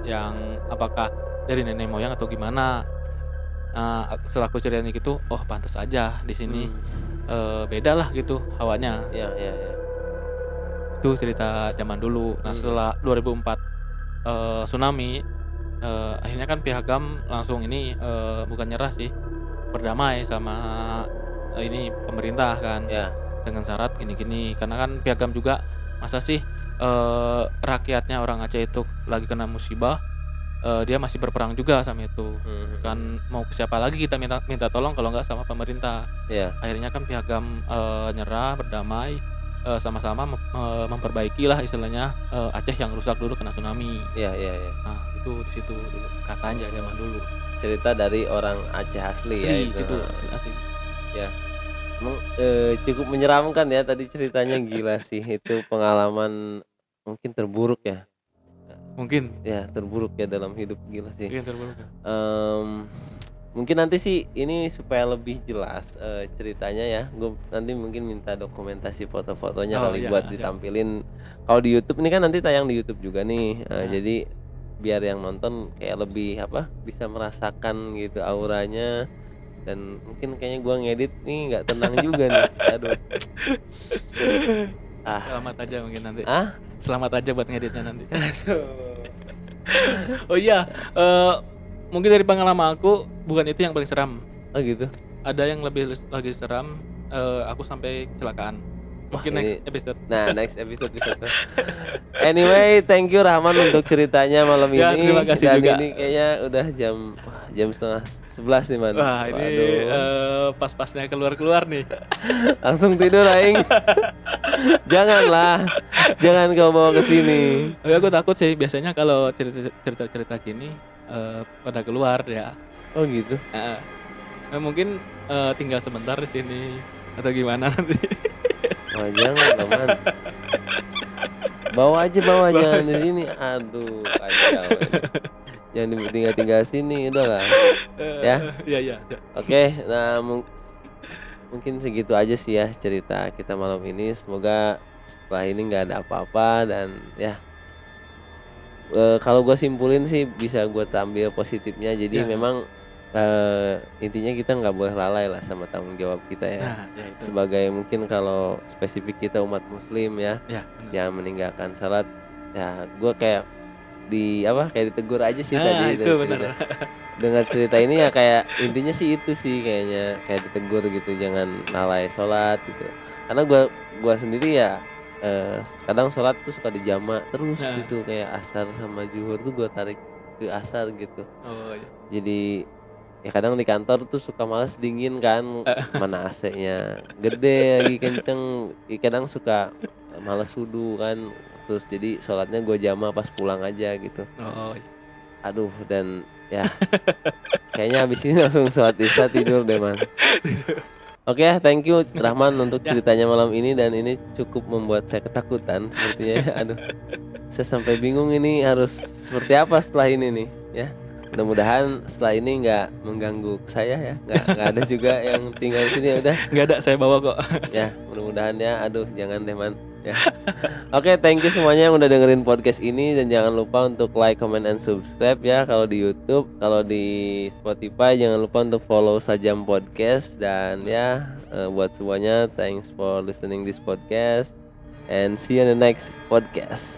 yang apakah dari nenek moyang atau gimana. Setelah aku ceritain gitu, oh pantas aja di sini beda lah gitu hawanya. Ya. Itu cerita zaman dulu. Nah, setelah 2004 tsunami, akhirnya kan pihak GAM langsung ini bukan nyerah sih, berdamai sama ini pemerintah kan. Ya. Dengan syarat gini-gini, karena kan pihak GAM juga masa sih rakyatnya orang Aceh itu lagi kena musibah, dia masih berperang juga sama itu. Kan mau ke siapa lagi kita minta tolong kalau nggak sama pemerintah. Ya. Akhirnya kan pihak GAM nyerah, berdamai. sama-sama memperbaiki lah istilahnya Aceh yang rusak dulu kena tsunami. Iya. Nah, itu di situ dulu katanya zaman dulu. Cerita dari orang Aceh asli ya Asli itu. situ, asli. Ya. Emang cukup menyeramkan ya tadi ceritanya, gila sih itu pengalaman mungkin terburuk ya. Mungkin Ya, terburuk ya dalam hidup, gila sih. terburuk. Mungkin nanti sih ini supaya lebih jelas ceritanya ya, gue nanti mungkin minta dokumentasi foto-fotonya Oh, kali iya, buat siap. ditampilin. Kalau di YouTube ini kan nanti tayang di YouTube juga nih, Nah. jadi biar yang nonton kayak lebih bisa merasakan gitu auranya. Dan mungkin kayaknya gua ngedit nih nggak tenang juga nih, aduh. Selamat aja mungkin nanti. Ah, Selamat aja buat ngeditnya nanti. aduh. Oh iya, mungkin dari pengalaman aku bukan itu yang paling seram. Oh gitu. Ada yang lebih lagi seram, aku sampai kecelakaan. Mungkin Wah, next ini- episode. Nah, next episode bisa tuh. Anyway, thank you Rahman untuk ceritanya malam Ya, ini. terima kasih Dan juga. ini kayaknya udah jam setengah 11 nih, Man. Wah, ini Waduh. pas-pasnya keluar nih. Langsung tidur aing. Janganlah. Jangan kau bawa ke sini. Oh, aku takut sih biasanya kalau cerita-cerita gini pada keluar ya. Oh gitu. Mungkin tinggal sebentar di sini atau gimana nanti. Oh, jangan lah, Man. Bawa jangan di sini. Aduh, kacau. Jangan tinggal sini, udahlah. Ya. Iya. Oke, nah mungkin segitu aja sih ya cerita kita malam ini. Semoga setelah ini nggak ada apa-apa dan ya. Kalau gue simpulin sih bisa gue ambil positifnya. Jadi Ya. memang intinya kita nggak boleh lalai lah sama tanggung jawab kita ya. Nah, ya itu. Sebagai mungkin kalau spesifik kita umat Muslim ya, Ya, benar. yang meninggalkan salat, ya gue kayak kayak ditegur aja sih Nah, tadi itu dari benar. cerita. Dengar cerita ini ya kayak intinya sih itu sih kayaknya kayak ditegur gitu, jangan lalai sholat gitu. Karena gua sendiri ya kadang sholat tuh suka dijama terus Nah. gitu, kayak asar sama zuhur tuh gua tarik ke asar gitu. Oh iya. Jadi ya kadang di kantor tuh suka malas dingin kan, mana AC-nya gede lagi kenceng, kadang suka malas wudu kan, terus jadi sholatnya gue jama pas pulang aja gitu. Oh iya. Aduh, dan ya kayaknya abis ini langsung sholat isya tidur deh, Man. Oke, thank you Rahman untuk ceritanya malam ini, dan ini cukup membuat saya ketakutan sepertinya. Aduh, saya sampai bingung ini harus seperti apa setelah ini nih ya. Mudah-mudahan setelah ini nggak mengganggu saya ya, nggak ada juga yang tinggal di sini. Ya udah Nggak ada, saya bawa kok. ya, mudah-mudahan ya. Aduh, jangan deh, Man ya. Oke, thank you semuanya yang udah dengerin podcast ini, dan jangan lupa untuk like, comment, and subscribe ya kalau di YouTube. Kalau di Spotify jangan lupa untuk follow Sajam Podcast. Dan ya buat semuanya, thanks for listening this podcast and see you in the next podcast.